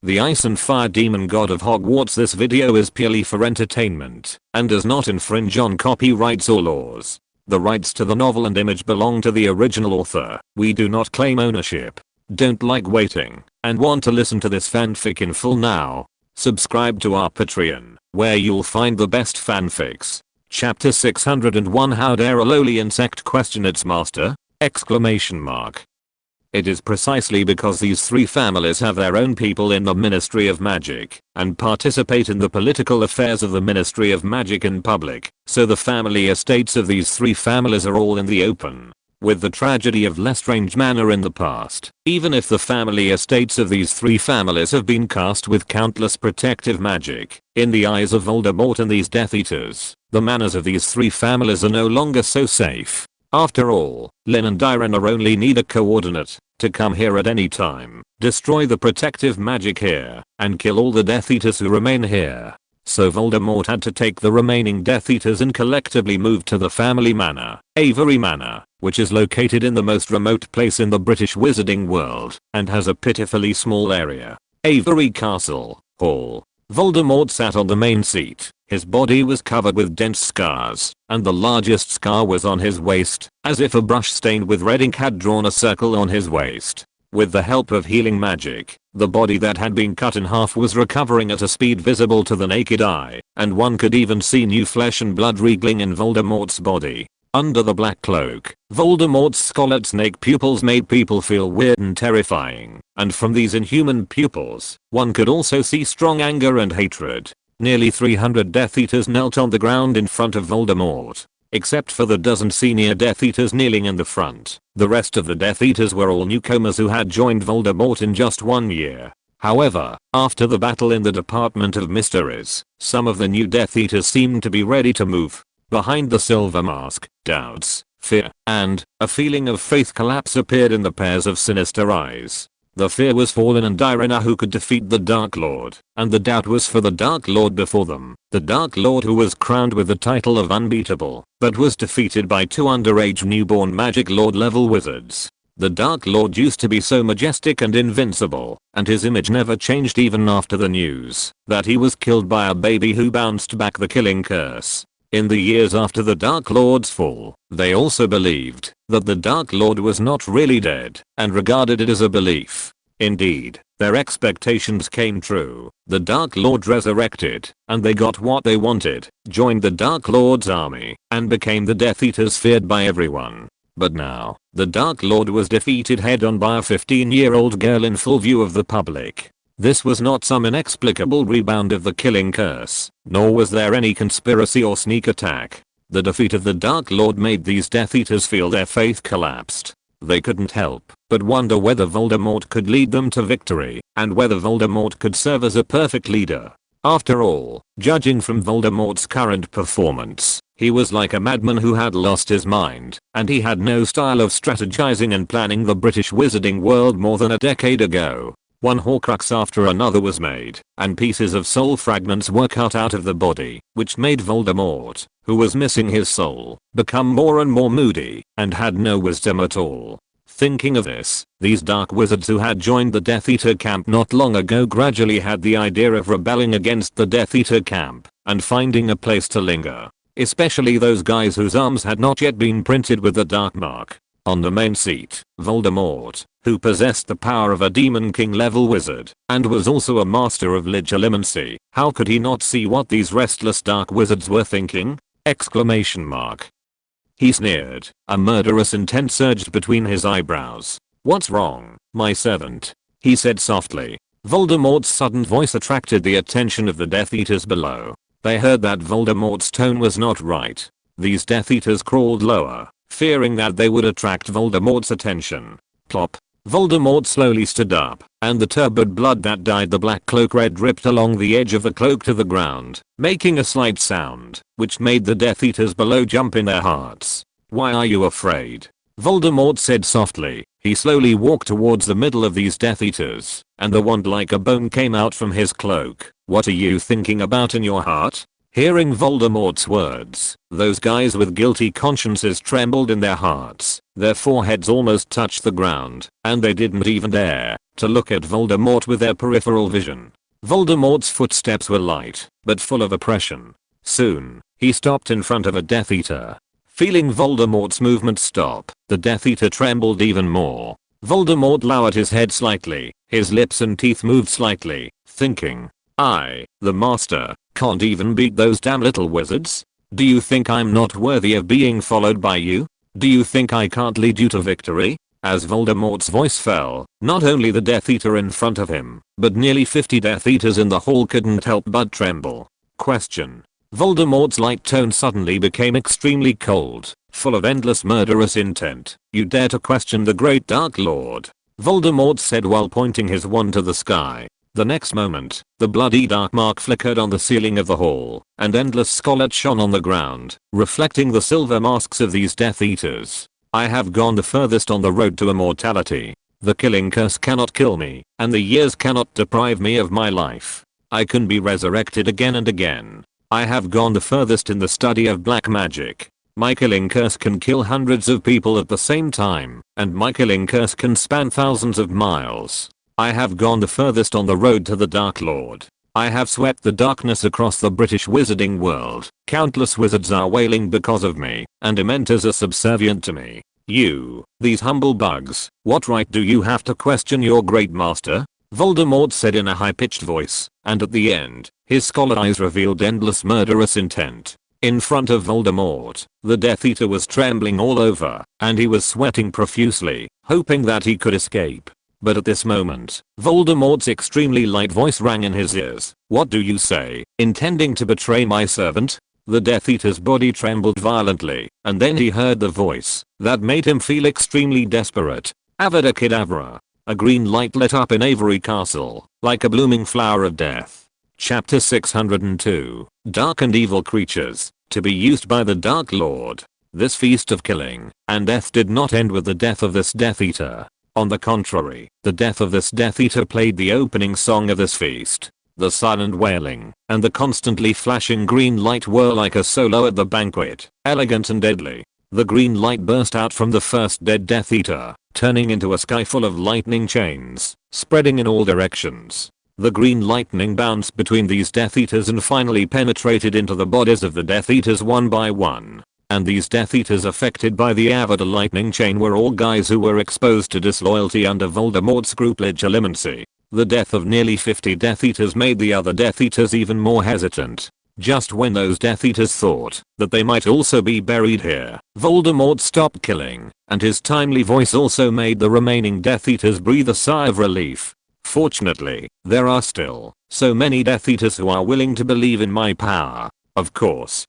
the ice and fire demon god of Hogwarts. This video is purely for entertainment and does not infringe on copyrights or laws. The rights to the novel and image belong to the original author. We do not claim ownership. Don't like waiting and want to listen to this fanfic in full now? Subscribe to our Patreon, where you'll find the best fanfics. Chapter 601, How dare a lowly insect question its master? Exclamation mark. It is precisely because these three families have their own people in the Ministry of Magic and participate in the political affairs of the Ministry of Magic in public, so the family estates of these three families are all in the open. With the tragedy of Lestrange Manor in the past, even if the family estates of these three families have been cast with countless protective magic, in the eyes of Voldemort and these Death Eaters, the manors of these three families are no longer so safe. After all, Lin and Irina only need a coordinate to come here at any time, destroy the protective magic here, and kill all the Death Eaters who remain here. So Voldemort had to take the remaining Death Eaters and collectively move to the family manor, Avery Manor, which is located in the most remote place in the British wizarding world, and has a pitifully small area. Avery Castle Hall. Voldemort sat on the main seat. His body was covered with dense scars, and the largest scar was on his waist, as if a brush stained with red ink had drawn a circle on his waist. With the help of healing magic, the body that had been cut in half was recovering at a speed visible to the naked eye, and one could even see new flesh and blood wriggling in Voldemort's body. Under the black cloak, Voldemort's scarlet snake pupils made people feel weird and terrifying, and from these inhuman pupils, one could also see strong anger and hatred. Nearly 300 Death Eaters knelt on the ground in front of Voldemort. Except for the dozen senior Death Eaters kneeling in the front, the rest of the Death Eaters were all newcomers who had joined Voldemort in just 1 year. However, after the battle in the Department of Mysteries, some of the new Death Eaters seemed to be ready to move. Behind the silver mask, doubts, fear, and a feeling of faith collapse appeared in the pairs of sinister eyes. The fear was for Lin and Irina, who could defeat the Dark Lord, and the doubt was for the Dark Lord before them, the Dark Lord who was crowned with the title of Unbeatable, but was defeated by two underage newborn Magic Lord level wizards. The Dark Lord used to be so majestic and invincible, and his image never changed even after the news that he was killed by a baby who bounced back the killing curse. In the years after the Dark Lord's fall, they also believed that the Dark Lord was not really dead, and regarded it as a belief. Indeed, their expectations came true. The Dark Lord resurrected, and they got what they wanted, joined the Dark Lord's army, and became the Death Eaters feared by everyone. But now, the Dark Lord was defeated head-on by a 15-year-old girl in full view of the public. This was not some inexplicable rebound of the killing curse, nor was there any conspiracy or sneak attack. The defeat of the Dark Lord made these Death Eaters feel their faith collapsed. They couldn't help but wonder whether Voldemort could lead them to victory, and whether Voldemort could serve as a perfect leader. After all, judging from Voldemort's current performance, he was like a madman who had lost his mind, and he had no style of strategizing and planning the British wizarding world more than a decade ago. One Horcrux after another was made, and pieces of soul fragments were cut out of the body, which made Voldemort, who was missing his soul, become more and more moody, and had no wisdom at all. Thinking of this, these dark wizards who had joined the Death Eater camp not long ago gradually had the idea of rebelling against the Death Eater camp, and finding a place to linger. Especially those guys whose arms had not yet been printed with the dark mark. On the main seat, Voldemort, who possessed the power of a Demon King level wizard, and was also a master of legilimency. How could he not see what these restless dark wizards were thinking? Exclamation mark. He sneered. A murderous intent surged between his eyebrows. What's wrong, my servant? He said softly. Voldemort's sudden voice attracted the attention of the Death Eaters below. They heard that Voldemort's tone was not right. These Death Eaters crawled lower, fearing that they would attract Voldemort's attention. Plop. Voldemort slowly stood up, and the turbid blood that dyed the black cloak red dripped along the edge of the cloak to the ground, making a slight sound, which made the Death Eaters below jump in their hearts. Why are you afraid? Voldemort said softly. He slowly walked towards the middle of these Death Eaters, and the wand like a bone came out from his cloak. What are you thinking about in your heart? Hearing Voldemort's words, those guys with guilty consciences trembled in their hearts, their foreheads almost touched the ground, and they didn't even dare to look at Voldemort with their peripheral vision. Voldemort's footsteps were light, but full of oppression. Soon, he stopped in front of a Death Eater. Feeling Voldemort's movement stop, the Death Eater trembled even more. Voldemort lowered his head slightly, his lips and teeth moved slightly, thinking, I, the Master, can't even beat those damn little wizards? Do you think I'm not worthy of being followed by you? Do you think I can't lead you to victory? As Voldemort's voice fell, not only the Death Eater in front of him, but nearly 50 Death Eaters in the hall couldn't help but tremble. Question. Voldemort's light tone suddenly became extremely cold, full of endless murderous intent. You dare to question the great Dark Lord? Voldemort said while pointing his wand to the sky. The next moment, the bloody dark mark flickered on the ceiling of the hall, and endless scarlet shone on the ground, reflecting the silver masks of these Death Eaters. I have gone the furthest on the road to immortality. The killing curse cannot kill me, and the years cannot deprive me of my life. I can be resurrected again and again. I have gone the furthest in the study of black magic. My killing curse can kill hundreds of people at the same time, and my killing curse can span thousands of miles. I have gone the furthest on the road to the Dark Lord. I have swept the darkness across the British wizarding world. Countless wizards are wailing because of me, and Dementors are subservient to me. You, these humble bugs, what right do you have to question your great master? Voldemort said in a high-pitched voice, and at the end, his scarlet eyes revealed endless murderous intent. In front of Voldemort, the Death Eater was trembling all over, and he was sweating profusely, hoping that he could escape. But at this moment, Voldemort's extremely light voice rang in his ears. What do you say, intending to betray my servant? The Death Eater's body trembled violently, and then he heard the voice that made him feel extremely desperate. Avada Kedavra. A green light lit up in Avery Castle, like a blooming flower of death. Chapter 602. Dark and evil creatures, to be used by the Dark Lord. This feast of killing and death did not end with the death of this Death Eater. On the contrary, the death of this Death Eater played the opening song of this feast. The silent wailing and the constantly flashing green light were like a solo at the banquet, elegant and deadly. The green light burst out from the first dead Death Eater, turning into a sky full of lightning chains, spreading in all directions. The green lightning bounced between these Death Eaters and finally penetrated into the bodies of the Death Eaters one by one. And these Death Eaters affected by the Avada lightning chain were all guys who were exposed to disloyalty under Voldemort's scrupulous clemency. The death of nearly 50 Death Eaters made the other Death Eaters even more hesitant. Just when those Death Eaters thought that they might also be buried here, Voldemort stopped killing, and his timely voice also made the remaining Death Eaters breathe a sigh of relief. Fortunately, there are still so many Death Eaters who are willing to believe in my power. Of course,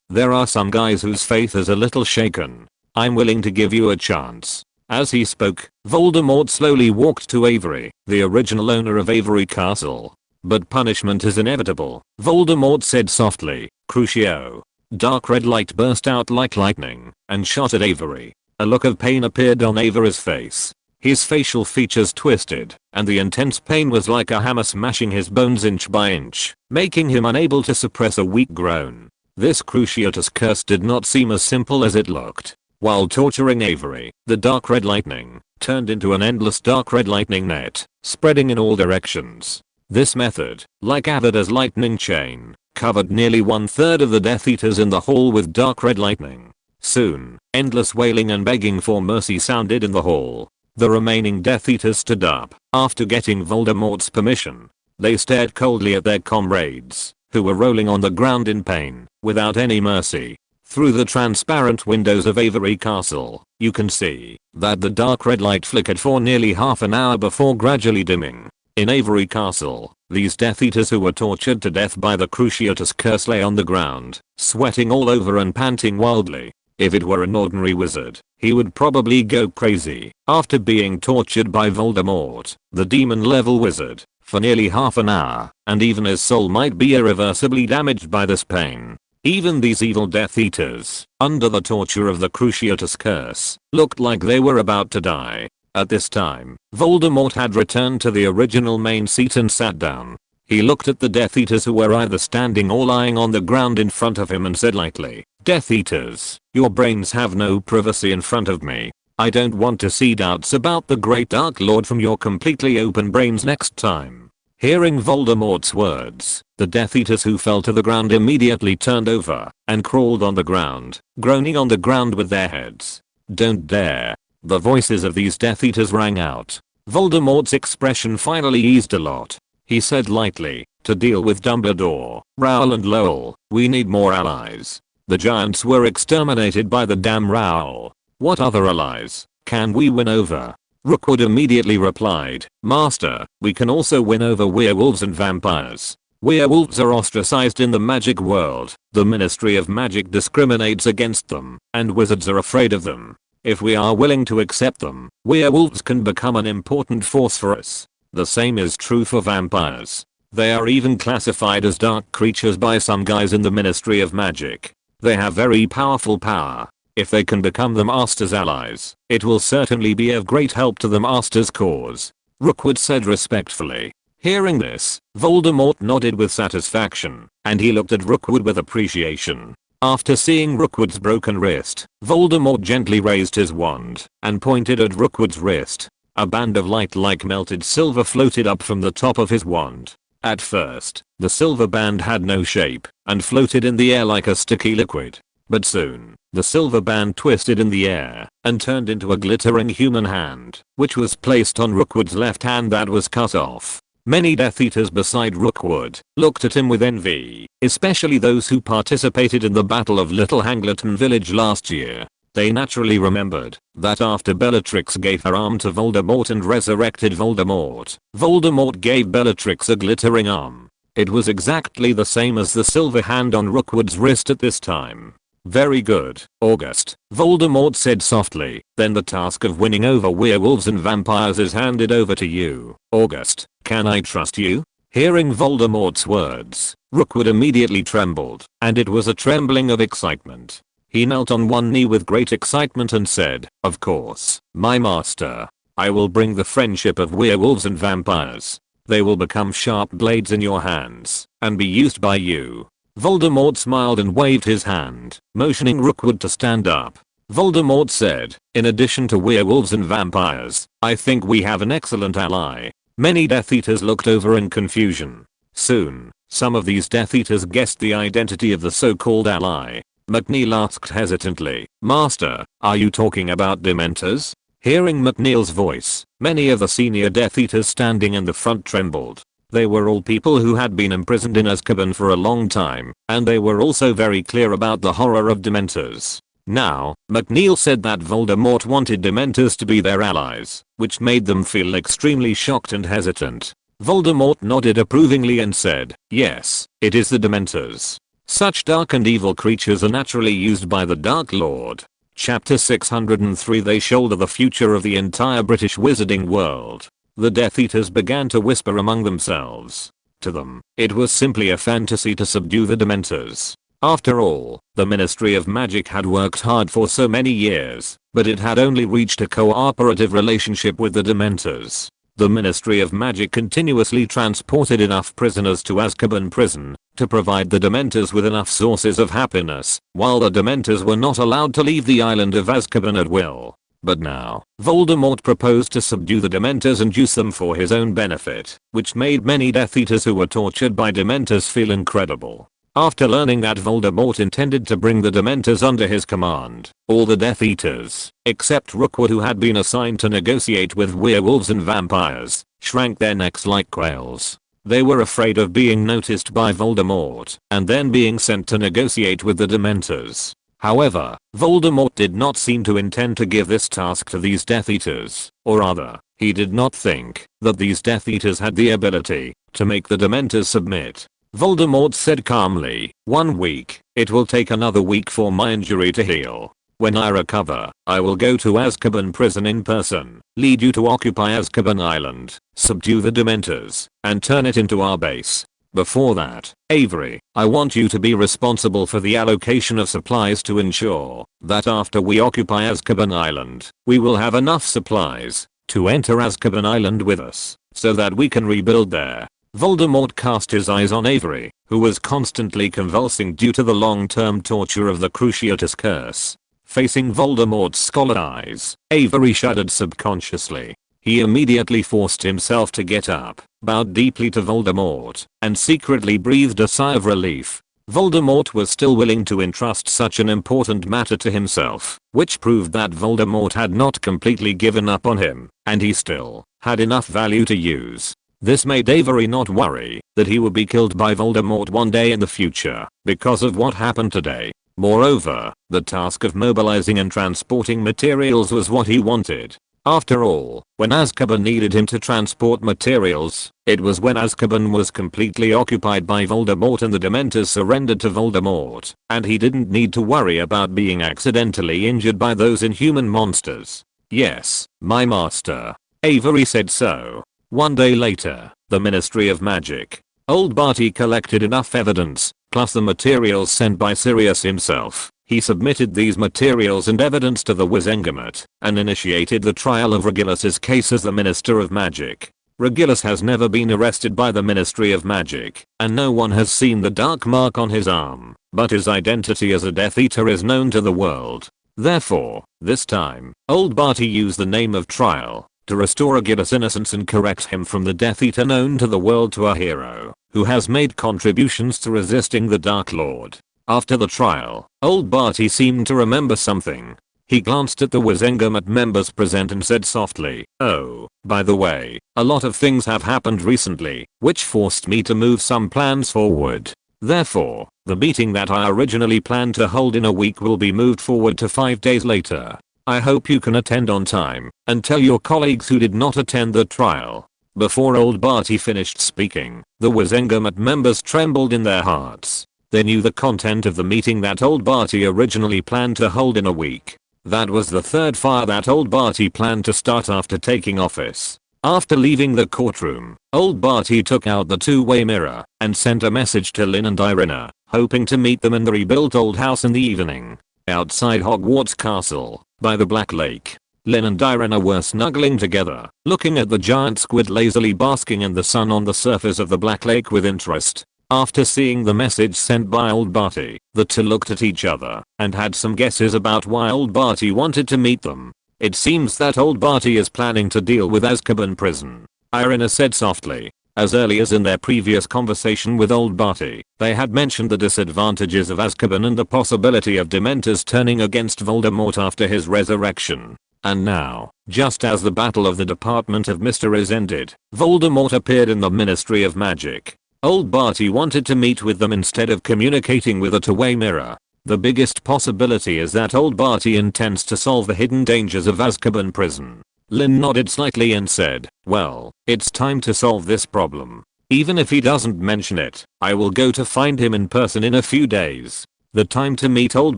there are some guys whose faith is a little shaken. I'm willing to give you a chance. As he spoke, Voldemort slowly walked to Avery, the original owner of Avery Castle. But punishment is inevitable, Voldemort said softly. Crucio. Dark red light burst out like lightning and shot at Avery. A look of pain appeared on Avery's face. His facial features twisted, and the intense pain was like a hammer smashing his bones inch by inch, making him unable to suppress a weak groan. This Cruciatus curse did not seem as simple as it looked. While torturing Avery, the dark red lightning turned into an endless dark red lightning net, spreading in all directions. This method, like Avada's lightning chain, covered nearly 1/3 of the Death Eaters in the hall with dark red lightning. Soon, endless wailing and begging for mercy sounded in the hall. The remaining Death Eaters stood up, after getting Voldemort's permission. They stared coldly at their comrades, who were rolling on the ground in pain, without any mercy. Through the transparent windows of Avery Castle, you can see that the dark red light flickered for nearly half an hour before gradually dimming. In Avery Castle, these Death Eaters who were tortured to death by the Cruciatus curse lay on the ground, sweating all over and panting wildly. If it were an ordinary wizard, he would probably go crazy after being tortured by Voldemort, the demon-level wizard, for nearly half an hour, and even his soul might be irreversibly damaged by this pain. Even these evil Death Eaters, under the torture of the Cruciatus curse, looked like they were about to die. At this time, Voldemort had returned to the original main seat and sat down. He looked at the Death Eaters who were either standing or lying on the ground in front of him and said lightly, "Death Eaters, your brains have no privacy in front of me. I don't want to see doubts about the great Dark Lord from your completely open brains next time." Hearing Voldemort's words, the Death Eaters who fell to the ground immediately turned over and crawled on the ground, groaning on the ground with their heads. "Don't dare." The voices of these Death Eaters rang out. Voldemort's expression finally eased a lot. He said lightly, "To deal with Dumbledore, Rowell and Lowell, we need more allies. The giants were exterminated by the damn Rowell. What other allies can we win over?" Rookwood immediately replied, "Master, we can also win over werewolves and vampires. Werewolves are ostracized in the magic world. The Ministry of Magic discriminates against them, and wizards are afraid of them. If we are willing to accept them, werewolves can become an important force for us. The same is true for vampires. They are even classified as dark creatures by some guys in the Ministry of Magic. They have very powerful power. If they can become the Master's allies, it will certainly be of great help to the Master's cause," Rookwood said respectfully. Hearing this, Voldemort nodded with satisfaction, and he looked at Rookwood with appreciation. After seeing Rookwood's broken wrist, Voldemort gently raised his wand and pointed at Rookwood's wrist. A band of light like melted silver floated up from the top of his wand. At first, the silver band had no shape and floated in the air like a sticky liquid. But soon, the silver band twisted in the air and turned into a glittering human hand, which was placed on Rookwood's left hand that was cut off. Many Death Eaters beside Rookwood looked at him with envy, especially those who participated in the Battle of Little Hangleton Village last year. They naturally remembered that after Bellatrix gave her arm to Voldemort and resurrected Voldemort, Voldemort gave Bellatrix a glittering arm. It was exactly the same as the silver hand on Rookwood's wrist at this time. "Very good, August," Voldemort said softly. "Then the task of winning over werewolves and vampires is handed over to you, August. Can I trust you?" Hearing Voldemort's words, Rookwood immediately trembled, and it was a trembling of excitement. He knelt on one knee with great excitement and said, "Of course, my master. I will bring the friendship of werewolves and vampires. They will become sharp blades in your hands and be used by you." Voldemort smiled and waved his hand, motioning Rookwood to stand up. Voldemort said, "In addition to werewolves and vampires, I think we have an excellent ally." Many Death Eaters looked over in confusion. Soon, some of these Death Eaters guessed the identity of the so-called ally. McNeil asked hesitantly, "Master, are you talking about Dementors?" Hearing McNeil's voice, many of the senior Death Eaters standing in the front trembled. They were all people who had been imprisoned in Azkaban for a long time, and they were also very clear about the horror of Dementors. Now, McNeil said that Voldemort wanted Dementors to be their allies, which made them feel extremely shocked and hesitant. Voldemort nodded approvingly and said, "Yes, it is the Dementors. Such dark and evil creatures are naturally used by the Dark Lord." Chapter 603 They shoulder the future of the entire British wizarding world. The Death Eaters began to whisper among themselves. To them, it was simply a fantasy to subdue the Dementors. After all, the Ministry of Magic had worked hard for so many years, but it had only reached a cooperative relationship with the Dementors. The Ministry of Magic continuously transported enough prisoners to Azkaban prison to provide the Dementors with enough sources of happiness, while the Dementors were not allowed to leave the island of Azkaban at will. But now, Voldemort proposed to subdue the Dementors and use them for his own benefit, which made many Death Eaters who were tortured by Dementors feel incredible. After learning that Voldemort intended to bring the Dementors under his command, all the Death Eaters, except Rookwood who had been assigned to negotiate with werewolves and vampires, shrank their necks like quails. They were afraid of being noticed by Voldemort and then being sent to negotiate with the Dementors. However, Voldemort did not seem to intend to give this task to these Death Eaters, or rather, he did not think that these Death Eaters had the ability to make the Dementors submit. Voldemort said calmly, "1 week, it will take another week for my injury to heal. When I recover, I will go to Azkaban prison in person, lead you to occupy Azkaban Island, subdue the Dementors, and turn it into our base. Before that, Avery, I want you to be responsible for the allocation of supplies to ensure that after we occupy Azkaban Island, we will have enough supplies to enter Azkaban Island with us, so that we can rebuild there." Voldemort cast his eyes on Avery, who was constantly convulsing due to the long-term torture of the Cruciatus curse. Facing Voldemort's scarlet eyes, Avery shuddered subconsciously. He immediately forced himself to get up, bowed deeply to Voldemort, and secretly breathed a sigh of relief. Voldemort was still willing to entrust such an important matter to himself, which proved that Voldemort had not completely given up on him, and he still had enough value to use. This made Avery not worry that he would be killed by Voldemort one day in the future because of what happened today. Moreover, the task of mobilizing and transporting materials was what he wanted. After all, when Azkaban needed him to transport materials, it was when Azkaban was completely occupied by Voldemort and the Dementors surrendered to Voldemort, and he didn't need to worry about being accidentally injured by those inhuman monsters. Yes, my master. Avery said so. One day later, the Ministry of Magic. Old Barty collected enough evidence, plus the materials sent by Sirius himself. He submitted these materials and evidence to the Wizengamot, and initiated the trial of Regulus's case as the Minister of Magic. Regulus has never been arrested by the Ministry of Magic, and no one has seen the dark mark on his arm, but his identity as a Death Eater is known to the world. Therefore, this time, Old Barty used the name of trial to restore Regulus' innocence and correct him from the Death Eater known to the world to a hero who has made contributions to resisting the Dark Lord. After the trial, Old Barty seemed to remember something. He glanced at the Wizengamot members present and said softly, "Oh, by the way, a lot of things have happened recently, which forced me to move some plans forward. Therefore, the meeting that I originally planned to hold in a week will be moved forward to 5 days later. I hope you can attend on time, and tell your colleagues who did not attend the trial." Before Old Barty finished speaking, the Wizengamot members trembled in their hearts. They knew the content of the meeting that Old Barty originally planned to hold in a week. That was the third fire that Old Barty planned to start after taking office. After leaving the courtroom, Old Barty took out the two-way mirror and sent a message to Lin and Irina, hoping to meet them in the rebuilt old house in the evening. Outside Hogwarts Castle, by the Black Lake, Lin and Irina were snuggling together, looking at the giant squid lazily basking in the sun on the surface of the Black Lake with interest. After seeing the message sent by Old Barty, the two looked at each other and had some guesses about why Old Barty wanted to meet them. It seems that Old Barty is planning to deal with Azkaban prison, Irina said softly. As early as in their previous conversation with Old Barty, they had mentioned the disadvantages of Azkaban and the possibility of Dementors turning against Voldemort after his resurrection. And now, just as the Battle of the Department of Mysteries ended, Voldemort appeared in the Ministry of Magic. Old Barty wanted to meet with them instead of communicating with a two-way mirror. The biggest possibility is that Old Barty intends to solve the hidden dangers of Azkaban prison. Lin nodded slightly and said, "Well, it's time to solve this problem. Even if he doesn't mention it, I will go to find him in person in a few days." The time to meet Old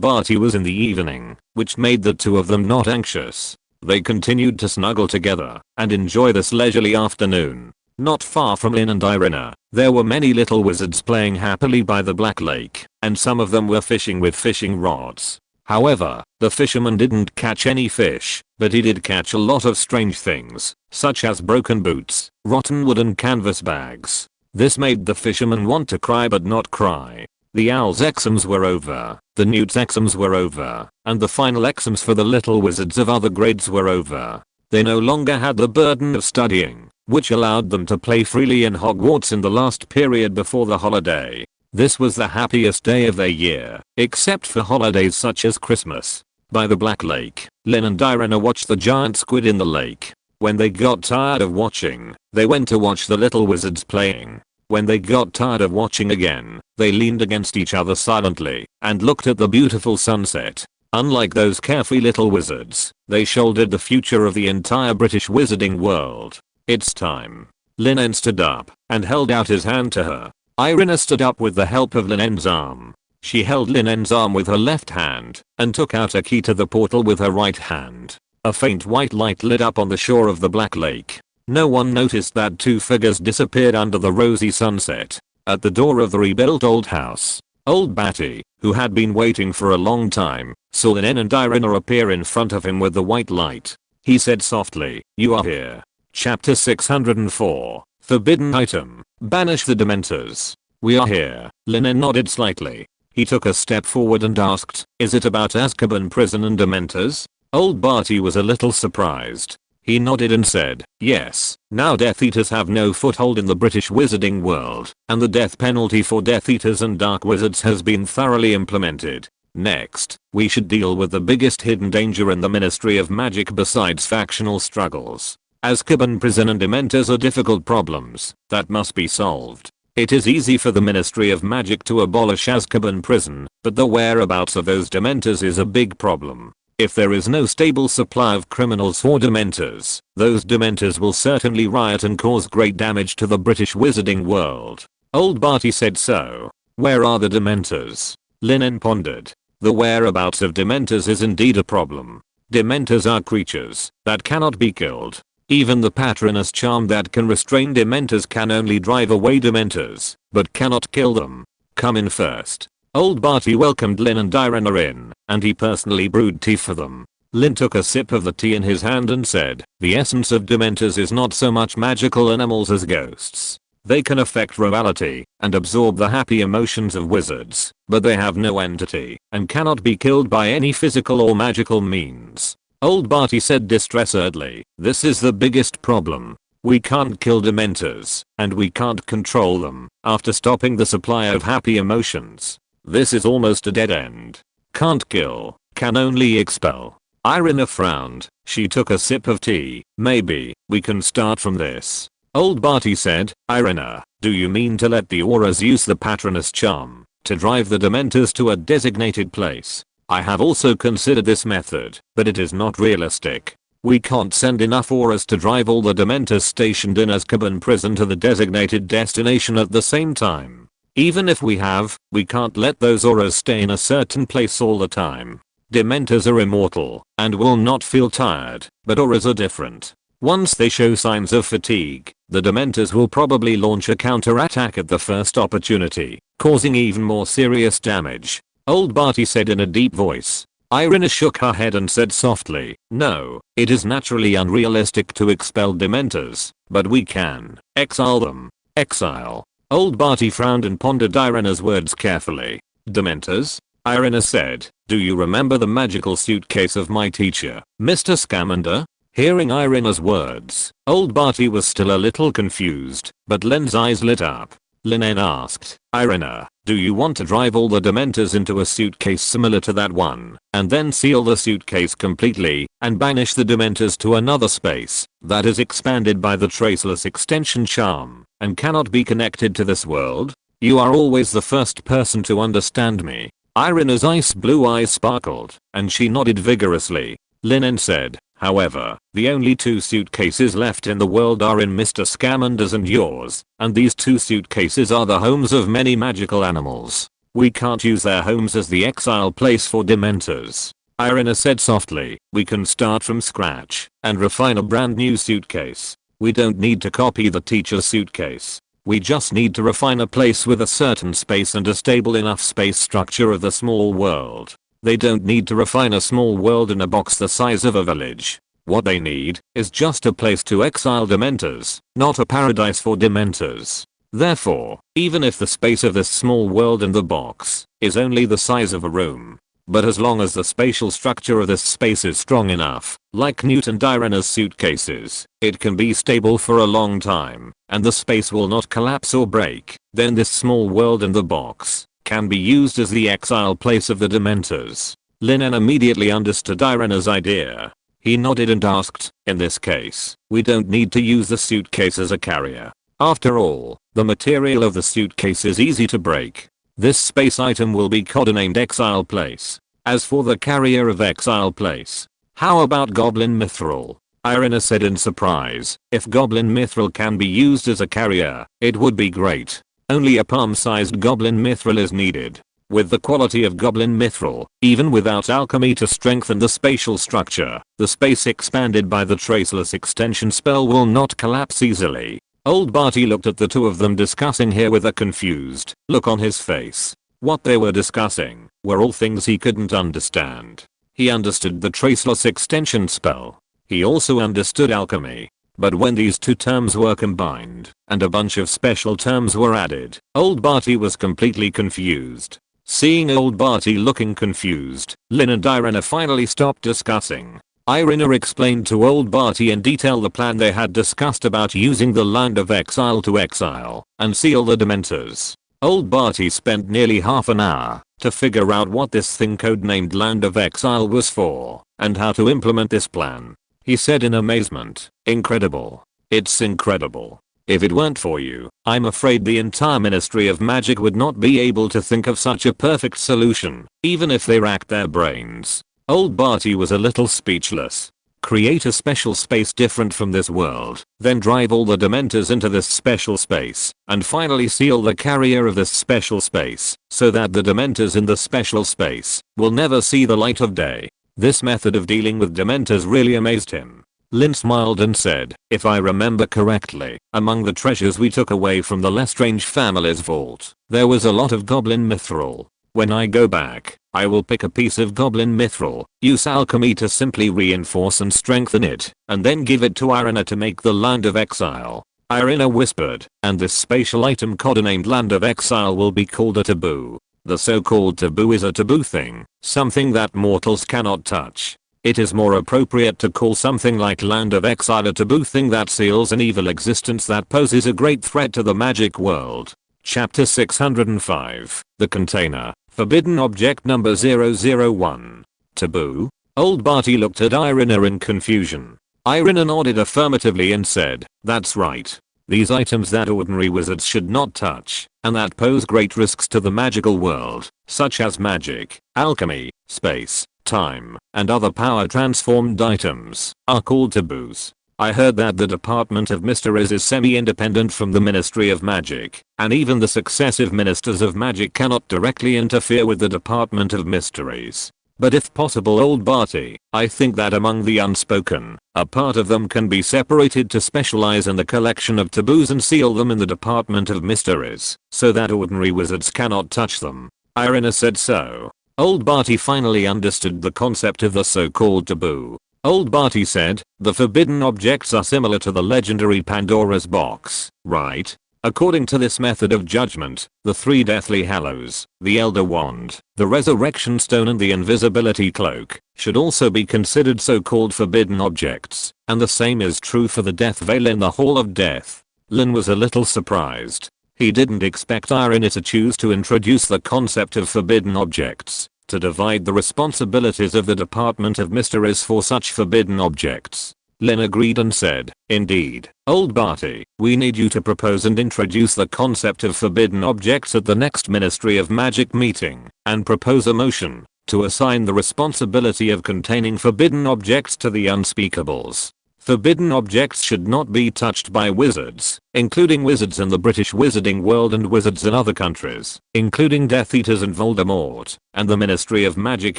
Barty was in the evening, which made the two of them not anxious. They continued to snuggle together and enjoy this leisurely afternoon. Not far from Lin and Irina, there were many little wizards playing happily by the Black Lake, and some of them were fishing with fishing rods. However, the fisherman didn't catch any fish, but he did catch a lot of strange things, such as broken boots, rotten wood and canvas bags. This made the fisherman want to cry but not cry. The owl's exams were over, the newt's exams were over, and the final exams for the little wizards of other grades were over. They no longer had the burden of studying, which allowed them to play freely in Hogwarts in the last period before the holiday. This was the happiest day of their year, except for holidays such as Christmas. By the Black Lake, Lin and Irina watched the giant squid in the lake. When they got tired of watching, they went to watch the little wizards playing. When they got tired of watching again, they leaned against each other silently and looked at the beautiful sunset. Unlike those carefree little wizards, they shouldered the future of the entire British wizarding world. "It's time." Lin En stood up and held out his hand to her. Irina stood up with the help of Lin En's arm. She held Lin En's arm with her left hand and took out a key to the portal with her right hand. A faint white light lit up on the shore of the Black Lake. No one noticed that two figures disappeared under the rosy sunset. At the door of the rebuilt old house, Old Barty, who had been waiting for a long time, saw Lin En and Irina appear in front of him with the white light. He said softly, "You are here." Chapter 604. Forbidden item. Banish the Dementors. We are here. Lin En nodded slightly. He took a step forward and asked, is it about Azkaban prison and Dementors? Old Barty was a little surprised. He nodded and said, yes, now Death Eaters have no foothold in the British wizarding world, and the death penalty for Death Eaters and Dark Wizards has been thoroughly implemented. Next, we should deal with the biggest hidden danger in the Ministry of Magic besides factional struggles. Azkaban prison and Dementors are difficult problems that must be solved. It is easy for the Ministry of Magic to abolish Azkaban prison, but the whereabouts of those Dementors is a big problem. If there is no stable supply of criminals or Dementors, those Dementors will certainly riot and cause great damage to the British wizarding world. Old Barty said so. Where are the Dementors? Lin En pondered. The whereabouts of Dementors is indeed a problem. Dementors are creatures that cannot be killed. Even the Patronus charm that can restrain Dementors can only drive away Dementors, but cannot kill them. Come in first. Old Barty welcomed Lin and Irina in, and he personally brewed tea for them. Lin took a sip of the tea in his hand and said, the essence of Dementors is not so much magical animals as ghosts. They can affect reality and absorb the happy emotions of wizards, but they have no entity and cannot be killed by any physical or magical means. Old Barty said distressedly, this is the biggest problem. We can't kill Dementors, and we can't control them after stopping the supply of happy emotions. This is almost a dead end. Can't kill, can only expel. Irina frowned. She took a sip of tea. Maybe we can start from this. Old Barty said, Irina, do you mean to let the auras use the Patronus charm to drive the Dementors to a designated place? I have also considered this method, but it is not realistic. We can't send enough auras to drive all the Dementors stationed in Azkaban prison to the designated destination at the same time. Even if we have, we can't let those auras stay in a certain place all the time. Dementors are immortal and will not feel tired, but auras are different. Once they show signs of fatigue, the Dementors will probably launch a counterattack at the first opportunity, causing even more serious damage. Old Barty said in a deep voice. Irina shook her head and said softly, no, it is naturally unrealistic to expel Dementors, but we can exile them. Exile. Old Barty frowned and pondered Irina's words carefully. Dementors? Irina said, do you remember the magical suitcase of my teacher, Mr. Scamander? Hearing Irina's words, Old Barty was still a little confused, but Lin's eyes lit up. Lin En asked, Irina, do you want to drive all the Dementors into a suitcase similar to that one, and then seal the suitcase completely, and banish the Dementors to another space that is expanded by the traceless extension charm, and cannot be connected to this world? You are always the first person to understand me. Irina's ice blue eyes sparkled, and she nodded vigorously. Lin En said, however, the only two suitcases left in the world are in Mr. Scamander's and yours, and these two suitcases are the homes of many magical animals. We can't use their homes as the exile place for Dementors. Irina said softly, we can start from scratch and refine a brand new suitcase. We don't need to copy the teacher's suitcase. We just need to refine a place with a certain space and a stable enough space structure of the small world. They don't need to refine a small world in a box the size of a village. What they need is just a place to exile Dementors, not a paradise for Dementors. Therefore, even if the space of this small world in the box is only the size of a room, but as long as the spatial structure of this space is strong enough, like Newt and Irina's suitcases, it can be stable for a long time, and the space will not collapse or break, then this small world in the box can be used as the exile place of the Dementors. Lin En immediately understood Irina's idea. He nodded and asked, in this case, we don't need to use the suitcase as a carrier. After all, the material of the suitcase is easy to break. This space item will be codenamed Exile Place. As for the carrier of Exile Place, how about Goblin Mithril? Irina said in surprise. If Goblin Mithril can be used as a carrier, it would be great. Only a palm-sized Goblin Mithril is needed. With the quality of Goblin Mithril, even without alchemy to strengthen the spatial structure, the space expanded by the traceless extension spell will not collapse easily. Old Barty looked at the two of them discussing here with a confused look on his face. What they were discussing were all things he couldn't understand. He understood the traceless extension spell. He also understood alchemy. But when these two terms were combined, and a bunch of special terms were added, old Barty was completely confused. Seeing old Barty looking confused, Lin and Irina finally stopped discussing. Irina explained to old Barty in detail the plan they had discussed about using the Land of Exile to exile and seal the Dementors. Old Barty spent nearly half an hour to figure out what this thing codenamed Land of Exile was for and how to implement this plan. He said in amazement, "Incredible. It's incredible. If it weren't for you, I'm afraid the entire Ministry of Magic would not be able to think of such a perfect solution, even if they racked their brains." Old Barty was a little speechless. Create a special space different from this world, then drive all the Dementors into this special space, and finally seal the carrier of this special space, so that the Dementors in the special space will never see the light of day. This method of dealing with Dementors really amazed him. Lin smiled and said, "If I remember correctly, among the treasures we took away from the Lestrange family's vault, there was a lot of goblin mithril. When I go back, I will pick a piece of goblin mithril, use alchemy to simply reinforce and strengthen it, and then give it to Irina to make the Land of Exile." Irina whispered, "And this spatial item codenamed Land of Exile will be called a taboo. The so-called taboo is a taboo thing, something that mortals cannot touch. It is more appropriate to call something like Land of Exile a taboo thing that seals an evil existence that poses a great threat to the magic world." Chapter 605, The Container, Forbidden Object Number 001. Taboo? Old Barty looked at Irina in confusion. Irina nodded affirmatively and said, "That's right. These items that ordinary wizards should not touch, and that pose great risks to the magical world, such as magic, alchemy, space, time, and other power transformed items, are called taboos. I heard that the Department of Mysteries is semi-independent from the Ministry of Magic, and even the successive Ministers of Magic cannot directly interfere with the Department of Mysteries. But if possible, old Barty, I think that among the unspoken, a part of them can be separated to specialize in the collection of taboos and seal them in the Department of Mysteries, so that ordinary wizards cannot touch them." Irina said so. Old Barty finally understood the concept of the so-called taboo. Old Barty said, "The forbidden objects are similar to the legendary Pandora's box, right? According to this method of judgment, the three Deathly Hallows, the Elder Wand, the Resurrection Stone and the Invisibility Cloak, should also be considered so-called forbidden objects, and the same is true for the Death Veil in the Hall of Death." Lin was a little surprised. He didn't expect Irina to choose to introduce the concept of forbidden objects, to divide the responsibilities of the Department of Mysteries for such forbidden objects. Lin agreed and said, "Indeed, old Barty, we need you to propose and introduce the concept of forbidden objects at the next Ministry of Magic meeting, and propose a motion to assign the responsibility of containing forbidden objects to the unspeakables. Forbidden objects should not be touched by wizards, including wizards in the British wizarding world and wizards in other countries, including Death Eaters and Voldemort, and the Ministry of Magic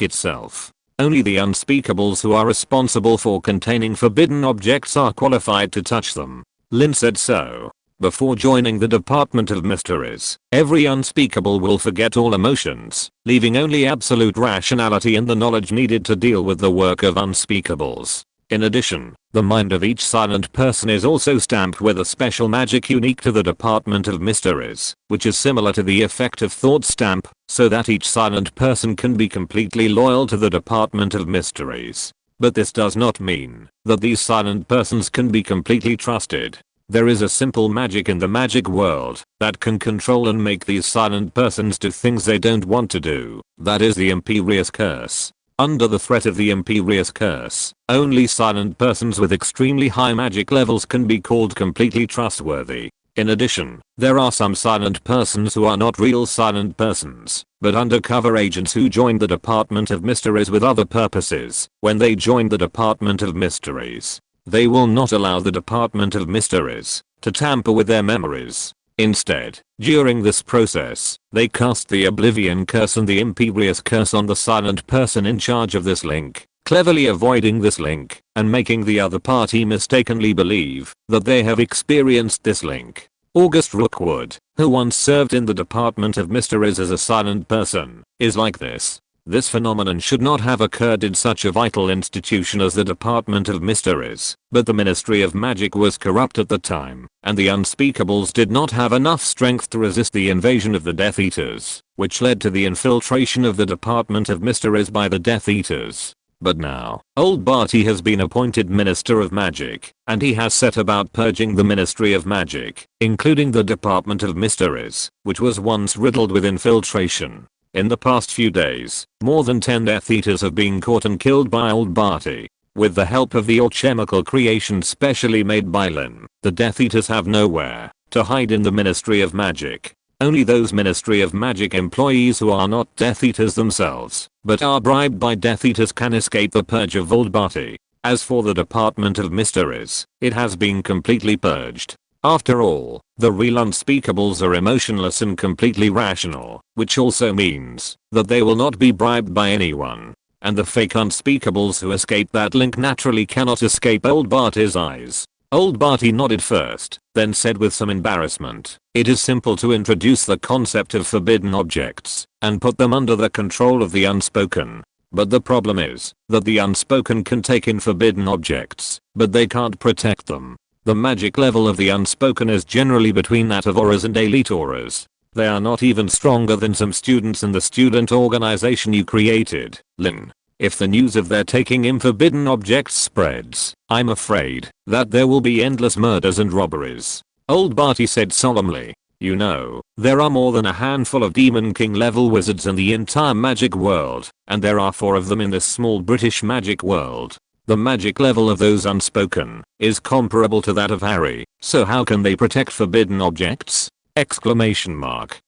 itself. Only the unspeakables who are responsible for containing forbidden objects are qualified to touch them." Lin said so. Before joining the Department of Mysteries, every unspeakable will forget all emotions, leaving only absolute rationality and the knowledge needed to deal with the work of unspeakables. In addition, the mind of each silent person is also stamped with a special magic unique to the Department of Mysteries, which is similar to the effect of thought stamp, so that each silent person can be completely loyal to the Department of Mysteries. But this does not mean that these silent persons can be completely trusted. There is a simple magic in the magic world that can control and make these silent persons do things they don't want to do. That is the Imperious Curse. Under the threat of the Imperious Curse, only silent persons with extremely high magic levels can be called completely trustworthy. In addition, there are some silent persons who are not real silent persons, but undercover agents who joined the Department of Mysteries with other purposes. When they joined the Department of Mysteries, they will not allow the Department of Mysteries to tamper with their memories. Instead, during this process, they cast the Oblivion Curse and the Imperious Curse on the silent person in charge of this link, cleverly avoiding this link, and making the other party mistakenly believe that they have experienced this link. August Rookwood, who once served in the Department of Mysteries as a silent person, is like this. This phenomenon should not have occurred in such a vital institution as the Department of Mysteries, but the Ministry of Magic was corrupt at the time, and the Unspeakables did not have enough strength to resist the invasion of the Death Eaters, which led to the infiltration of the Department of Mysteries by the Death Eaters. But now, old Barty has been appointed Minister of Magic, and he has set about purging the Ministry of Magic, including the Department of Mysteries, which was once riddled with infiltration. In the past few days, more than 10 Death Eaters have been caught and killed by old Barty. With the help of the alchemical creation specially made by Lin, the Death Eaters have nowhere to hide in the Ministry of Magic. Only those Ministry of Magic employees who are not Death Eaters themselves, but are bribed by Death Eaters can escape the purge of old Barty. As for the Department of Mysteries, it has been completely purged. After all, the real Unspeakables are emotionless and completely rational, which also means that they will not be bribed by anyone. And the fake Unspeakables who escape that link naturally cannot escape old Barty's eyes. Old Barty nodded first, then said with some embarrassment, "It is simple to introduce the concept of forbidden objects and put them under the control of the unspoken. But the problem is that the unspoken can take in forbidden objects, but they can't protect them. The magic level of the unspoken is generally between that of auras and elite auras. They are not even stronger than some students in the student organization you created, Lin. If the news of their taking in forbidden objects spreads, I'm afraid that there will be endless murders and robberies." Old Barty said solemnly. "You know, there are more than a handful of Demon King level wizards in the entire magic world, and there are 4 of them in this small British magic world. The magic level of those unspoken is comparable to that of Harry, so how can they protect forbidden objects?" Exclamation mark.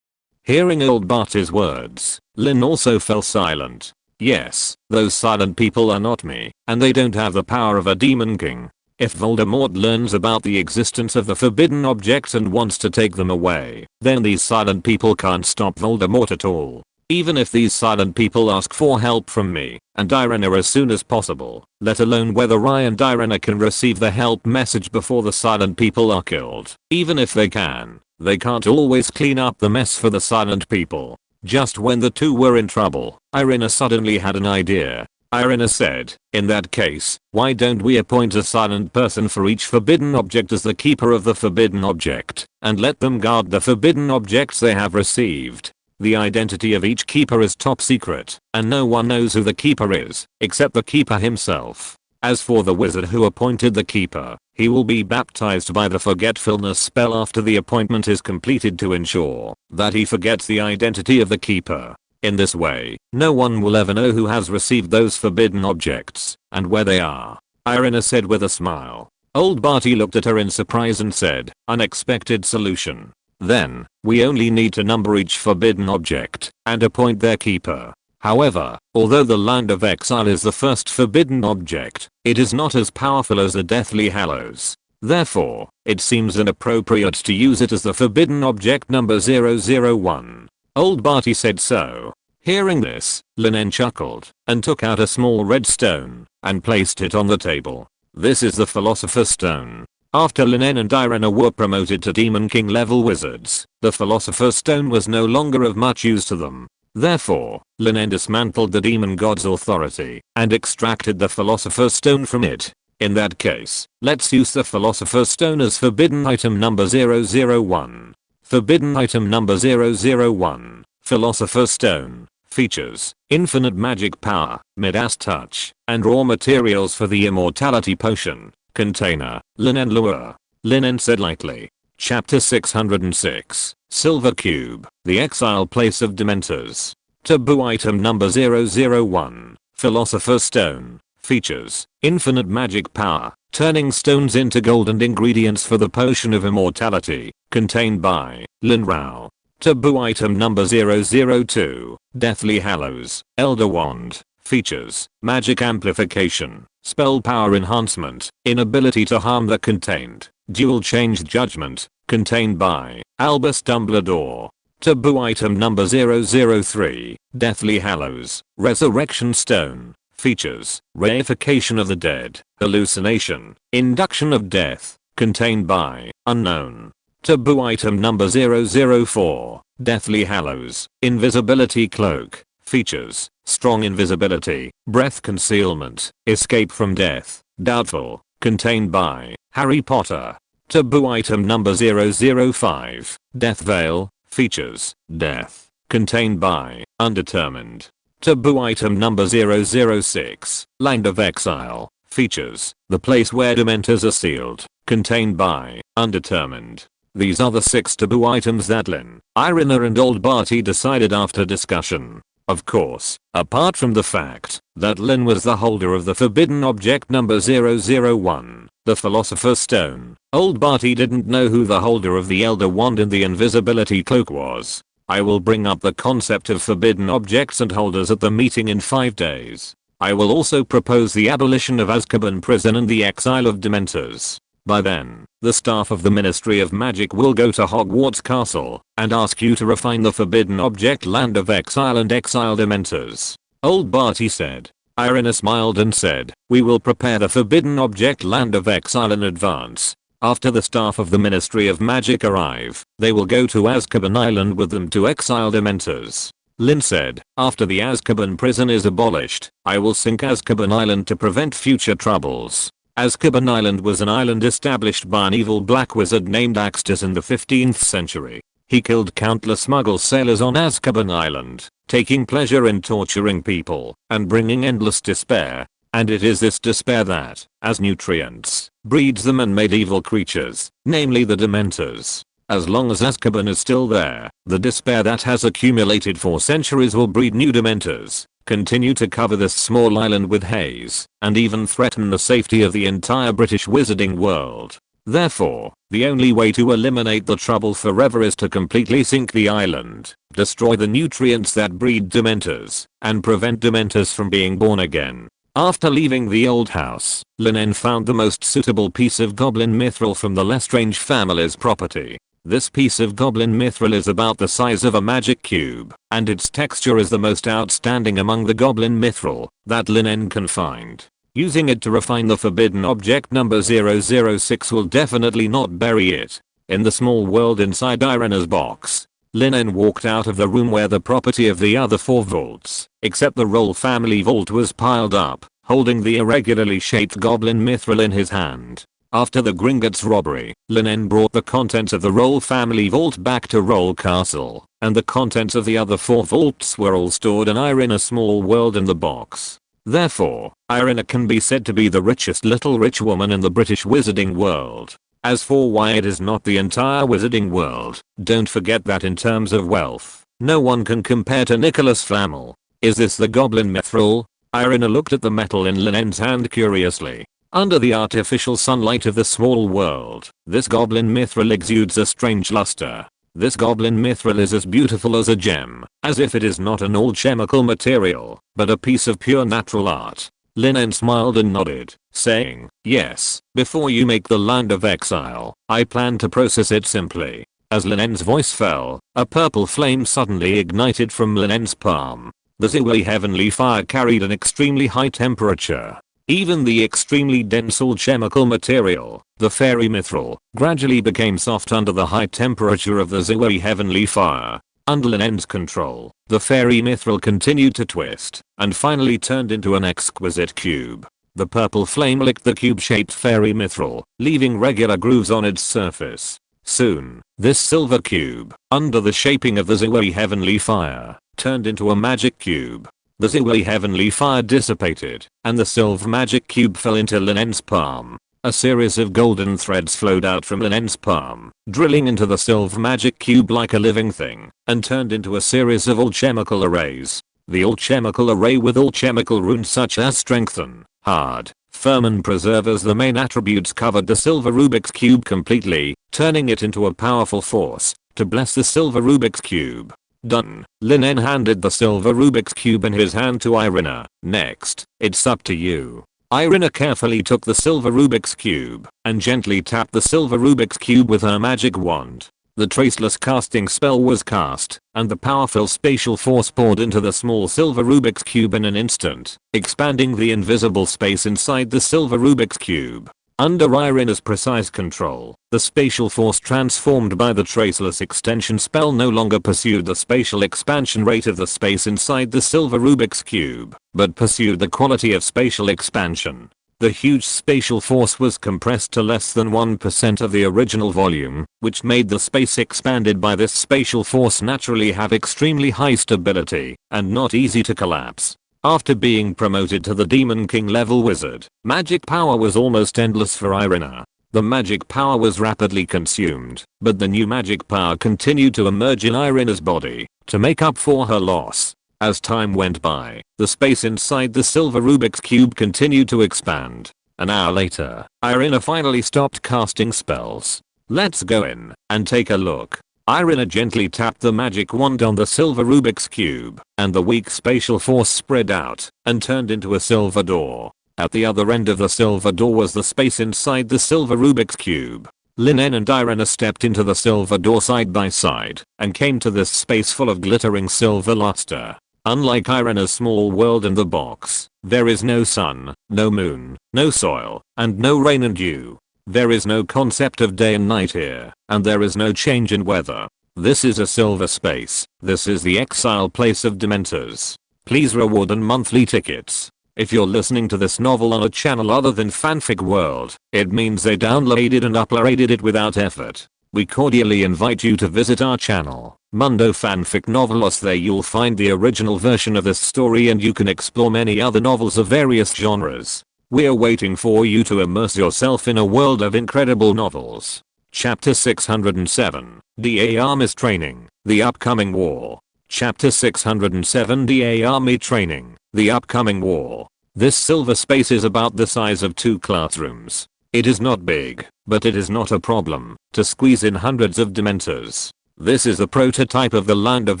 Hearing old Barty's words, Lin also fell silent. Yes, those silent people are not me, and they don't have the power of a Demon King. If Voldemort learns about the existence of the forbidden objects and wants to take them away, then these silent people can't stop Voldemort at all. Even if these silent people ask for help from me and Irina as soon as possible, let alone whether I and Irina can receive the help message before the silent people are killed. Even if they can, they can't always clean up the mess for the silent people. Just when the two were in trouble, Irina suddenly had an idea. Irina said, "In that case, why don't we appoint a silent person for each forbidden object as the keeper of the forbidden object, and let them guard the forbidden objects they have received? The identity of each keeper is top secret, and no one knows who the keeper is, except the keeper himself. As for the wizard who appointed the keeper, he will be baptized by the forgetfulness spell after the appointment is completed to ensure that he forgets the identity of the keeper. In this way, no one will ever know who has received those forbidden objects and where they are," Irina said with a smile. Old Barty looked at her in surprise and said, "Unexpected solution. Then, we only need to number each forbidden object and appoint their keeper. However, although the Land of Exile is the first forbidden object, it is not as powerful as the Deathly Hallows. Therefore, it seems inappropriate to use it as the forbidden object number 001. Old Barty said so. Hearing this, Lin En chuckled and took out a small red stone and placed it on the table. "This is the Philosopher's Stone. After Lin En and Irina were promoted to Demon King level wizards, the Philosopher's Stone was no longer of much use to them. Therefore, Lin En dismantled the demon god's authority and extracted the Philosopher's Stone from it. In that case, let's use the Philosopher's Stone as forbidden item number 001. Forbidden item number 001. Philosopher's Stone. Features: infinite magic power, Midas touch, and raw materials for the immortality potion. Container: Lin En lure." Lin En said lightly. Chapter 606. Silver Cube, the Exile Place of Dementors. Taboo item number 001. Philosopher's Stone. Features: infinite magic power, turning stones into gold and ingredients for the potion of immortality, contained by Lin Rao. Taboo item number 002. Deathly Hallows, Elder Wand. Features: magic amplification, spell power enhancement, inability to harm the contained, dual change judgment, contained by Albus Dumbledore. Taboo item number 003. Deathly Hallows, Resurrection Stone. Features: reification of the dead, hallucination, induction of death, contained by Unknown. Taboo item number 004. Deathly Hallows, Invisibility Cloak. Features: strong invisibility, breath concealment, escape from death, doubtful, contained by Harry Potter. Taboo item number 005, Death Veil. Features: death, contained by undetermined. Taboo item number 006, Land of Exile. Features: the place where dementors are sealed, contained by undetermined. These are the 6 taboo items that Lin, Irina and old Barty decided after discussion. Of course, apart from the fact that Lin was the holder of the forbidden object number 001, the Philosopher's Stone, old Barty didn't know who the holder of the Elder Wand and the invisibility cloak was. I will bring up the concept of forbidden objects and holders at the meeting in 5 days. I will also propose the abolition of Azkaban prison and the exile of Dementors. By then, the staff of the Ministry of Magic will go to Hogwarts Castle and ask you to refine the forbidden object Land of Exile and exile Dementors. Old Barty said. Irina smiled and said, we will prepare the forbidden object Land of Exile in advance. After the staff of the Ministry of Magic arrive, they will go to Azkaban Island with them to exile Dementors. Lin said, after the Azkaban prison is abolished, I will sink Azkaban Island to prevent future troubles. Azkaban Island was an island established by an evil black wizard named Axtis in the 15th century. He killed countless muggle sailors on Azkaban Island, taking pleasure in torturing people and bringing endless despair. And it is this despair that, as nutrients, breeds them and made evil creatures, namely the Dementors. As long as Azkaban is still there, the despair that has accumulated for centuries will breed new Dementors, continue to cover this small island with haze, and even threaten the safety of the entire British wizarding world. Therefore, the only way to eliminate the trouble forever is to completely sink the island, destroy the nutrients that breed Dementors, and prevent Dementors from being born again. After leaving the old house, Lin En found the most suitable piece of goblin mithril from the Lestrange family's property. This piece of goblin mithril is about the size of a magic cube, and its texture is the most outstanding among the goblin mithril that Lin En can find. Using it to refine the forbidden object number 006 will definitely not bury it in the small world inside Irina's box. Lin En walked out of the room where the property of the other 4 vaults, except the Roll family vault, was piled up, holding the irregularly shaped goblin mithril in his hand. After the Gringotts robbery, Lin En brought the contents of the Roll family vault back to Roll Castle, and the contents of the other 4 vaults were all stored in Irina's small world in the box. Therefore, Irina can be said to be the richest little rich woman in the British wizarding world. As for why it is not the entire wizarding world, don't forget that in terms of wealth, no one can compare to Nicholas Flamel. Is this the goblin mithril? Irina looked at the metal in Lin En's hand curiously. Under the artificial sunlight of the small world, this goblin mithril exudes a strange luster. This goblin mithril is as beautiful as a gem, as if it is not an alchemical material, but a piece of pure natural art. Lin En smiled and nodded, saying, yes, before you make the Land of Exile, I plan to process it simply. As Lin En's voice fell, a purple flame suddenly ignited from Lin En's palm. The Ziwi heavenly fire carried an extremely high temperature. Even the extremely dense alchemical material, the fairy mithril, gradually became soft under the high temperature of the Ziwi heavenly fire. Under Lin En's control, the fairy mithril continued to twist, and finally turned into an exquisite cube. The purple flame licked the cube-shaped fairy mithril, leaving regular grooves on its surface. Soon, this silver cube, under the shaping of the Ziwi heavenly fire, turned into a magic cube. The Ziwi heavenly fire dissipated, and the silver magic cube fell into Lin En's palm. A series of golden threads flowed out from Lin En's palm, drilling into the silver magic cube like a living thing, and turned into a series of alchemical arrays. The alchemical array with alchemical runes such as strengthen, hard, firm and preserve as the main attributes covered the silver Rubik's cube completely, turning it into a powerful force to bless the silver Rubik's cube. Done. Lin En handed the silver Rubik's cube in his hand to Irina. Next, it's up to you. Irina carefully took the silver Rubik's cube and gently tapped the silver Rubik's cube with her magic wand. The traceless casting spell was cast, and the powerful spatial force poured into the small silver Rubik's cube in an instant, expanding the invisible space inside the silver Rubik's cube. Under Irina's precise control, the spatial force transformed by the traceless extension spell no longer pursued the spatial expansion rate of the space inside the silver Rubik's Cube, but pursued the quality of spatial expansion. The huge spatial force was compressed to less than 1% of the original volume, which made the space expanded by this spatial force naturally have extremely high stability and not easy to collapse. After being promoted to the Demon King level wizard, magic power was almost endless for Irina. The magic power was rapidly consumed, but the new magic power continued to emerge in Irina's body to make up for her loss. As time went by, the space inside the silver Rubik's Cube continued to expand. An hour later, Irina finally stopped casting spells. Let's go in and take a look. Irina gently tapped the magic wand on the silver Rubik's Cube, and the weak spatial force spread out and turned into a silver door. At the other end of the silver door was the space inside the silver Rubik's Cube. Lin En and Irina stepped into the silver door side by side and came to this space full of glittering silver luster. Unlike Irina's small world in the box, there is no sun, no moon, no soil, and no rain and dew. There is no concept of day and night here, and there is no change in weather. This is a silver space. This is the exile place of Dementors. Please reward and monthly tickets. If you're listening to this novel on a channel other than Fanfic World, it means they downloaded and uploaded it without effort. We cordially invite you to visit our channel, Mundo Fanfic Novelos. There you'll find the original version of this story and you can explore many other novels of various genres. We're waiting for you to immerse yourself in a world of incredible novels. Chapter 607, DA Army's Training, The Upcoming War. Chapter 607, DA Army Training, The Upcoming War. This silver space is about the size of 2 classrooms. It is not big, but it is not a problem to squeeze in hundreds of Dementors. This is a prototype of the Land of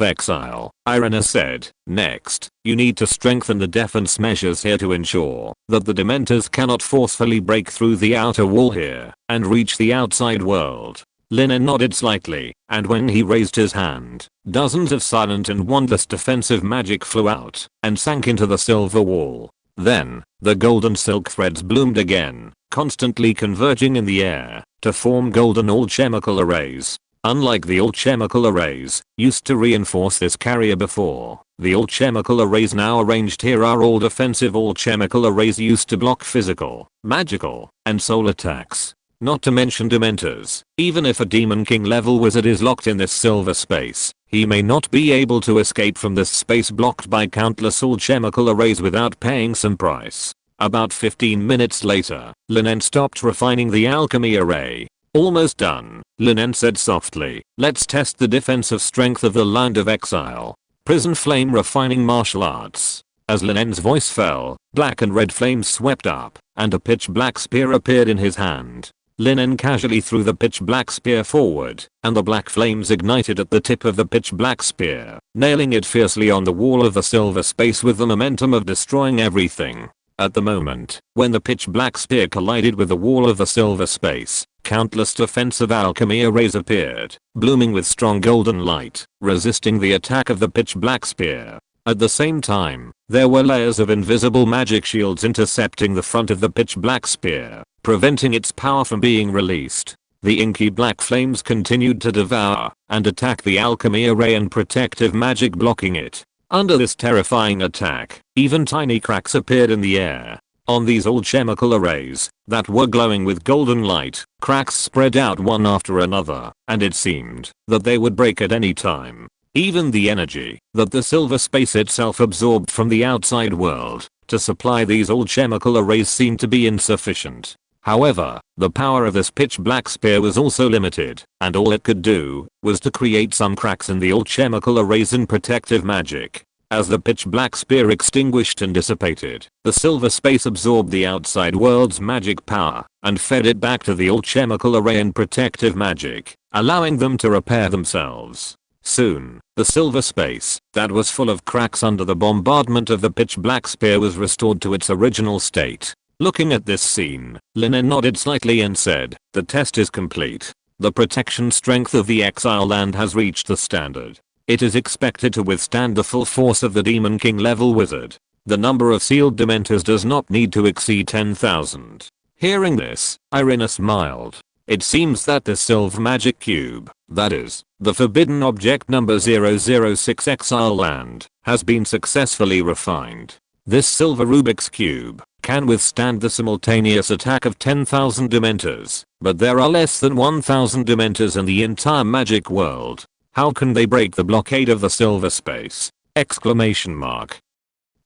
Exile, Irina said. Next, you need to strengthen the defense measures here to ensure that the Dementors cannot forcefully break through the outer wall here and reach the outside world. Lin En nodded slightly, and when he raised his hand, dozens of silent and wondrous defensive magic flew out and sank into the silver wall. Then, the golden silk threads bloomed again, constantly converging in the air to form golden alchemical arrays. Unlike the alchemical arrays used to reinforce this carrier before, the alchemical arrays now arranged here are all defensive alchemical arrays used to block physical, magical, and soul attacks. Not to mention Dementors. Even if a Demon King level wizard is locked in this silver space, he may not be able to escape from this space blocked by countless alchemical arrays without paying some price. About 15 minutes later, Lin En stopped refining the alchemy array. Almost done, Lin En said softly. Let's test the defensive strength of the Land of Exile. Prison Flame Refining Martial Arts. As Lin En's voice fell, black and red flames swept up, and a pitch black spear appeared in his hand. Lin En casually threw the pitch black spear forward, and the black flames ignited at the tip of the pitch black spear, nailing it fiercely on the wall of the silver space with the momentum of destroying everything. At the moment, when the pitch black spear collided with the wall of the silver space, countless defensive alchemy arrays appeared, blooming with strong golden light, resisting the attack of the pitch black spear. At the same time, there were layers of invisible magic shields intercepting the front of the pitch black spear, preventing its power from being released. The inky black flames continued to devour and attack the alchemy array and protective magic blocking it. Under this terrifying attack, even tiny cracks appeared in the air. On these alchemical arrays that were glowing with golden light, cracks spread out one after another, and it seemed that they would break at any time. Even the energy that the silver space itself absorbed from the outside world to supply these alchemical arrays seemed to be insufficient. However, the power of this pitch black spear was also limited, and all it could do was to create some cracks in the alchemical arrays and protective magic. As the pitch black spear extinguished and dissipated, the silver space absorbed the outside world's magic power and fed it back to the alchemical array and protective magic, allowing them to repair themselves. Soon, the silver space that was full of cracks under the bombardment of the pitch black spear was restored to its original state. Looking at this scene, Lin En nodded slightly and said, "The test is complete. The protection strength of the Exile Land has reached the standard. It is expected to withstand the full force of the Demon King level wizard. The number of sealed Dementors does not need to exceed 10,000. Hearing this, Irina smiled. It seems that the silver magic cube, that is, the forbidden object number 006 Exile Land, has been successfully refined. This silver Rubik's Cube can withstand the simultaneous attack of 10,000 Dementors, but there are less than 1,000 Dementors in the entire magic world. How can they break the blockade of the silver space? Exclamation mark.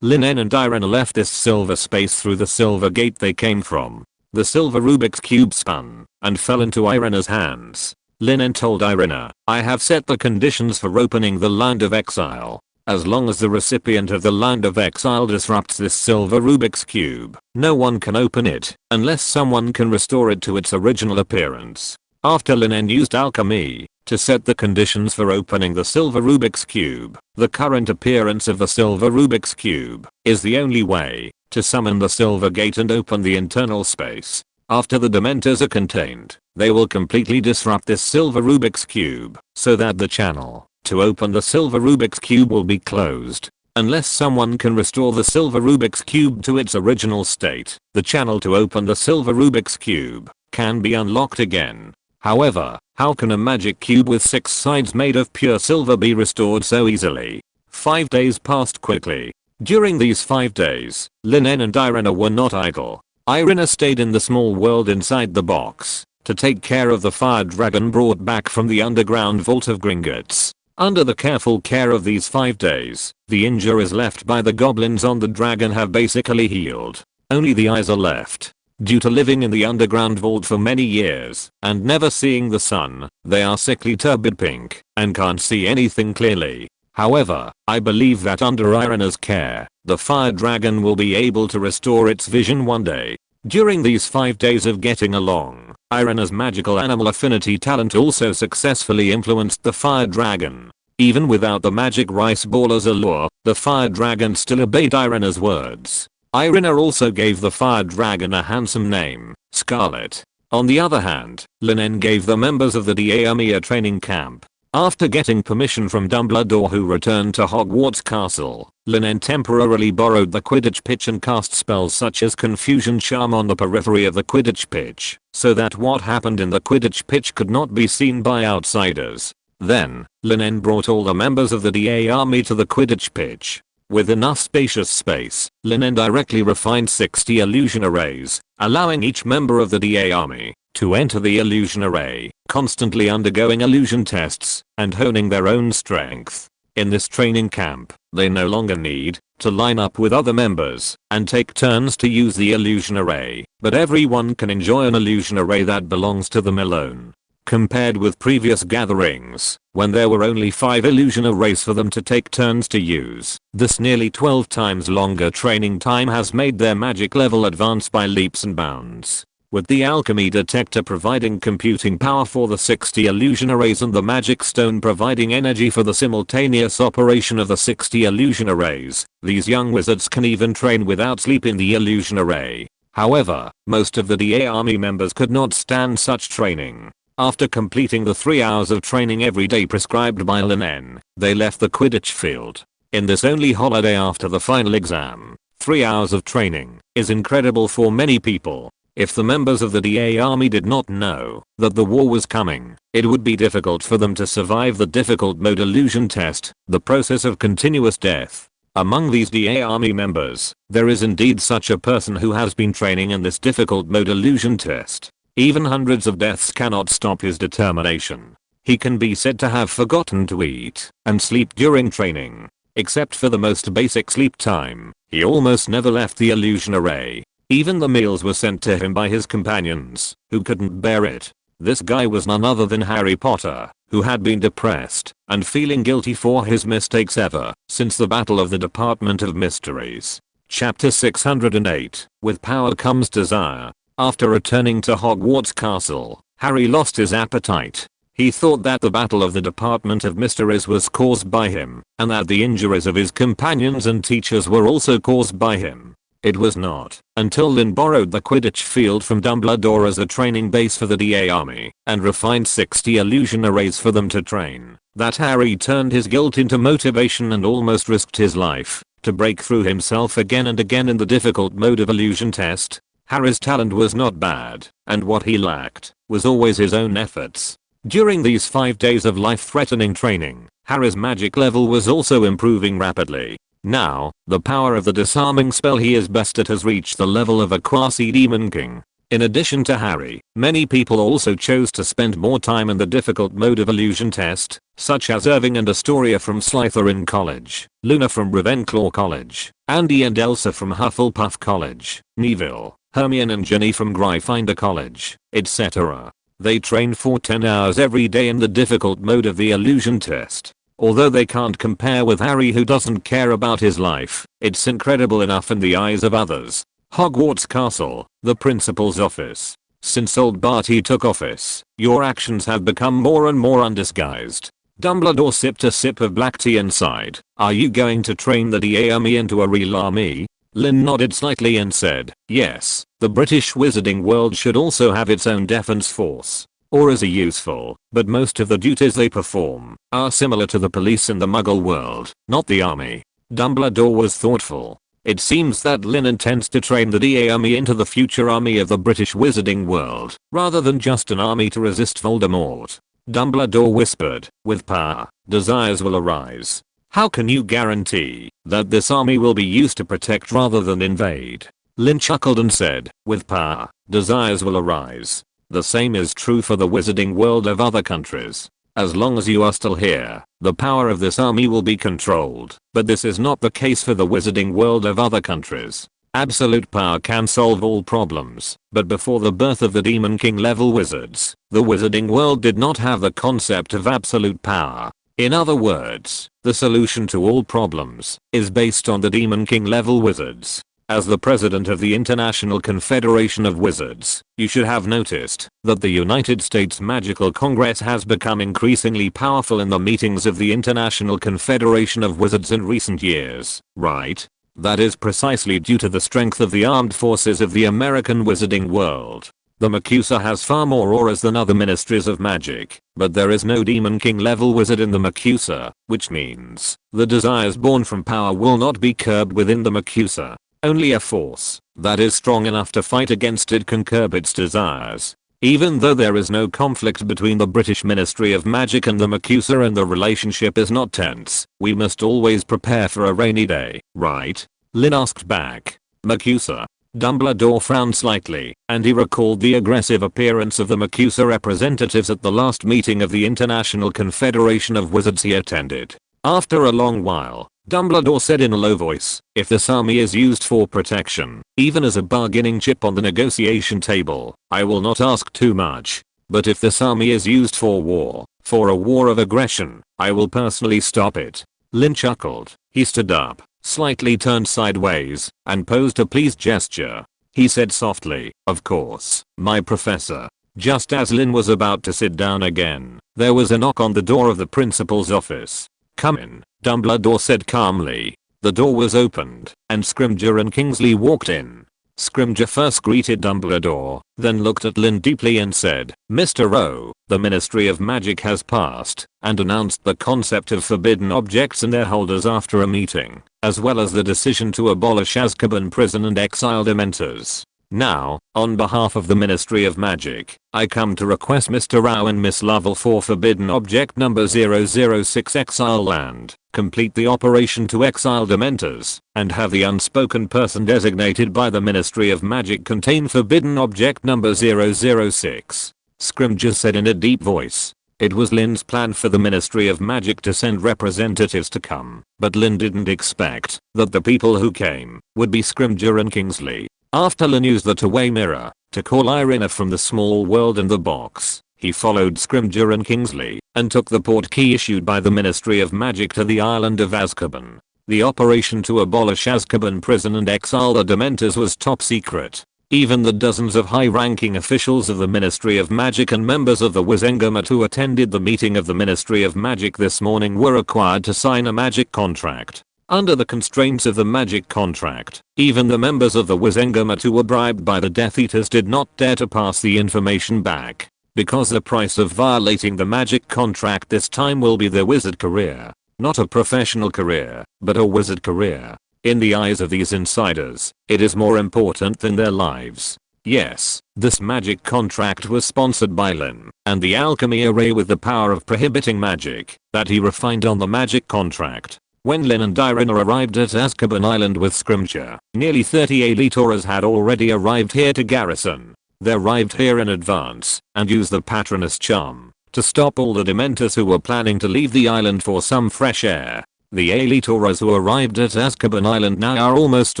Lin En and Irina left this silver space through the silver gate they came from. The silver Rubik's Cube spun and fell into Irina's hands. Lin En told Irina, I have set the conditions for opening the Land of Exile. As long as the recipient of the Land of Exile disrupts this silver Rubik's Cube, no one can open it unless someone can restore it to its original appearance. After Lin En used alchemy to set the conditions for opening the silver Rubik's Cube, the current appearance of the silver Rubik's Cube is the only way to summon the silver gate and open the internal space. After the Dementors are contained, they will completely disrupt this silver Rubik's Cube so that the channel to open the silver Rubik's Cube will be closed. Unless someone can restore the silver Rubik's Cube to its original state, the channel to open the silver Rubik's Cube can be unlocked again. However, how can a magic cube with 6 sides made of pure silver be restored so easily? 5 days passed quickly. During these 5 days, Lin En and Irina were not idle. Irina stayed in the small world inside the box to take care of the fire dragon brought back from the underground vault of Gringotts. Under the careful care of these 5 days, the injuries left by the goblins on the dragon have basically healed. Only the eyes are left. Due to living in the underground vault for many years and never seeing the sun, they are sickly turbid pink and can't see anything clearly. However, I believe that under Irina's care, the fire dragon will be able to restore its vision one day. During these 5 days of getting along, Irina's magical animal affinity talent also successfully influenced the fire dragon. Even without the magic rice ball as a lure, the fire dragon still obeyed Irina's words. Irina also gave the fire dragon a handsome name, Scarlet. On the other hand, Lin En gave the members of the DA Army a training camp. After getting permission from Dumbledore, who returned to Hogwarts Castle, Lin En temporarily borrowed the Quidditch pitch and cast spells such as Confusion Charm on the periphery of the Quidditch pitch, so that what happened in the Quidditch pitch could not be seen by outsiders. Then, Lin En brought all the members of the DA Army to the Quidditch pitch. With enough spacious space, Lin En directly refined 60 illusion arrays, allowing each member of the DA Army to enter the illusion array, constantly undergoing illusion tests and honing their own strength. In this training camp, they no longer need to line up with other members and take turns to use the illusion array, but everyone can enjoy an illusion array that belongs to them alone. Compared with previous gatherings, when there were only 5 illusion arrays for them to take turns to use, this nearly 12 times longer training time has made their magic level advance by leaps and bounds. With the alchemy detector providing computing power for the 60 illusion arrays and the magic stone providing energy for the simultaneous operation of the 60 illusion arrays, these young wizards can even train without sleep in the illusion array. However, most of the DA Army members could not stand such training. After completing the 3 hours of training every day prescribed by Lin En, they left the Quidditch field. In this only holiday after the final exam, 3 hours of training is incredible for many people. If the members of the DA Army did not know that the war was coming, it would be difficult for them to survive the difficult mode illusion test, the process of continuous death. Among these DA Army members, there is indeed such a person who has been training in this difficult mode illusion test. Even hundreds of deaths cannot stop his determination. He can be said to have forgotten to eat and sleep during training. Except for the most basic sleep time, he almost never left the illusion array. Even the meals were sent to him by his companions, who couldn't bear it. This guy was none other than Harry Potter, who had been depressed and feeling guilty for his mistakes ever since the Battle of the Department of Mysteries. Chapter 608, With Power Comes Desire. After returning to Hogwarts Castle, Harry lost his appetite. He thought that the Battle of the Department of Mysteries was caused by him, and that the injuries of his companions and teachers were also caused by him. It was not until Lin borrowed the Quidditch field from Dumbledore as a training base for the DA Army and refined 60 illusion arrays for them to train that Harry turned his guilt into motivation and almost risked his life to break through himself again and again in the difficult mode of illusion test. Harry's talent was not bad, and what he lacked was always his own efforts. During these 5 days of life-threatening training, Harry's magic level was also improving rapidly. Now, the power of the disarming spell he is best at has reached the level of a quasi-demon king. In addition to Harry, many people also chose to spend more time in the difficult mode of illusion test, such as Irving and Astoria from Slytherin College, Luna from Ravenclaw College, Andy and Elsa from Hufflepuff College, Neville, Hermione and Ginny from Gryffindor College, etc. They train for 10 hours every day in the difficult mode of the illusion test. Although they can't compare with Harry who doesn't care about his life, it's incredible enough in the eyes of others. Hogwarts Castle, the principal's office. Since old Barty took office, your actions have become more and more undisguised. Dumbledore sipped a sip of black tea and sighed. Are you going to train the DA army into a real army? Lin nodded slightly and said, yes, the British wizarding world should also have its own defense force. Or is useful, but most of the duties they perform are similar to the police in the muggle world, not the army. Dumbledore was thoughtful. It seems that Lin intends to train the DA army into the future army of the British wizarding world, rather than just an army to resist Voldemort. Dumbledore whispered, with power, desires will arise. How can you guarantee that this army will be used to protect rather than invade? Lin chuckled and said, with power, desires will arise. The same is true for the wizarding world of other countries. As long as you are still here, the power of this army will be controlled, but this is not the case for the wizarding world of other countries. Absolute power can solve all problems, but before the birth of the Demon King level wizards, the wizarding world did not have the concept of absolute power. In other words, the solution to all problems is based on the Demon King level wizards. As the president of the International Confederation of Wizards, you should have noticed that the United States Magical Congress has become increasingly powerful in the meetings of the International Confederation of Wizards in recent years, right? That is precisely due to the strength of the armed forces of the American wizarding world. The MACUSA has far more auras than other ministries of magic, but there is no Demon King level wizard in the MACUSA, which means the desires born from power will not be curbed within the MACUSA. Only a force that is strong enough to fight against it can curb its desires. Even though there is no conflict between the British Ministry of Magic and the MACUSA and the relationship is not tense, we must always prepare for a rainy day, right? Lin asked back. MACUSA. Dumbledore frowned slightly, and he recalled the aggressive appearance of the MACUSA representatives at the last meeting of the International Confederation of Wizards he attended. After a long while, Dumbledore said in a low voice, if this army is used for protection, even as a bargaining chip on the negotiation table, I will not ask too much. But if this army is used for a war of aggression, I will personally stop it. Lin chuckled. He stood up, slightly turned sideways, and posed a pleased gesture. He said softly, of course, my professor. Just as Lin was about to sit down again, there was a knock on the door of the principal's office. Come in, Dumbledore said calmly. The door was opened, and Scrimgeour and Kingsley walked in. Scrimgeour first greeted Dumbledore, then looked at Lin deeply and said, Mr. Rowe, the Ministry of Magic has passed and announced the concept of forbidden objects and their holders after a meeting, as well as the decision to abolish Azkaban prison and exile Dementors. Now, on behalf of the Ministry of Magic, I come to request Mr. Rao and Miss Lovell for Forbidden Object number 006 Exile Land, complete the operation to exile Dementors, and have the unspoken person designated by the Ministry of Magic contain Forbidden Object number 006. Scrimgeour said in a deep voice. It was Lin's plan for the Ministry of Magic to send representatives to come, but Lin didn't expect that the people who came would be Scrimgeour and Kingsley. After Lin used the two-way mirror to call Irina from the small world in the box, he followed Scrimgeour and Kingsley and took the portkey issued by the Ministry of Magic to the island of Azkaban. The operation to abolish Azkaban prison and exile the Dementors was top secret. Even the dozens of high-ranking officials of the Ministry of Magic and members of the Wizengamot who attended the meeting of the Ministry of Magic this morning were required to sign a magic contract. Under the constraints of the magic contract, even the members of the Wizengamot who were bribed by the Death Eaters did not dare to pass the information back, because the price of violating the magic contract this time will be their wizard career. Not a professional career, but a wizard career. In the eyes of these insiders, it is more important than their lives. Yes, this magic contract was sponsored by Lin and the alchemy array with the power of prohibiting magic that he refined on the magic contract. When Lin and Irina arrived at Azkaban Island with Scrimgeour, nearly 30 elite Aurors had already arrived here to garrison. They arrived here in advance and used the Patronus charm to stop all the Dementors who were planning to leave the island for some fresh air. The elite Aurors who arrived at Azkaban Island now are almost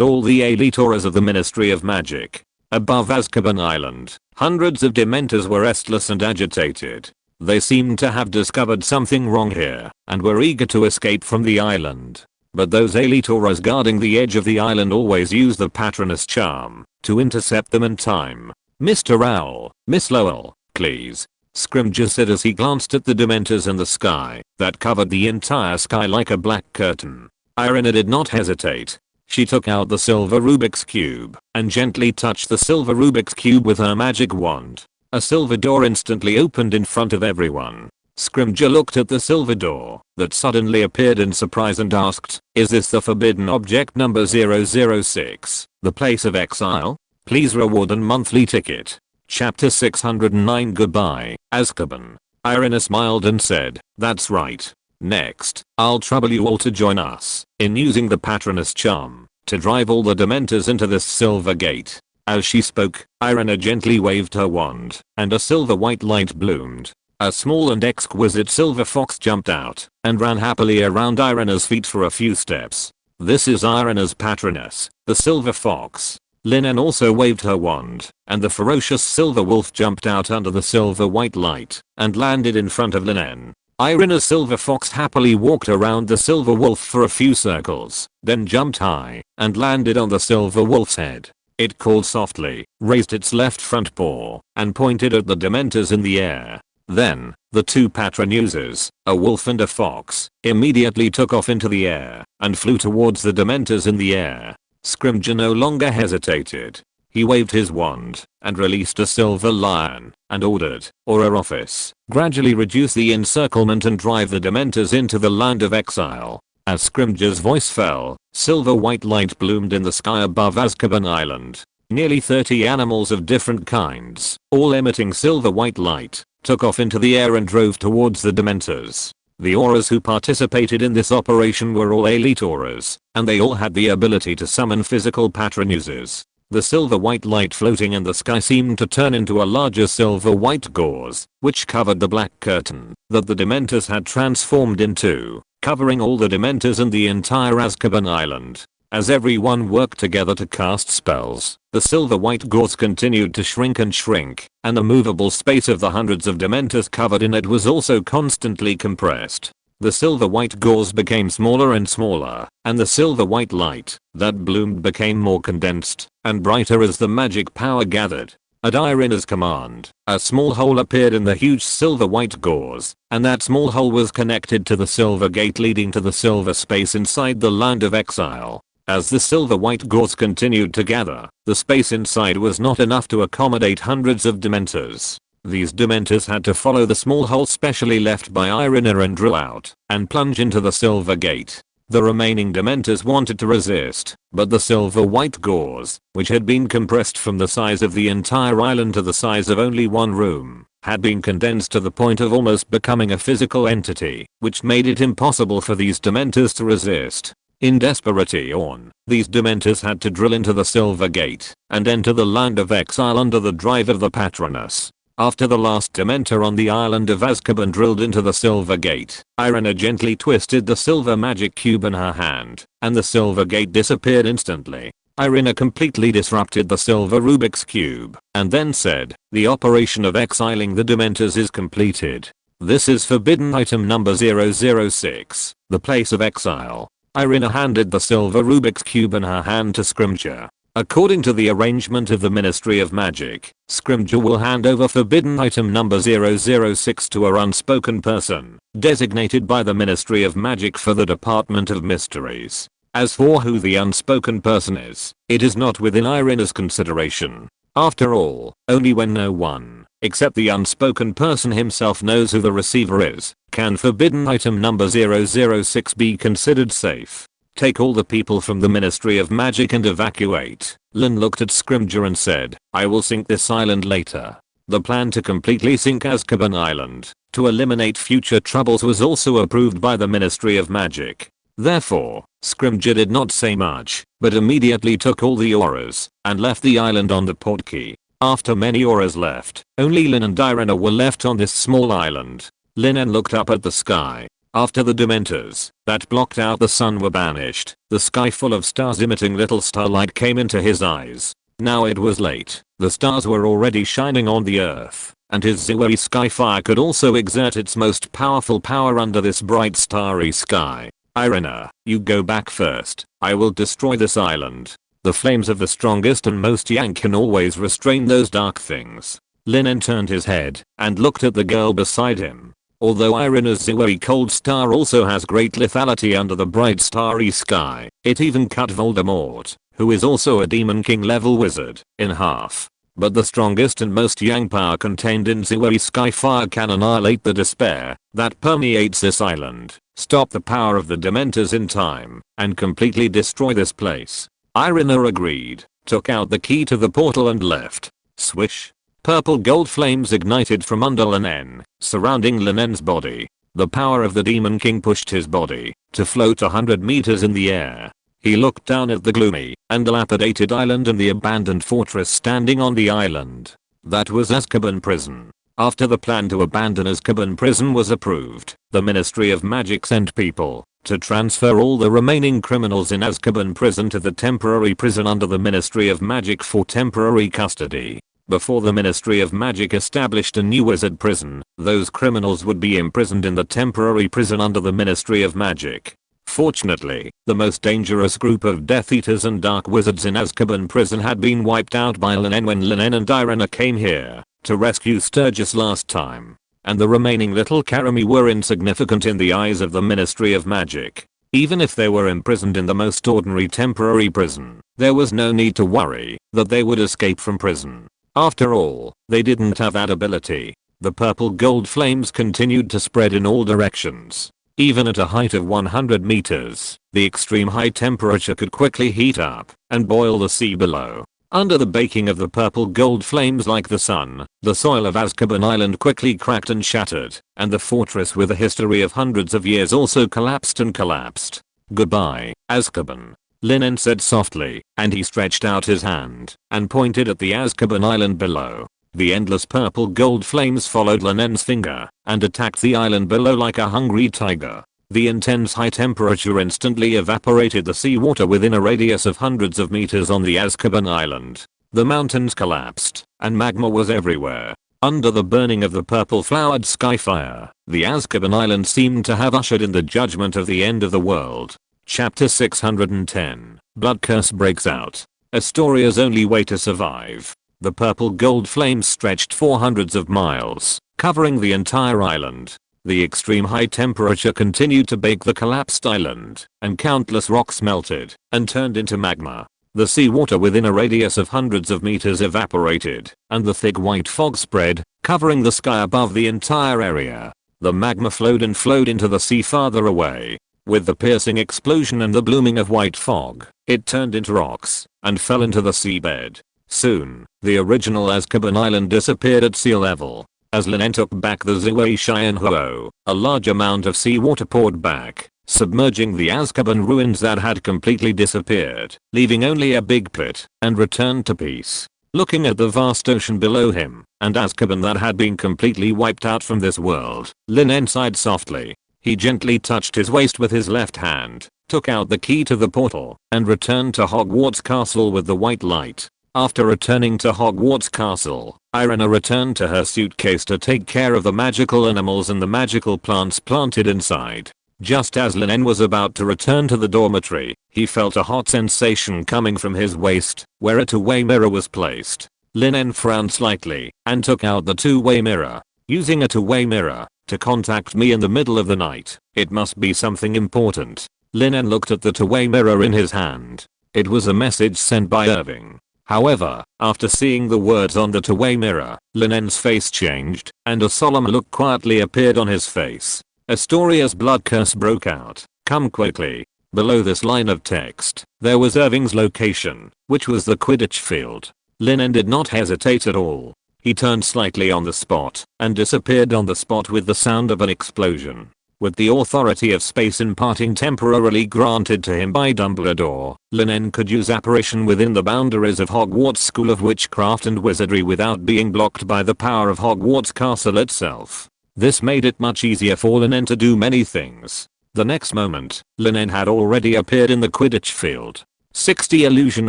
all the elite Aurors of the Ministry of Magic. Above Azkaban Island, hundreds of Dementors were restless and agitated. They seemed to have discovered something wrong here and were eager to escape from the island. But those elite Aurors guarding the edge of the island always use the Patronus charm to intercept them in time. Mr. Owl, Miss Lowell, please, Scrimgeour said as he glanced at the Dementors in the sky that covered the entire sky like a black curtain. Irina did not hesitate. She took out the silver Rubik's Cube and gently touched the silver Rubik's Cube with her magic wand. A silver door instantly opened in front of everyone. Scrimgeour looked at the silver door that suddenly appeared in surprise and asked, "Is this the forbidden object number 006, the place of exile? Please reward and monthly ticket." Chapter 609 Goodbye, Azkaban. Irina smiled and said, "That's right. Next, I'll trouble you all to join us in using the Patronus charm to drive all the Dementors into this silver gate." As she spoke, Irina gently waved her wand, and a silver white light bloomed. A small and exquisite silver fox jumped out and ran happily around Irina's feet for a few steps. This is Irina's Patronus, the silver fox. Lin En also waved her wand, and the ferocious silver wolf jumped out under the silver white light and landed in front of Lin En. Irina's silver fox happily walked around the silver wolf for a few circles, then jumped high and landed on the silver wolf's head. It called softly, raised its left front paw, and pointed at the Dementors in the air. Then, the two patron users, a wolf and a fox, immediately took off into the air and flew towards the Dementors in the air. Scrimgeour no longer hesitated. He waved his wand and released a silver lion and ordered, Auror Office, gradually reduce the encirclement and drive the Dementors into the land of exile. As Scrimgeour's voice fell, silver white light bloomed in the sky above Azkaban Island. Nearly 30 animals of different kinds, all emitting silver white light, took off into the air and drove towards the Dementors. The Aurors who participated in this operation were all elite Aurors, and they all had the ability to summon physical patron users. The silver white light floating in the sky seemed to turn into a larger silver white gauze, which covered the black curtain that the Dementors had transformed into, covering all the Dementors and the entire Azkaban Island. As everyone worked together to cast spells, the silver white gauze continued to shrink, and the movable space of the hundreds of Dementors covered in it was also constantly compressed. The silver white gauze became smaller and smaller, and the silver white light that bloomed became more condensed and brighter as the magic power gathered. At Irina's command, a small hole appeared in the huge silver white gauze, and that small hole was connected to the silver gate leading to the silver space inside the land of exile. As the silver white gauze continued to gather, the space inside was not enough to accommodate hundreds of Dementors. These Dementors had to follow the small hole specially left by Irina and drill out and plunge into the silver gate. The remaining Dementors wanted to resist, but the silver white gauze, which had been compressed from the size of the entire island to the size of only one room, had been condensed to the point of almost becoming a physical entity, which made it impossible for these Dementors to resist. In desperation, these Dementors had to drill into the silver gate and enter the land of exile under the drive of the Patronus. After the last Dementor on the island of Azkaban drilled into the silver gate, Irina gently twisted the silver magic cube in her hand, and the silver gate disappeared instantly. Irina completely disrupted the silver Rubik's Cube, and then said, "The operation of exiling the Dementors is completed. This is forbidden item number 006, the place of exile." Irina handed the silver Rubik's Cube in her hand to Scrimgeour. According to the arrangement of the Ministry of Magic, Scrimgeour will hand over forbidden item number 006 to a unspoken person, designated by the Ministry of Magic for the Department of Mysteries. As for who the unspoken person is, it is not within Irina's consideration. After all, only when no one, except the unspoken person himself, knows who the receiver is, can forbidden item number 006 be considered safe. Take all the people from the Ministry of Magic and evacuate. Lin looked at Scrimgeour and said, I will sink this island later. The plan to completely sink Azkaban Island, to eliminate future troubles, was also approved by the Ministry of Magic. Therefore, Scrimgeour did not say much, but immediately took all the auras, and left the island on the portkey. After many auras left, only Lin and Irina were left on this small island. Lin En looked up at the sky. After the Dementors that blocked out the sun were banished, the sky full of stars emitting little starlight came into his eyes. Now it was late, the stars were already shining on the earth, and his Ziwi skyfire could also exert its most powerful power under this bright starry sky. Irina, you go back first. I will destroy this island. The flames of the strongest and most yang can always restrain those dark things. Lin En turned his head and looked at the girl beside him. Although Irina's Ziwi cold star also has great lethality under the bright starry sky, it even cut Voldemort, who is also a Demon King level wizard, in half. But the strongest and most yang power contained in Ziwi skyfire can annihilate the despair that permeates this island, stop the power of the Dementors in time, and completely destroy this place. Irina agreed, took out the key to the portal and left. Swish. Purple gold flames ignited from under Lin En, surrounding Lin En's body. The power of the Demon King pushed his body to float 100 meters in the air. He looked down at the gloomy and dilapidated island and the abandoned fortress standing on the island. That was Azkaban Prison. After the plan to abandon Azkaban Prison was approved, the Ministry of Magic sent people to transfer all the remaining criminals in Azkaban Prison to the temporary prison under the Ministry of Magic for temporary custody. Before the Ministry of Magic established a new wizard prison, those criminals would be imprisoned in the temporary prison under the Ministry of Magic. Fortunately, the most dangerous group of Death Eaters and Dark Wizards in Azkaban Prison had been wiped out by Lin En when Lin En and Irina came here to rescue Sturgis last time, and the remaining little Karami were insignificant in the eyes of the Ministry of Magic. Even if they were imprisoned in the most ordinary temporary prison, there was no need to worry that they would escape from prison. After all, they didn't have that ability. The purple gold flames continued to spread in all directions. Even at a height of 100 meters, the extreme high temperature could quickly heat up and boil the sea below. Under the baking of the purple gold flames like the sun, the soil of Azkaban Island quickly cracked and shattered, and the fortress with a history of hundreds of years also collapsed and collapsed. Goodbye, Azkaban, Lin En said softly, and he stretched out his hand and pointed at the Azkaban Island below. The endless purple gold flames followed Lin En's finger and attacked the island below like a hungry tiger. The intense high temperature instantly evaporated the seawater within a radius of hundreds of meters on the Azkaban Island. The mountains collapsed, and magma was everywhere. Under the burning of the purple flowered skyfire, the Azkaban Island seemed to have ushered in the judgment of the end of the world. Chapter 610. Blood Curse breaks out. Astoria's only way to survive. The purple gold flames stretched for hundreds of miles, covering the entire island. The extreme high temperature continued to bake the collapsed island, and countless rocks melted and turned into magma. The seawater within a radius of hundreds of meters evaporated, and the thick white fog spread, covering the sky above the entire area. The magma flowed and flowed into the sea farther away. With the piercing explosion and the blooming of white fog, it turned into rocks and fell into the seabed. Soon, the original Azkaban Island disappeared at sea level. As Lin En took back the Ziwi Huo, a large amount of seawater poured back, submerging the Azkaban ruins that had completely disappeared, leaving only a big pit, and returned to peace. Looking at the vast ocean below him, and Azkaban that had been completely wiped out from this world, Lin En sighed softly. He gently touched his waist with his left hand, took out the key to the portal, and returned to Hogwarts Castle with the white light. After returning to Hogwarts Castle, Irina returned to her suitcase to take care of the magical animals and the magical plants planted inside. Just as Lin En was about to return to the dormitory, he felt a hot sensation coming from his waist, where a two-way mirror was placed. Lin En frowned slightly, and took out the two-way mirror. Using a two-way mirror to contact me in the middle of the night, it must be something important. Lin En looked at the two-way mirror in his hand. It was a message sent by Irving. However, after seeing the words on the two-way mirror, Lin En's face changed, and a solemn look quietly appeared on his face. Astoria's blood curse broke out. Come quickly. Below this line of text, there was Irving's location, which was the Quidditch field. Lin En did not hesitate at all. He turned slightly on the spot and disappeared on the spot with the sound of an explosion. With the authority of space imparting temporarily granted to him by Dumbledore, Lin En could use apparition within the boundaries of Hogwarts School of Witchcraft and Wizardry without being blocked by the power of Hogwarts Castle itself. This made it much easier for Lin En to do many things. The next moment, Lin En had already appeared in the Quidditch field. 60 illusion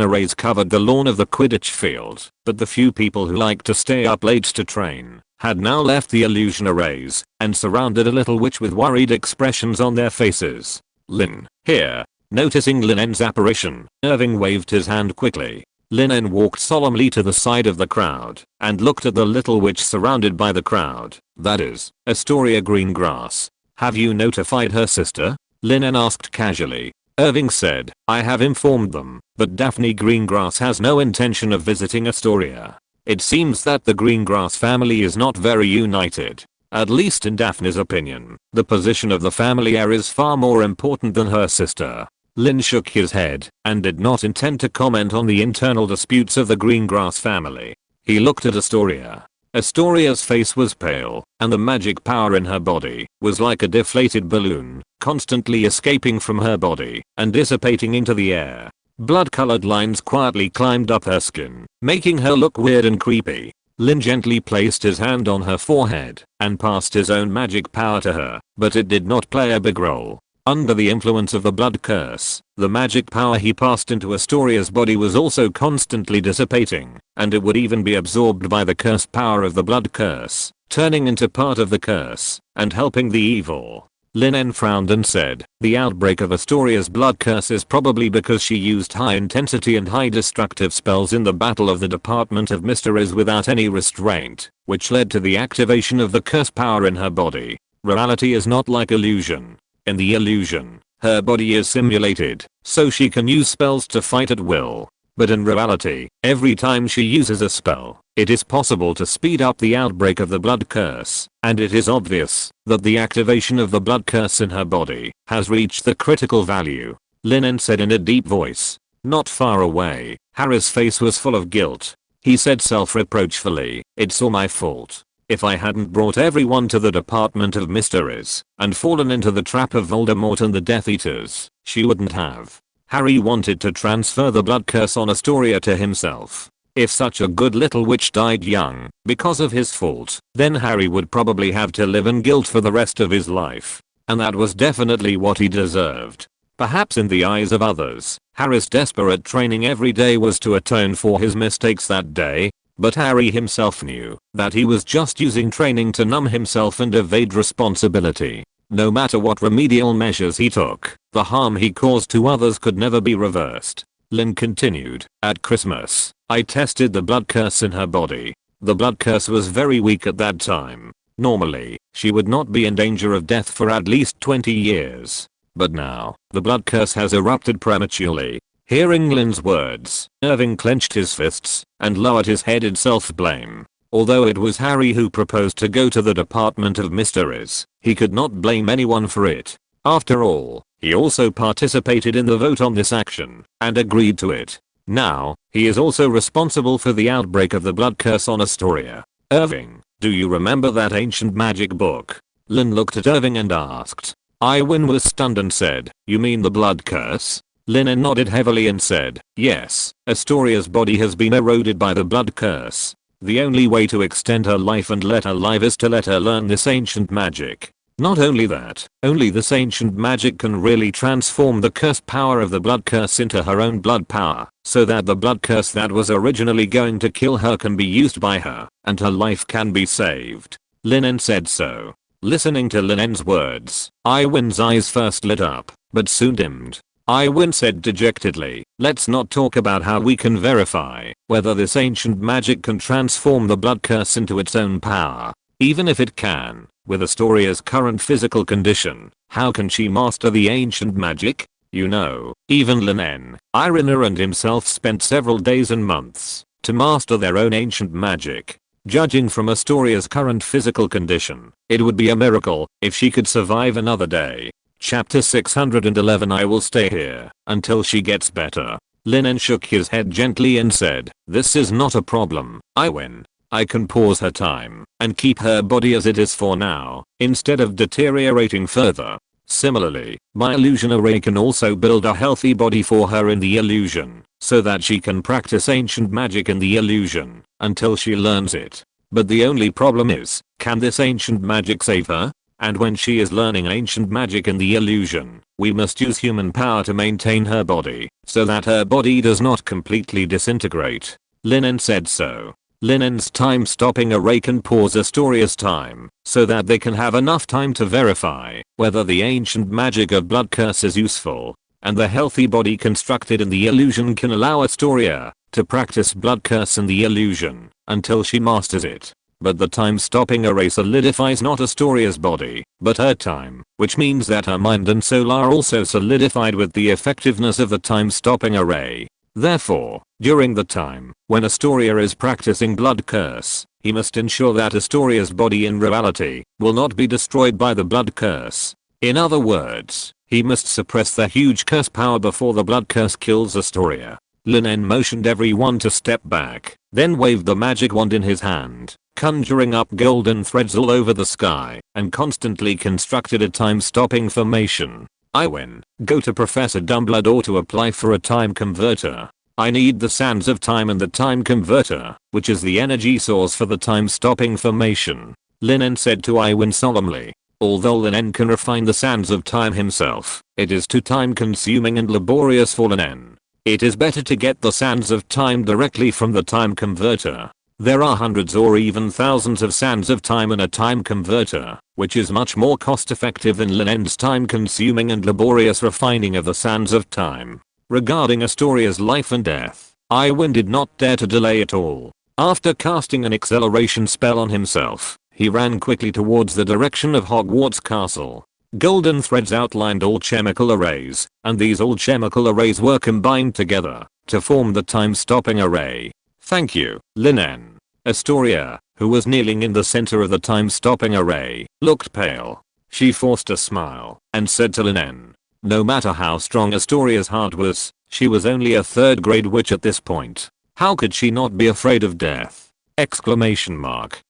arrays covered the lawn of the Quidditch field, but the few people who liked to stay up late to train had now left the illusion arrays and surrounded a little witch with worried expressions on their faces. Lin, here. Noticing Lin En's apparition, Irving waved his hand quickly. Lin En walked solemnly to the side of the crowd and looked at the little witch surrounded by the crowd. That is, Astoria Greengrass. Have you notified her sister? Lin En asked casually. Irving said, I have informed them, but Daphne Greengrass has no intention of visiting Astoria. It seems that the Greengrass family is not very united. At least in Daphne's opinion, the position of the family heir is far more important than her sister. Lin shook his head and did not intend to comment on the internal disputes of the Greengrass family. He looked at Astoria. Astoria's face was pale, and the magic power in her body was like a deflated balloon, constantly escaping from her body and dissipating into the air. Blood-colored lines quietly climbed up her skin, making her look weird and creepy. Lin gently placed his hand on her forehead and passed his own magic power to her, but it did not play a big role. Under the influence of the blood curse, the magic power he passed into Astoria's body was also constantly dissipating, and it would even be absorbed by the curse power of the blood curse, turning into part of the curse and helping the evil. Lin En frowned and said, the outbreak of Astoria's blood curse is probably because she used high intensity and high destructive spells in the Battle of the Department of Mysteries without any restraint, which led to the activation of the curse power in her body. Reality is not like illusion. In the illusion, her body is simulated, so she can use spells to fight at will. But in reality, every time she uses a spell, it is possible to speed up the outbreak of the blood curse, and it is obvious that the activation of the blood curse in her body has reached the critical value. Lin En said in a deep voice. Not far away, Harry's face was full of guilt. He said self-reproachfully, it's all my fault. If I hadn't brought everyone to the Department of Mysteries and fallen into the trap of Voldemort and the Death Eaters, she wouldn't have. Harry wanted to transfer the blood curse on Astoria to himself. If such a good little witch died young because of his fault, then Harry would probably have to live in guilt for the rest of his life. And that was definitely what he deserved. Perhaps in the eyes of others, Harry's desperate training every day was to atone for his mistakes that day. But Harry himself knew that he was just using training to numb himself and evade responsibility. No matter what remedial measures he took, the harm he caused to others could never be reversed. Lin continued, at Christmas, I tested the blood curse in her body. The blood curse was very weak at that time. Normally, she would not be in danger of death for at least 20 years. But now, the blood curse has erupted prematurely. Hearing Lin's words, Irving clenched his fists and lowered his head in self-blame. Although it was Harry who proposed to go to the Department of Mysteries, he could not blame anyone for it. After all, he also participated in the vote on this action and agreed to it. Now, he is also responsible for the outbreak of the blood curse on Astoria. Irving, do you remember that ancient magic book? Lin looked at Irving and asked. Irwin was stunned and said, you mean the blood curse? Lin En nodded heavily and said, yes, Astoria's body has been eroded by the blood curse. The only way to extend her life and let her live is to let her learn this ancient magic. Not only that, only this ancient magic can really transform the curse power of the blood curse into her own blood power, so that the blood curse that was originally going to kill her can be used by her, and her life can be saved. Lin En said so. Listening to Lin En's words, Irwin's eyes first lit up, but soon dimmed. Irwin said dejectedly, let's not talk about how we can verify whether this ancient magic can transform the blood curse into its own power. Even if it can, with Astoria's current physical condition, how can she master the ancient magic? You know, even Lin En, Irina and himself spent several days and months to master their own ancient magic. Judging from Astoria's current physical condition, it would be a miracle if she could survive another day. Chapter 611. I will stay here until she gets better. Lin En shook his head gently and said, this is not a problem. I win. I can pause her time and keep her body as it is for now, instead of deteriorating further. Similarly, my illusion array can also build a healthy body for her in the illusion, so that she can practice ancient magic in the illusion until she learns it. But the only problem is, can this ancient magic save her? And when she is learning ancient magic in the illusion, we must use human power to maintain her body, so that her body does not completely disintegrate. Lin En said so. Lin En's time-stopping array can pause Astoria's time, so that they can have enough time to verify whether the ancient magic of blood curse is useful, and the healthy body constructed in the illusion can allow Astoria to practice blood curse in the illusion until she masters it. But the time-stopping array solidifies not Astoria's body, but her time, which means that her mind and soul are also solidified with the effectiveness of the time-stopping array. Therefore, during the time when Astoria is practicing blood curse, he must ensure that Astoria's body in reality will not be destroyed by the blood curse. In other words, he must suppress the huge curse power before the blood curse kills Astoria. Lin En motioned everyone to step back, then waved the magic wand in his hand, conjuring up golden threads all over the sky, and constantly constructed a time-stopping formation. I win. Go to Professor Dumbledore to apply for a time converter. I need the sands of time and the time converter, which is the energy source for the time-stopping formation. Lin En said to Iwin solemnly. Although Lin En can refine the sands of time himself, it is too time-consuming and laborious for Lin En. It is better to get the sands of time directly from the time converter. There are hundreds or even thousands of sands of time in a time converter, which is much more cost-effective than Lin En's time-consuming and laborious refining of the sands of time. Regarding Astoria's life and death, Iwin did not dare to delay at all. After casting an acceleration spell on himself, he ran quickly towards the direction of Hogwarts Castle. Golden threads outlined all chemical arrays, and these all chemical arrays were combined together to form the time-stopping array. Thank you, Lin En. Astoria, who was kneeling in the center of the time-stopping array, looked pale. She forced a smile and said to Lin En, no matter how strong Astoria's heart was, she was only a third-grade witch at this point. How could she not be afraid of death? Exclamation mark.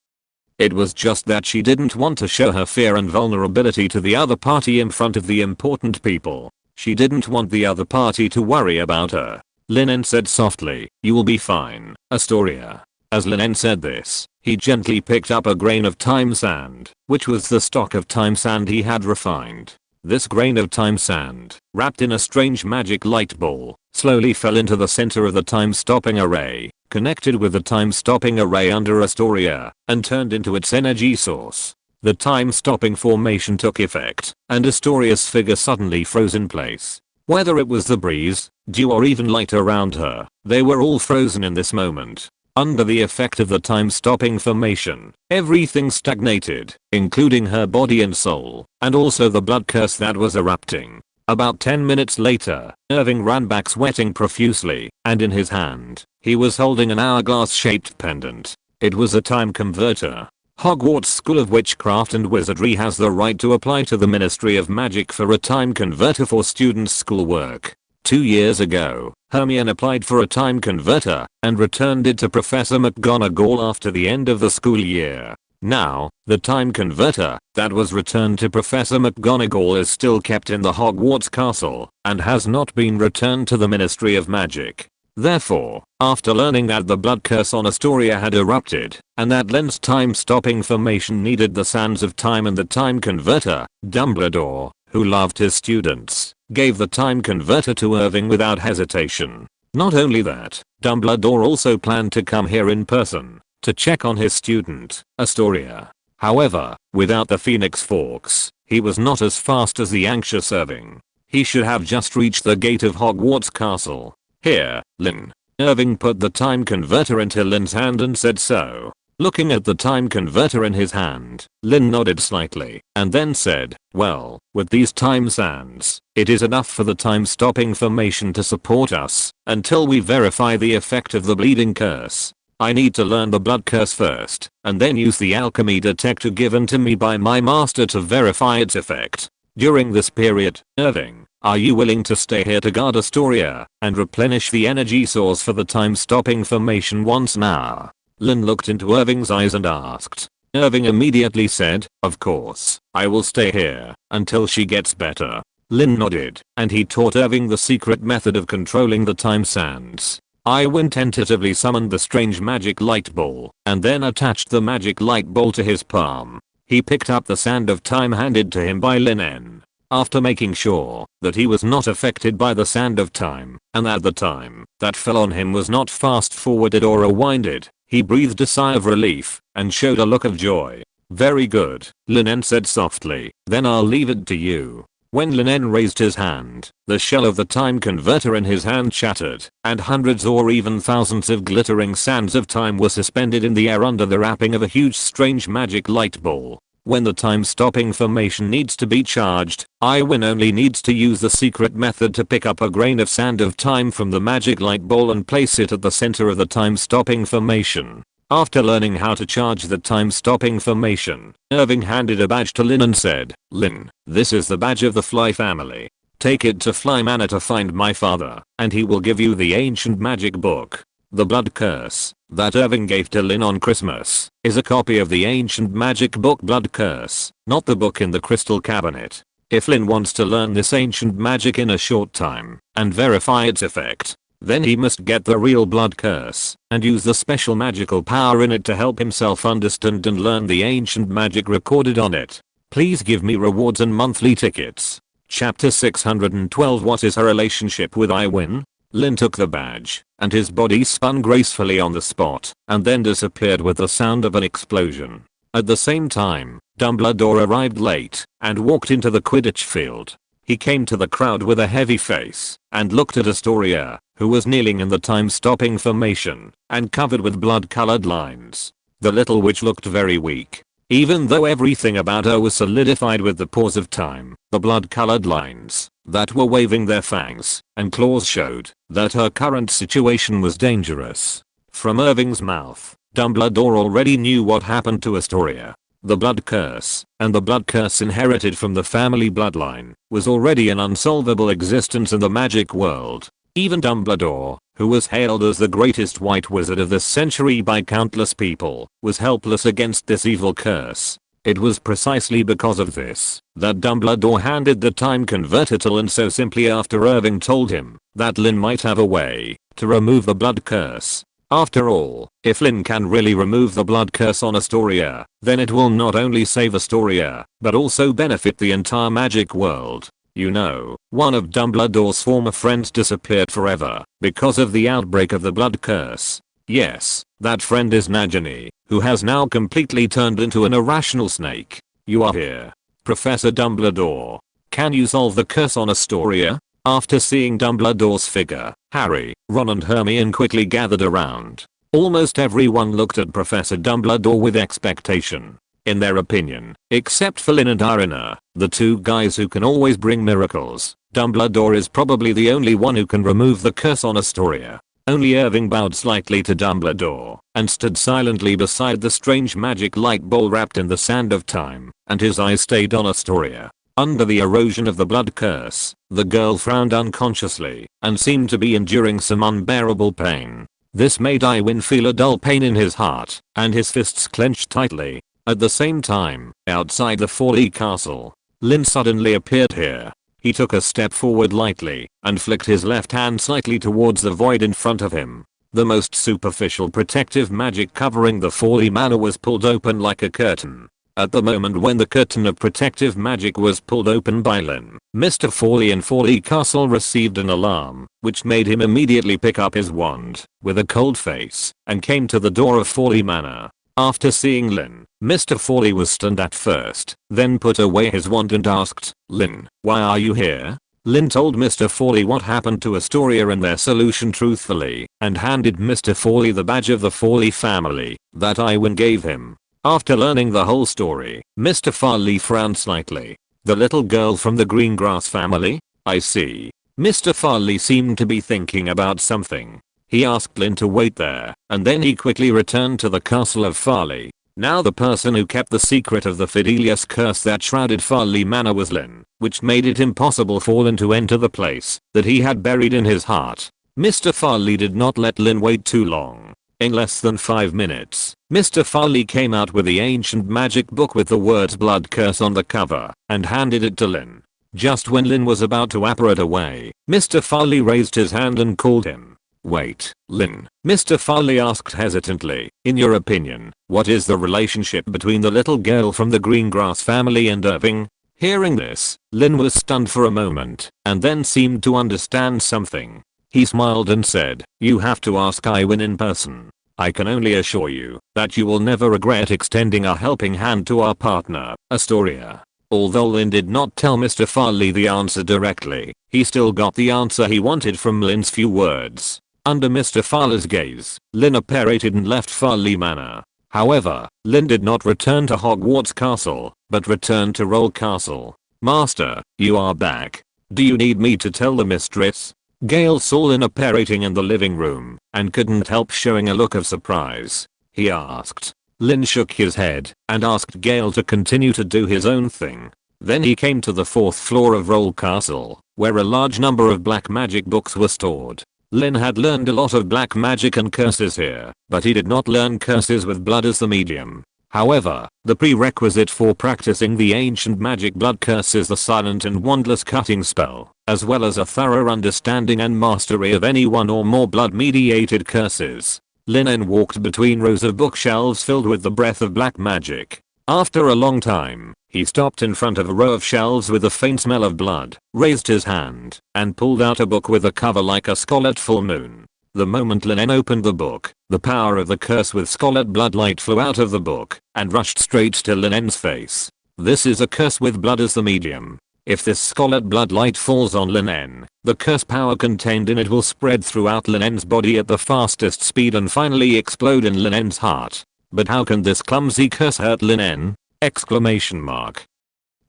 It was just that she didn't want to show her fear and vulnerability to the other party in front of the important people. She didn't want the other party to worry about her. Lin En said softly, you will be fine, Astoria. As Lin En said this, he gently picked up a grain of time sand, which was the stock of time sand he had refined. This grain of time sand, wrapped in a strange magic light ball, slowly fell into the center of the time-stopping array, connected with the time-stopping array under Astoria, and turned into its energy source. The time-stopping formation took effect, and Astoria's figure suddenly froze in place. Whether it was the breeze, dew or even light around her, they were all frozen in this moment. Under the effect of the time-stopping formation, everything stagnated, including her body and soul, and also the blood curse that was erupting. About 10 minutes later, Irving ran back sweating profusely, and in his hand, he was holding an hourglass-shaped pendant. It was a time converter. Hogwarts School of Witchcraft and Wizardry has the right to apply to the Ministry of Magic for a time converter for students' schoolwork. 2 years ago, Hermione applied for a time converter and returned it to Professor McGonagall after the end of the school year. Now, the time converter that was returned to Professor McGonagall is still kept in the Hogwarts castle and has not been returned to the Ministry of Magic. Therefore, after learning that the blood curse on Astoria had erupted, and that Len's time-stopping formation needed the sands of time and the time converter, Dumbledore, who loved his students, gave the time converter to Irving without hesitation. Not only that, Dumbledore also planned to come here in person to check on his student, Astoria. However, without the Phoenix Forks, he was not as fast as the anxious Irving. He should have just reached the gate of Hogwarts Castle. Here, Lin. Irving put the time converter into Lin's hand and said so. Looking at the time converter in his hand, Lin nodded slightly and then said, well, with these time sands, it is enough for the time-stopping formation to support us until we verify the effect of the bleeding curse. I need to learn the blood curse first, and then use the alchemy detector given to me by my master to verify its effect. During this period, Irving, are you willing to stay here to guard Astoria and replenish the energy source for the time-stopping formation once more? Lin looked into Irving's eyes and asked. Irving immediately said, of course, I will stay here until she gets better. Lin nodded, and he taught Irving the secret method of controlling the time sands. Iwin tentatively summoned the strange magic light ball, and then attached the magic light ball to his palm. He picked up the sand of time handed to him by Lin En. After making sure that he was not affected by the sand of time, and that the time that fell on him was not fast forwarded or rewinded, he breathed a sigh of relief and showed a look of joy. Very good, Lin En said softly, then I'll leave it to you. When Lin En raised his hand, the shell of the time converter in his hand shattered, and hundreds or even thousands of glittering sands of time were suspended in the air under the wrapping of a huge strange magic light ball. When the time-stopping formation needs to be charged, Iwin only needs to use the secret method to pick up a grain of sand of time from the magic light ball and place it at the center of the time-stopping formation. After learning how to charge the time-stopping formation, Irving handed a badge to Lin and said, Lin, this is the badge of the Fly family. Take it to Fly Manor to find my father, and he will give you the ancient magic book. The blood curse that Irving gave to Lin on Christmas is a copy of the ancient magic book Blood Curse, not the book in the crystal cabinet. If Lin wants to learn this ancient magic in a short time and verify its effect, then he must get the real blood curse and use the special magical power in it to help himself understand and learn the ancient magic recorded on it. Please give me rewards and monthly tickets. Chapter 612. What is her relationship with Iwin? Lin took the badge, and his body spun gracefully on the spot, and then disappeared with the sound of an explosion. At the same time, Dumbledore arrived late, and walked into the Quidditch field. He came to the crowd with a heavy face, and looked at Astoria, who was kneeling in the time-stopping formation, and covered with blood-colored lines. The little witch looked very weak. Even though everything about her was solidified with the pause of time, the blood-colored lines that were waving their fangs and claws showed that her current situation was dangerous. From Irving's mouth, Dumbledore already knew what happened to Astoria. The blood curse, and the blood curse inherited from the family bloodline, was already an unsolvable existence in the magic world. Even Dumbledore, who was hailed as the greatest white wizard of this century by countless people, was helpless against this evil curse. It was precisely because of this that Dumbledore handed the time converter to Lin so simply after Irving told him that Lin might have a way to remove the blood curse. After all, if Lin can really remove the blood curse on Astoria, then it will not only save Astoria, but also benefit the entire magic world. You know, one of Dumbledore's former friends disappeared forever because of the outbreak of the blood curse. Yes, that friend is Nagini, who has now completely turned into an irrational snake. You are here, Professor Dumbledore. Can you solve the curse on Astoria? After seeing Dumbledore's figure, Harry, Ron and Hermione quickly gathered around. Almost everyone looked at Professor Dumbledore with expectation. In their opinion, except for Lin and Irina, the two guys who can always bring miracles, Dumbledore is probably the only one who can remove the curse on Astoria. Only Irving bowed slightly to Dumbledore and stood silently beside the strange magic light ball wrapped in the sand of time, and his eyes stayed on Astoria. Under the erosion of the blood curse, the girl frowned unconsciously and seemed to be enduring some unbearable pain. This made Iwin feel a dull pain in his heart, and his fists clenched tightly. At the same time, outside the Folly Castle, Lin suddenly appeared here. He took a step forward lightly and flicked his left hand slightly towards the void in front of him. The most superficial protective magic covering the Folly Manor was pulled open like a curtain. At the moment when the curtain of protective magic was pulled open by Lin, Mr. Folly in Folly Castle received an alarm, which made him immediately pick up his wand with a cold face and came to the door of Folly Manor. After seeing Lin, Mr. Foley was stunned at first, then put away his wand and asked, Lin, why are you here? Lin told Mr. Foley what happened to Astoria and their solution truthfully, and handed Mr. Foley the badge of the Foley family that Iwin gave him. After learning the whole story, Mr. Farley frowned slightly. The little girl from the Greengrass family? I see. Mr. Farley seemed to be thinking about something. He asked Lin to wait there, and then he quickly returned to the castle of Farley. Now the person who kept the secret of the Fidelius curse that shrouded Farley Manor was Lin, which made it impossible for Lin to enter the place that he had buried in his heart. Mr. Farley did not let Lin wait too long. In less than 5 minutes, Mr. Farley came out with the ancient magic book with the words blood curse on the cover and handed it to Lin. Just when Lin was about to apparate away, Mr. Farley raised his hand and called him. Wait, Lin. Mr. Farley asked hesitantly, in your opinion, what is the relationship between the little girl from the Greengrass family and Irving? Hearing this, Lin was stunned for a moment and then seemed to understand something. He smiled and said, you have to ask Iwin in person. I can only assure you that you will never regret extending a helping hand to our partner, Astoria. Although Lin did not tell Mr. Farley the answer directly, he still got the answer he wanted from Lin's few words. Under Mr. Farley's gaze, Lin apparated and left Farley Manor. However, Lin did not return to Hogwarts Castle, but returned to Roll Castle. Master, you are back. Do you need me to tell the mistress? Gale saw Lin apparating in the living room and couldn't help showing a look of surprise. He asked. Lin shook his head and asked Gale to continue to do his own thing. Then he came to the 4th floor of Roll Castle, where a large number of black magic books were stored. Lin had learned a lot of black magic and curses here, but he did not learn curses with blood as the medium. However, the prerequisite for practicing the ancient magic blood curse is the silent and wandless cutting spell, as well as a thorough understanding and mastery of any one or more blood-mediated curses. Lin En walked between rows of bookshelves filled with the breath of black magic. After a long time, he stopped in front of a row of shelves with a faint smell of blood, raised his hand, and pulled out a book with a cover like a scarlet full moon. The moment Lin En opened the book, the power of the curse with scarlet blood light flew out of the book and rushed straight to Lin En's face. This is a curse with blood as the medium. If this scarlet blood light falls on Lin En, the curse power contained in it will spread throughout Lin En's body at the fastest speed and finally explode in Lin En's heart. But how can this clumsy curse hurt Lin En? Exclamation mark.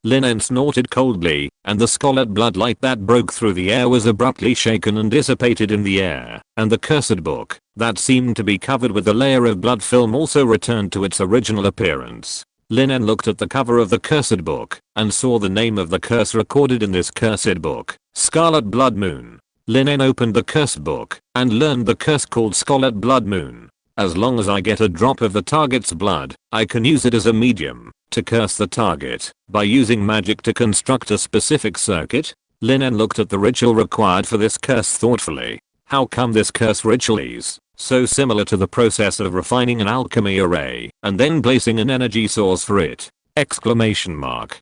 Lin En snorted coldly, and the scarlet blood light that broke through the air was abruptly shaken and dissipated in the air, and the cursed book, that seemed to be covered with a layer of blood film, also returned to its original appearance. Lin En looked at the cover of the cursed book, and saw the name of the curse recorded in this cursed book, Scarlet Blood Moon. Lin En opened the cursed book, and learned the curse called Scarlet Blood Moon. As long as I get a drop of the target's blood, I can use it as a medium to curse the target by using magic to construct a specific circuit. Lin En looked at the ritual required for this curse thoughtfully. How come this curse ritual is so similar to the process of refining an alchemy array and then placing an energy source for it? Exclamation mark.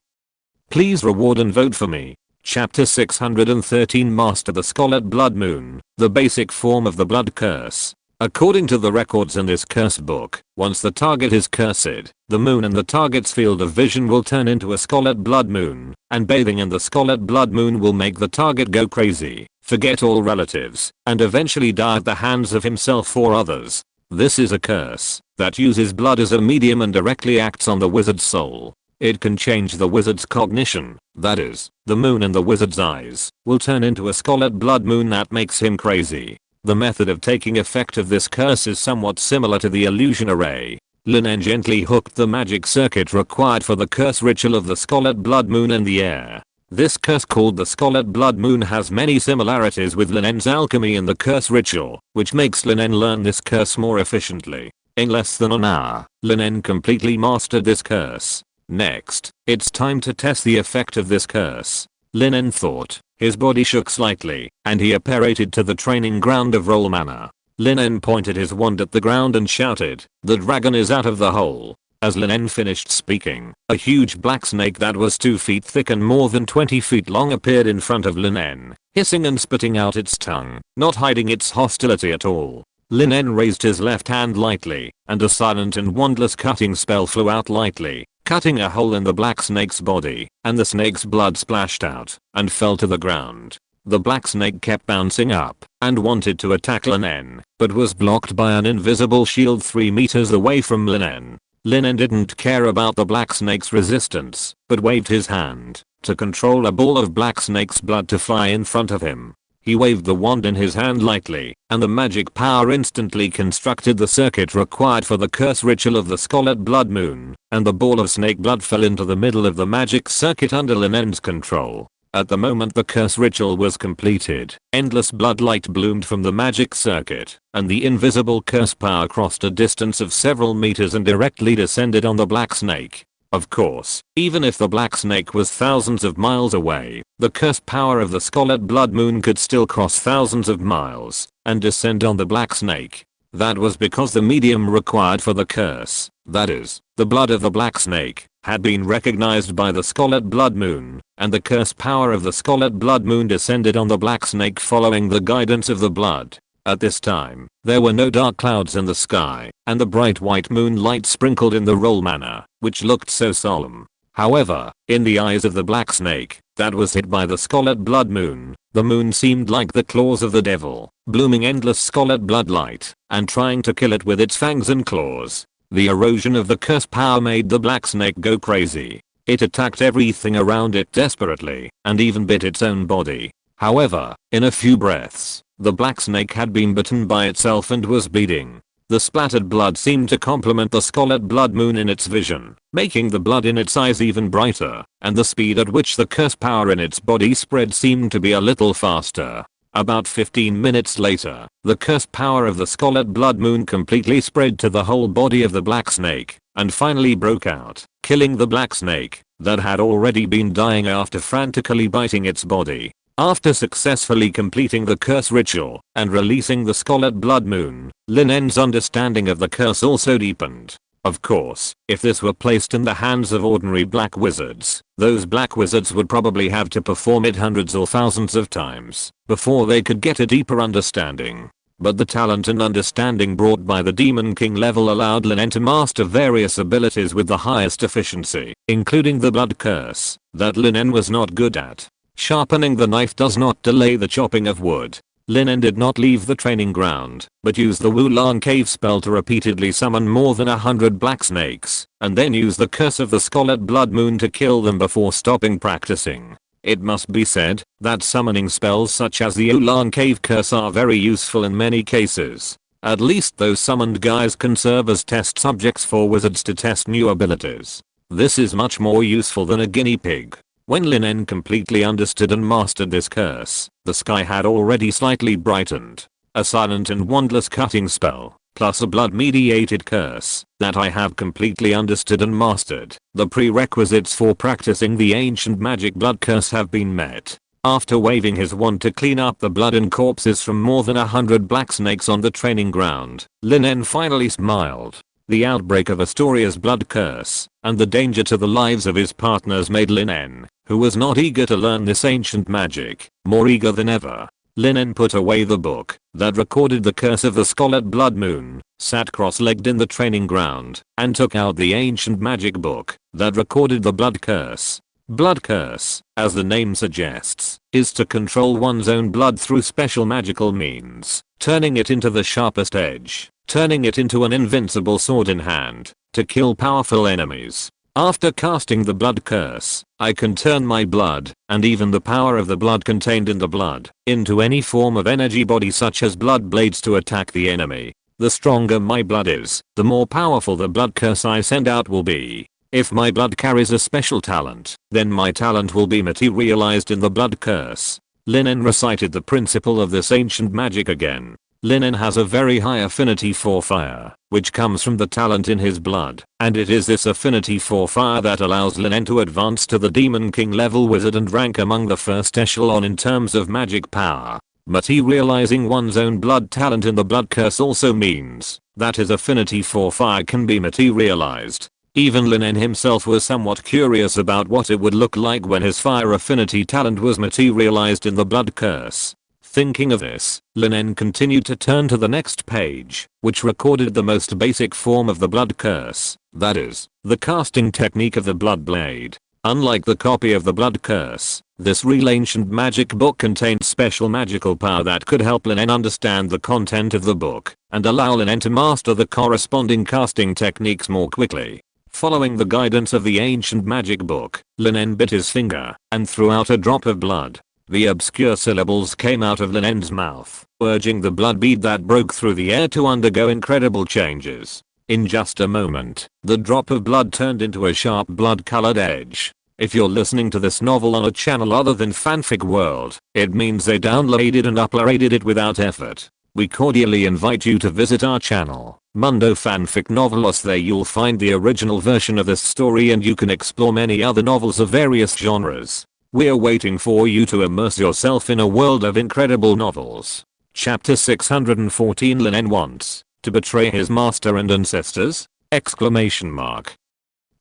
Please reward and vote for me. Chapter 613 Master the Scarlet Blood Moon, the basic form of the blood curse. According to the records in this curse book, once the target is cursed, the moon and the target's field of vision will turn into a scarlet blood moon, and bathing in the scarlet blood moon will make the target go crazy, forget all relatives, and eventually die at the hands of himself or others. This is a curse that uses blood as a medium and directly acts on the wizard's soul. It can change the wizard's cognition, that is, the moon in the wizard's eyes will turn into a scarlet blood moon that makes him crazy. The method of taking effect of this curse is somewhat similar to the illusion array. Lin En gently hooked the magic circuit required for the curse ritual of the Scarlet Blood Moon in the air. This curse called the Scarlet Blood Moon has many similarities with Lin En's alchemy in the curse ritual, which makes Lin En learn this curse more efficiently. In less than an hour, Lin En completely mastered this curse. Next, it's time to test the effect of this curse. Lin En thought. His body shook slightly, and he apparated to the training ground of Roll Manor. Lin En pointed his wand at the ground and shouted, "The dragon is out of the hole." As Lin En finished speaking, a huge black snake that was 2 feet thick and more than 20 feet long appeared in front of Lin En, hissing and spitting out its tongue, not hiding its hostility at all. Lin En raised his left hand lightly, and a silent and wandless cutting spell flew out lightly, cutting a hole in the black snake's body, and the snake's blood splashed out and fell to the ground. The black snake kept bouncing up and wanted to attack Lin En, but was blocked by an invisible shield 3 meters away from Lin En. Lin En didn't care about the black snake's resistance, but waved his hand to control a ball of black snake's blood to fly in front of him. He waved the wand in his hand lightly, and the magic power instantly constructed the circuit required for the curse ritual of the Scarlet Blood Moon, and the ball of snake blood fell into the middle of the magic circuit under Lin En's control. At the moment the curse ritual was completed, endless blood light bloomed from the magic circuit, and the invisible curse power crossed a distance of several meters and directly descended on the black snake. Of course, even if the black snake was thousands of miles away, the curse power of the Scarlet Blood Moon could still cross thousands of miles and descend on the black snake. That was because the medium required for the curse, that is, the blood of the black snake, had been recognized by the Scarlet Blood Moon, and the curse power of the Scarlet Blood Moon descended on the black snake following the guidance of the blood. At this time, there were no dark clouds in the sky, and the bright white moonlight sprinkled in the roll manner, which looked so solemn. However, in the eyes of the black snake, that was hit by the Scarlet Blood Moon, the moon seemed like the claws of the devil, blooming endless scarlet blood light, and trying to kill it with its fangs and claws. The erosion of the curse power made the black snake go crazy. It attacked everything around it desperately, and even bit its own body. However, in a few breaths, the black snake had been bitten by itself and was bleeding. The splattered blood seemed to complement the Scarlet Blood Moon in its vision, making the blood in its eyes even brighter, and the speed at which the curse power in its body spread seemed to be a little faster. About 15 minutes later, the curse power of the Scarlet Blood Moon completely spread to the whole body of the black snake, and finally broke out, killing the black snake, that had already been dying after frantically biting its body. After successfully completing the curse ritual and releasing the Scarlet Blood Moon, Lin En's understanding of the curse also deepened. Of course, if this were placed in the hands of ordinary black wizards, those black wizards would probably have to perform it hundreds or thousands of times before they could get a deeper understanding. But the talent and understanding brought by the Demon King level allowed Lin En to master various abilities with the highest efficiency, including the blood curse, that Lin En was not good at. Sharpening the knife does not delay the chopping of wood. Lin En did not leave the training ground, but used the Wulan cave spell to repeatedly summon more than 100 black snakes, and then use the curse of the Scarlet Blood Moon to kill them before stopping practicing. It must be said that summoning spells such as the Wulan cave curse are very useful in many cases. At least those summoned guys can serve as test subjects for wizards to test new abilities. This is much more useful than a guinea pig. When Lin En completely understood and mastered this curse, the sky had already slightly brightened. A silent and wandless cutting spell, plus a blood-mediated curse, that I have completely understood and mastered. The prerequisites for practicing the ancient magic blood curse have been met. After waving his wand to clean up the blood and corpses from more than 100 black snakes on the training ground, Lin En finally smiled. The outbreak of Astoria's blood curse, and the danger to the lives of his partners made Lin En, who was not eager to learn this ancient magic, more eager than ever. Lin En put away the book that recorded the curse of the Scarlet Blood Moon, sat cross-legged in the training ground, and took out the ancient magic book that recorded the blood curse. Blood curse, as the name suggests, is to control one's own blood through special magical means, turning it into the sharpest edge, turning it into an invincible sword in hand, to kill powerful enemies. After casting the blood curse, I can turn my blood, and even the power of the blood contained in the blood, into any form of energy body such as blood blades to attack the enemy. The stronger my blood is, the more powerful the blood curse I send out will be. If my blood carries a special talent, then my talent will be materialized in the blood curse. Lin En recited the principle of this ancient magic again. Lin En has a very high affinity for fire, which comes from the talent in his blood, and it is this affinity for fire that allows Lin En to advance to the Demon King level wizard and rank among the first echelon in terms of magic power. Materializing one's own blood talent in the blood curse also means that his affinity for fire can be materialized. Even Lin En himself was somewhat curious about what it would look like when his fire affinity talent was materialized in the blood curse. Thinking of this, Lin En continued to turn to the next page, which recorded the most basic form of the blood curse, that is, the casting technique of the blood blade. Unlike the copy of the blood curse, this real ancient magic book contained special magical power that could help Lin En understand the content of the book, and allow Lin En to master the corresponding casting techniques more quickly. Following the guidance of the ancient magic book, Lin En bit his finger, and threw out a drop of blood. The obscure syllables came out of Lin En's mouth, urging the blood bead that broke through the air to undergo incredible changes. In just a moment, the drop of blood turned into a sharp blood-colored edge. If you're listening to this novel on a channel other than Fanfic World, it means they downloaded and uploaded it without effort. We cordially invite you to visit our channel, Mundo Fanfic Novelos. There you'll find the original version of this story and you can explore many other novels of various genres. We're waiting for you to immerse yourself in a world of incredible novels. Chapter 614. Lin En wants to betray his master and ancestors? Exclamation mark.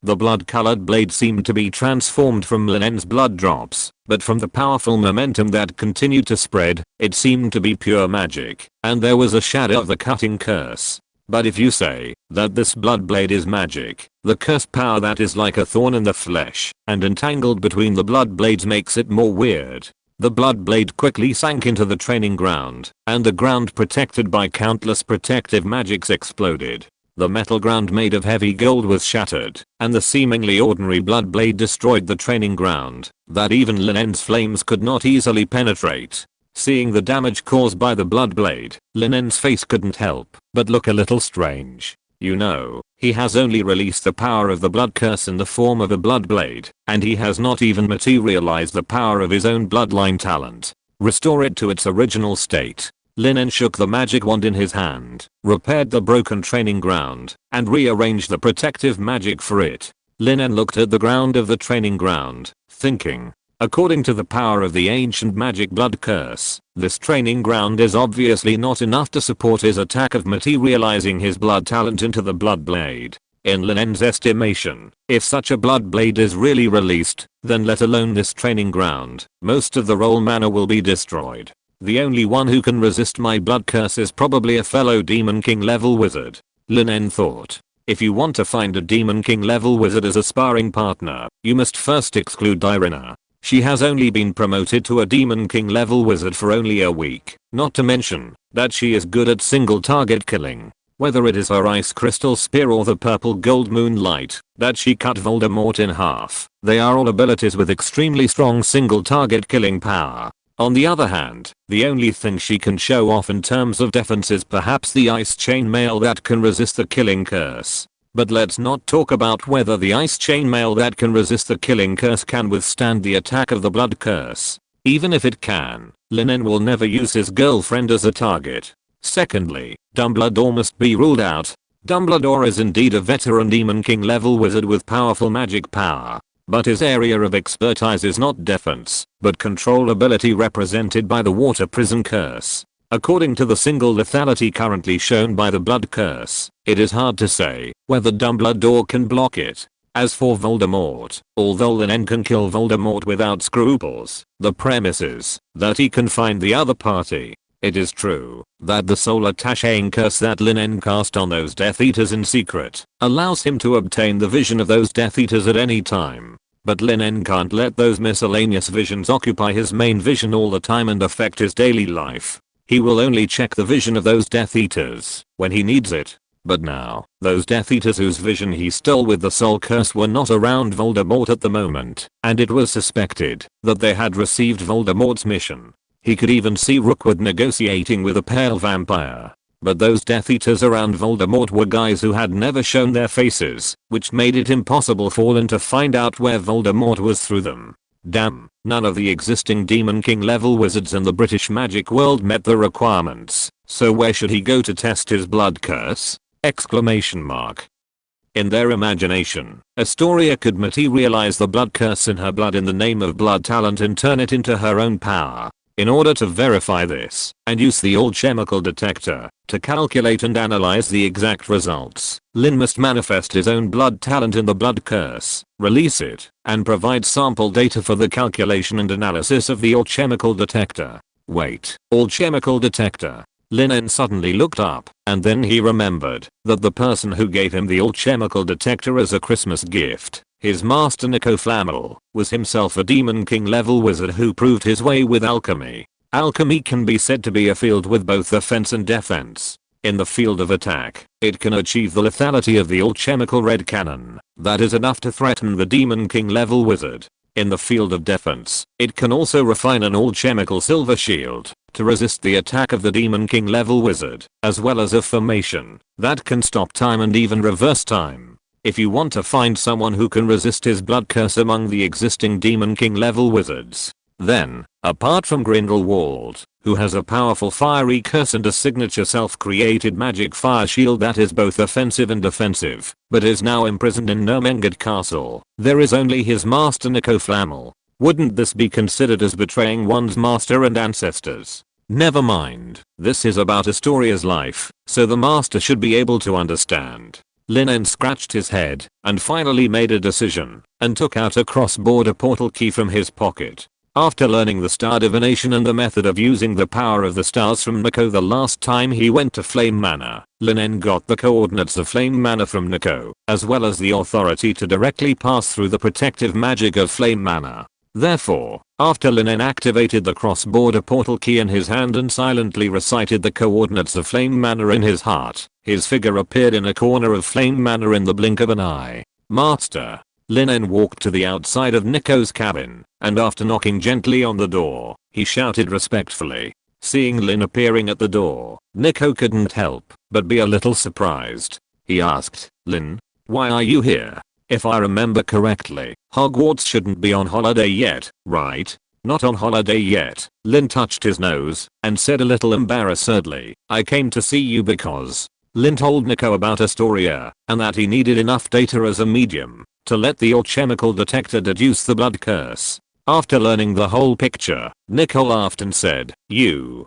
The blood-colored blade seemed to be transformed from Lin En's blood drops, but from the powerful momentum that continued to spread, it seemed to be pure magic, and there was a shadow of the cutting curse. But if you say that this blood blade is magic, the curse power that is like a thorn in the flesh and entangled between the blood blades makes it more weird. The blood blade quickly sank into the training ground, and the ground protected by countless protective magics exploded. The metal ground made of heavy gold was shattered, and the seemingly ordinary blood blade destroyed the training ground that even Lin En's flames could not easily penetrate. Seeing the damage caused by the blood blade, Lin En's face couldn't help but look a little strange. You know, he has only released the power of the blood curse in the form of a blood blade, and he has not even materialized the power of his own bloodline talent. Restore it to its original state. Lin En shook the magic wand in his hand, repaired the broken training ground, and rearranged the protective magic for it. Lin En looked at the ground of the training ground, thinking, according to the power of the ancient magic blood curse, this training ground is obviously not enough to support his attack of materializing his blood talent into the blood blade. In Lin En's estimation, if such a blood blade is really released, then let alone this training ground, most of the role mana will be destroyed. The only one who can resist my blood curse is probably a fellow Demon King level wizard. Lin En thought. If you want to find a Demon King level wizard as a sparring partner, you must first exclude Irina. She has only been promoted to a Demon King level wizard for only a week, not to mention that she is good at single target killing. Whether it is her ice crystal spear or the purple gold moonlight that she cut Voldemort in half, they are all abilities with extremely strong single target killing power. On the other hand, the only thing she can show off in terms of defense is perhaps the ice chainmail that can resist the killing curse. But let's not talk about whether the ice chainmail that can resist the killing curse can withstand the attack of the blood curse. Even if it can, Lin En will never use his girlfriend as a target. Secondly, Dumbledore must be ruled out. Dumbledore is indeed a veteran Demon King level wizard with powerful magic power. But his area of expertise is not defense, but control ability represented by the water prison curse. According to the single lethality currently shown by the blood curse, it is hard to say whether Dumbledore can block it. As for Voldemort, although Lin En can kill Voldemort without scruples, the premise is that he can find the other party. It is true that the soul attaching curse that Lin En cast on those Death Eaters in secret allows him to obtain the vision of those Death Eaters at any time. But Lin En can't let those miscellaneous visions occupy his main vision all the time and affect his daily life. He will only check the vision of those Death Eaters when he needs it. But now, those Death Eaters whose vision he stole with the soul curse were not around Voldemort at the moment, and it was suspected that they had received Voldemort's mission. He could even see Rookwood negotiating with a pale vampire. But those Death Eaters around Voldemort were guys who had never shown their faces, which made it impossible for Lin to find out where Voldemort was through them. Damn, none of the existing Demon King level wizards in the British magic world met the requirements, so where should he go to test his blood curse? Exclamation mark. In their imagination, Astoria could materialize the blood curse in her blood in the name of blood talent and turn it into her own power. In order to verify this, and use the alchemical detector to calculate and analyze the exact results, Lin must manifest his own blood talent in the blood curse, release it, and provide sample data for the calculation and analysis of the alchemical detector. Wait, alchemical detector? Lin En suddenly looked up, and then he remembered that the person who gave him the alchemical detector as a Christmas gift, his master Nico Flamel, was himself a Demon King level wizard who proved his way with alchemy. Alchemy can be said to be a field with both offense and defense. In the field of attack, it can achieve the lethality of the alchemical red cannon. That is enough to threaten the Demon King level wizard. In the field of defense, it can also refine an all-chemical silver shield to resist the attack of the Demon King level wizard, as well as a formation that can stop time and even reverse time. If you want to find someone who can resist his blood curse among the existing Demon King level wizards, then, apart from Grindelwald, who has a powerful fiery curse and a signature self-created magic fire shield that is both offensive and defensive, but is now imprisoned in Ermengarde Castle, there is only his master Nico Flamel. Wouldn't this be considered as betraying one's master and ancestors? Never mind, this is about Astoria's life, so the master should be able to understand. Lin En scratched his head and finally made a decision and took out a cross-border portal key from his pocket. After learning the star divination and the method of using the power of the stars from Nico the last time he went to Flame Manor, Lin En got the coordinates of Flame Manor from Nico, as well as the authority to directly pass through the protective magic of Flame Manor. Therefore, after Lin En activated the cross-border portal key in his hand and silently recited the coordinates of Flame Manor in his heart, his figure appeared in a corner of Flame Manor in the blink of an eye. Master. Lin En walked to the outside of Nico's cabin, and after knocking gently on the door, he shouted respectfully. Seeing Lin appearing at the door, Nico couldn't help but be a little surprised. He asked, "Lin, why are you here? If I remember correctly, Hogwarts shouldn't be on holiday yet, right?" "Not on holiday yet." Lin touched his nose and said a little embarrassedly, "I came to see you because..." Lin told Nico about Astoria and that he needed enough data as a medium to let the alchemical detector deduce the blood curse. After learning the whole picture, Nico laughed and said, You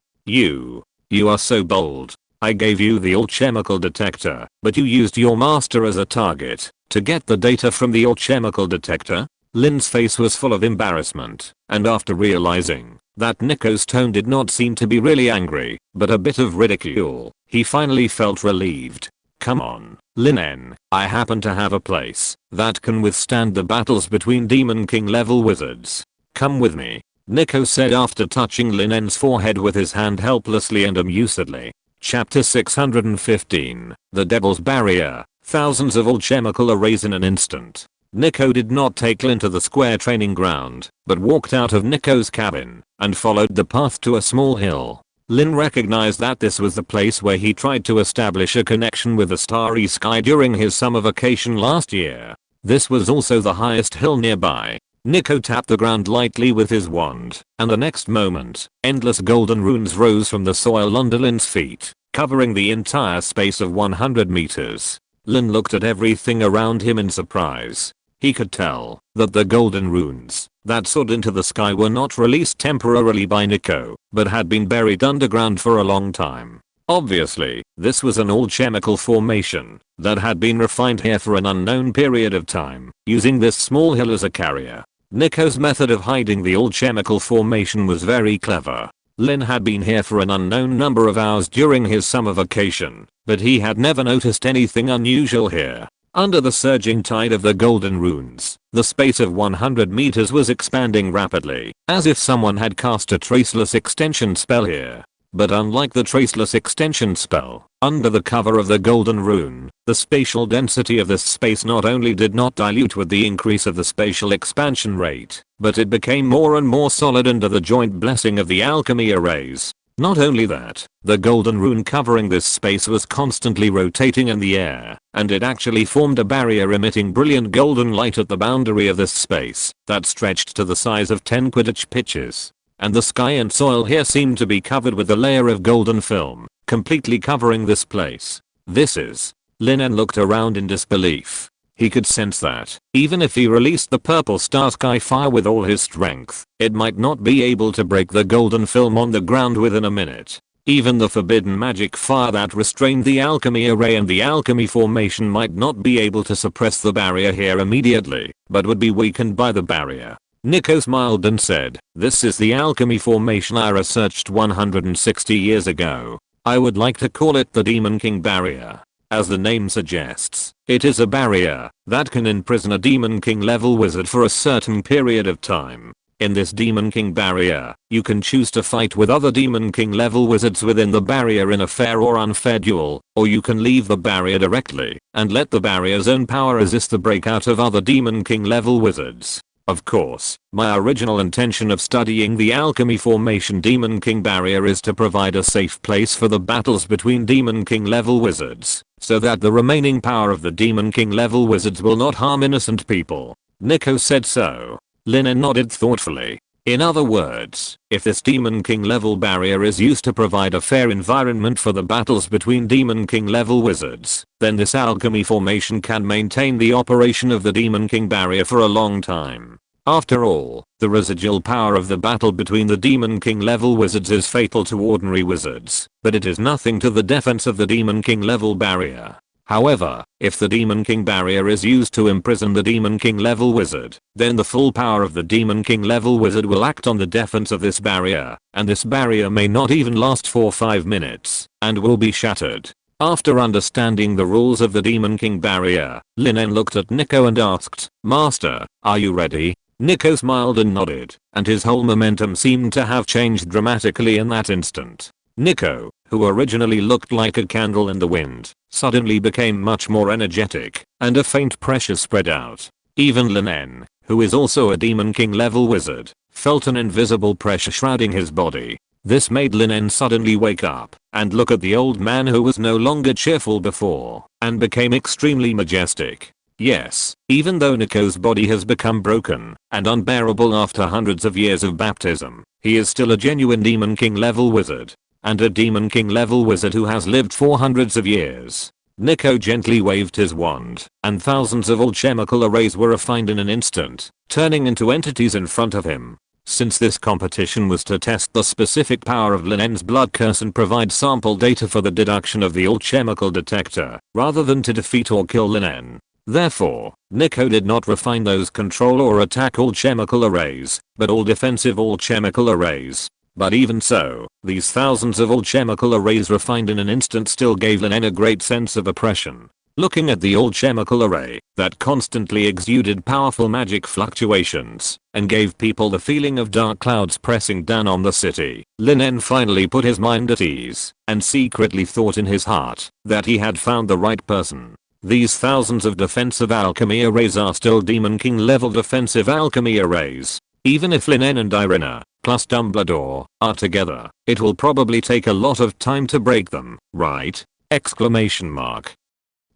are so bold. I gave you the alchemical detector, but you used your master as a target to get the data from the alchemical detector?" Lin's face was full of embarrassment, and after realizing that Nico's tone did not seem to be really angry, but a bit of ridicule, he finally felt relieved. "Come on, Lin En, I happen to have a place that can withstand the battles between Demon King level wizards. Come with me," Nico said after touching Lin En's forehead with his hand helplessly and amusedly. Chapter 615, The Devil's Barrier, thousands of alchemical arrays in an instant. Nico did not take Lin to the square training ground, but walked out of Nico's cabin and followed the path to a small hill. Lin recognized that this was the place where he tried to establish a connection with the starry sky during his summer vacation last year. This was also the highest hill nearby. Nico tapped the ground lightly with his wand, and the next moment, endless golden runes rose from the soil under Lin's feet, covering the entire space of 100 meters. Lin looked at everything around him in surprise. He could tell that the golden runes that soared into the sky were not released temporarily by Nico, but had been buried underground for a long time. Obviously, this was an alchemical formation that had been refined here for an unknown period of time, using this small hill as a carrier. Nico's method of hiding the alchemical formation was very clever. Lin had been here for an unknown number of hours during his summer vacation, but he had never noticed anything unusual here. Under the surging tide of the golden runes, the space of 100 meters was expanding rapidly, as if someone had cast a traceless extension spell here. But unlike the traceless extension spell, under the cover of the golden rune, the spatial density of this space not only did not dilute with the increase of the spatial expansion rate, but it became more and more solid under the joint blessing of the alchemy arrays. Not only that, the golden rune covering this space was constantly rotating in the air, and it actually formed a barrier emitting brilliant golden light at the boundary of this space that stretched to the size of 10 Quidditch pitches. And the sky and soil here seemed to be covered with a layer of golden film, completely covering this place. This is... Lin En looked around in disbelief. He could sense that, even if he released the purple star sky fire with all his strength, it might not be able to break the golden film on the ground within a minute. Even the forbidden magic fire that restrained the alchemy array and the alchemy formation might not be able to suppress the barrier here immediately, but would be weakened by the barrier. Nico smiled and said, "This is the alchemy formation I researched 160 years ago. I would like to call it the Demon King Barrier. As the name suggests, it is a barrier that can imprison a Demon King level wizard for a certain period of time. In this Demon King barrier, you can choose to fight with other Demon King level wizards within the barrier in a fair or unfair duel, or you can leave the barrier directly and let the barrier's own power resist the breakout of other Demon King level wizards. Of course, my original intention of studying the alchemy formation Demon King barrier is to provide a safe place for the battles between Demon King level wizards, so that the remaining power of the Demon King level wizards will not harm innocent people. Nico said so. Lin En nodded thoughtfully. In other words, if this Demon King level barrier is used to provide a fair environment for the battles between Demon King level wizards, then this alchemy formation can maintain the operation of the Demon King barrier for a long time. After all, the residual power of the battle between the Demon King level wizards is fatal to ordinary wizards, but it is nothing to the defense of the Demon King level barrier. However, if the Demon King barrier is used to imprison the Demon King level wizard, then the full power of the Demon King level wizard will act on the defense of this barrier, and this barrier may not even last for 5 minutes, and will be shattered. After understanding the rules of the Demon King barrier, Lin En looked at Nico and asked, "Master, are you ready?" Nico smiled and nodded, and his whole momentum seemed to have changed dramatically in that instant. Nico, who originally looked like a candle in the wind, suddenly became much more energetic, and a faint pressure spread out. Even Lin En, who is also a Demon King level wizard, felt an invisible pressure shrouding his body. This made Lin En suddenly wake up and look at the old man who was no longer cheerful before and became extremely majestic. Yes, even though Nico's body has become broken and unbearable after hundreds of years of baptism, he is still a genuine Demon King level wizard. And a Demon King level wizard who has lived for hundreds of years. Nico gently waved his wand, and thousands of alchemical arrays were refined in an instant, turning into entities in front of him. Since this competition was to test the specific power of Lin En's blood curse and provide sample data for the deduction of the alchemical detector, rather than to defeat or kill Lin En. Therefore, Nico did not refine those control or attack alchemical arrays, but all defensive alchemical arrays. But even so, these thousands of alchemical arrays refined in an instant still gave Lin En a great sense of oppression. Looking at the alchemical array that constantly exuded powerful magic fluctuations and gave people the feeling of dark clouds pressing down on the city, Lin En finally put his mind at ease and secretly thought in his heart that he had found the right person. These thousands of defensive alchemy arrays are still Demon King level defensive alchemy arrays. Even if Lin En and Irina, plus Dumbledore, are together, it will probably take a lot of time to break them, right? Exclamation mark.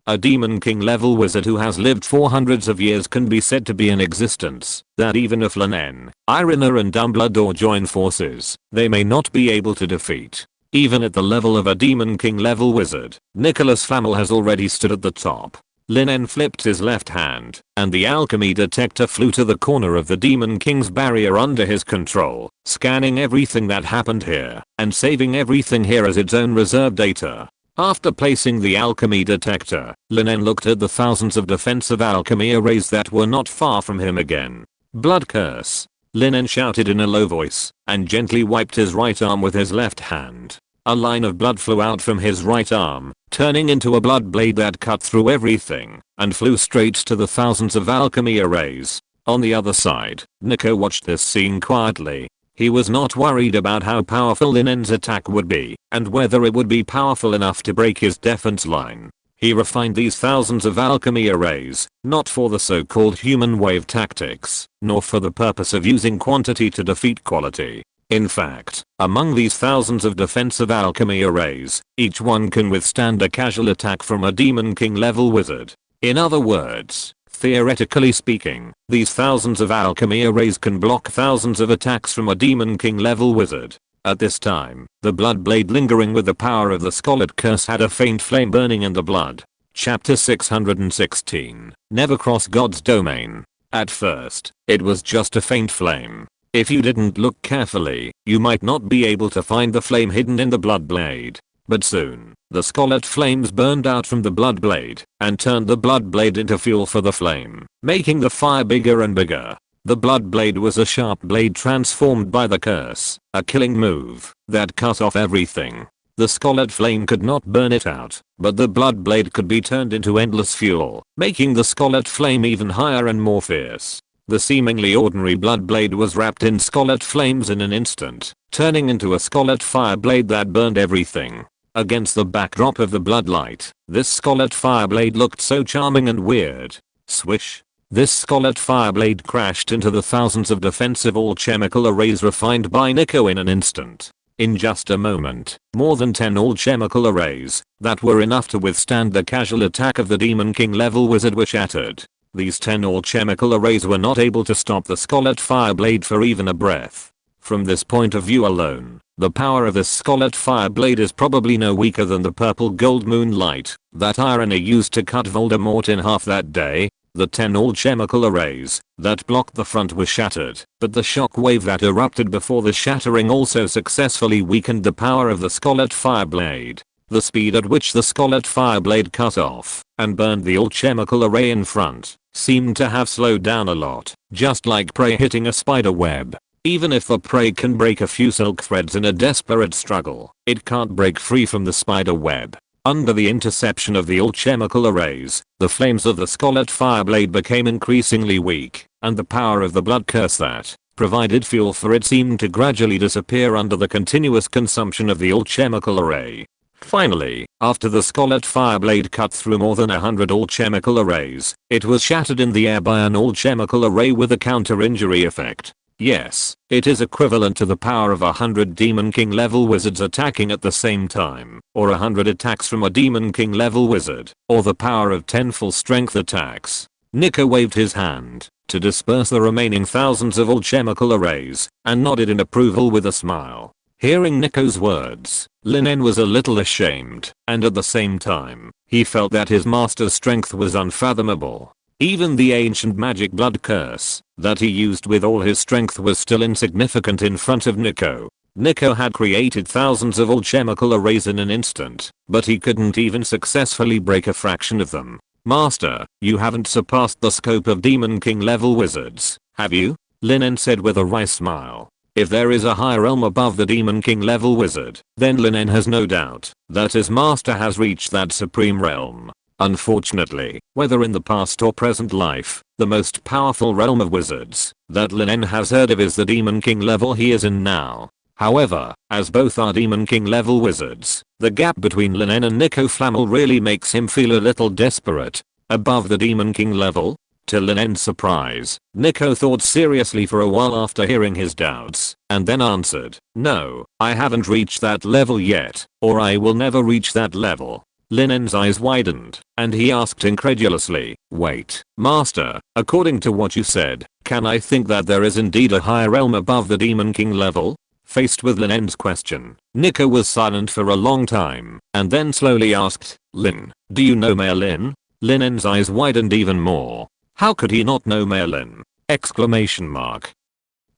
A Demon King level wizard who has lived for hundreds of years can be said to be in existence, that even if Lin En, Irina and Dumbledore join forces, they may not be able to defeat. Even at the level of a Demon King level wizard, Nicholas Flamel has already stood at the top. Lin En flipped his left hand, and the alchemy detector flew to the corner of the Demon King's barrier under his control, scanning everything that happened here, and saving everything here as its own reserve data. After placing the alchemy detector, Lin En looked at the thousands of defensive alchemy arrays that were not far from him again. Blood curse. Lin En shouted in a low voice, and gently wiped his right arm with his left hand. A line of blood flew out from his right arm, turning into a blood blade that cut through everything and flew straight to the thousands of alchemy arrays. On the other side, Nico watched this scene quietly. He was not worried about how powerful Lin En's attack would be and whether it would be powerful enough to break his defense line. He refined these thousands of alchemy arrays, not for the so-called human wave tactics, nor for the purpose of using quantity to defeat quality. In fact, among these thousands of defensive alchemy arrays, each one can withstand a casual attack from a Demon King level wizard. In other words, theoretically speaking, these thousands of alchemy arrays can block thousands of attacks from a Demon King level wizard. At this time, the blood blade lingering with the power of the Scarlet Curse had a faint flame burning in the blood. Chapter 616. Never cross God's domain. At first, it was just a faint flame. If you didn't look carefully, you might not be able to find the flame hidden in the blood blade. But soon, the scarlet flames burned out from the blood blade and turned the blood blade into fuel for the flame, making the fire bigger and bigger. The blood blade was a sharp blade transformed by the curse, a killing move that cut off everything. The scarlet flame could not burn it out, but the blood blade could be turned into endless fuel, making the scarlet flame even higher and more fierce. The seemingly ordinary blood blade was wrapped in scarlet flames in an instant, turning into a scarlet fire blade that burned everything. Against the backdrop of the blood light, this scarlet fire blade looked so charming and weird. Swish. This Scarlet Fireblade crashed into the thousands of defensive all-chemical arrays refined by Nico in an instant. In just a moment, more than 10 all-chemical arrays that were enough to withstand the casual attack of the Demon King level wizard were shattered. These 10 all-chemical arrays were not able to stop the Scarlet Fireblade for even a breath. From this point of view alone, the power of this Scarlet Fireblade is probably no weaker than the purple gold moonlight that Irina used to cut Voldemort in half that day. The 10 all-chemical arrays that blocked the front were shattered, but the shock wave that erupted before the shattering also successfully weakened the power of the Scarlet Fireblade. The speed at which the Scarlet Fireblade cut off and burned the all-chemical array in front seemed to have slowed down a lot, just like prey hitting a spider web. Even if the prey can break a few silk threads in a desperate struggle, it can't break free from the spider web. Under the interception of the all-chemical arrays, the flames of the Scarlet Fireblade became increasingly weak, and the power of the blood curse that provided fuel for it seemed to gradually disappear under the continuous consumption of the all-chemical array. Finally, after the Scarlet Fireblade cut through more than 100 all-chemical arrays, it was shattered in the air by an all-chemical array with a counter-injury effect. Yes, it is equivalent to the power of 100 Demon King level wizards attacking at the same time, or 100 attacks from a Demon King level wizard, or the power of 10 full strength attacks. Nico waved his hand to disperse the remaining thousands of all-chemical arrays, and nodded in approval with a smile. Hearing Nico's words, Lin En was a little ashamed, and at the same time, he felt that his master's strength was unfathomable. Even the ancient magic blood curse that he used with all his strength was still insignificant in front of Nico. Nico had created thousands of all-chemical arrays in an instant, but he couldn't even successfully break a fraction of them. Master, you haven't surpassed the scope of Demon King level wizards, have you? Lin En said with a wry smile. If there is a high realm above the Demon King level wizard, then Lin En has no doubt that his master has reached that supreme realm. Unfortunately, whether in the past or present life, the most powerful realm of wizards that Lin En has heard of is the Demon King level he is in now. However, as both are Demon King level wizards, the gap between Lin En and Nico Flamel really makes him feel a little desperate. Above the Demon King level? To Lin En's surprise, Nico thought seriously for a while after hearing his doubts, and then answered, "No, I haven't reached that level yet, or I will never reach that level." Lin En's eyes widened, and he asked incredulously, "Wait, Master, according to what you said, can I think that there is indeed a higher realm above the Demon King level?" Faced with Lin En's question, Nico was silent for a long time, and then slowly asked, "Lin, do you know Merlin?" Lin En's eyes widened even more. How could he not know Merlin? Exclamation mark.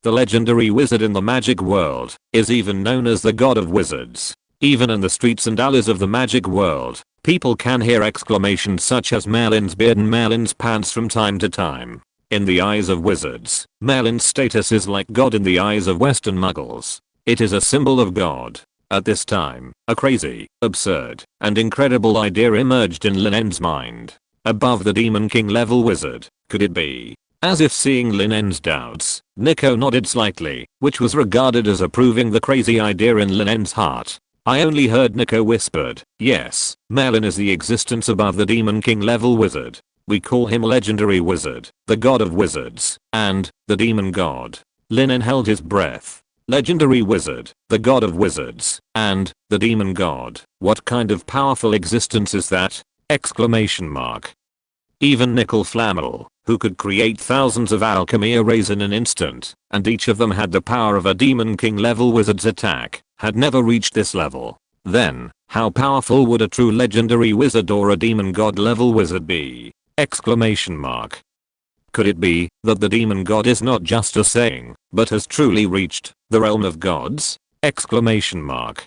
The legendary wizard in the magic world is even known as the god of wizards. Even in the streets and alleys of the magic world, people can hear exclamations such as Merlin's beard and Merlin's pants from time to time. In the eyes of wizards, Merlin's status is like God in the eyes of Western muggles. It is a symbol of God. At this time, a crazy, absurd, and incredible idea emerged in Lin En's mind. Above the Demon King level wizard, could it be? As if seeing Lin En's doubts, Nico nodded slightly, which was regarded as approving the crazy idea in Lin En's heart. I only heard Nico whispered, "Yes, Merlin is the existence above the Demon King level wizard. We call him legendary wizard, the god of wizards, and the demon god." Lin En held his breath. Legendary wizard, the god of wizards, and the demon god. What kind of powerful existence is that? Exclamation mark. Even Nickel Flammel, who could create thousands of alchemy arrays in an instant, and each of them had the power of a Demon King level wizard's attack, had never reached this level. Then, how powerful would a true legendary wizard or a demon god level wizard be? Exclamation mark. Could it be that the demon god is not just a saying, but has truly reached the realm of gods? Exclamation mark.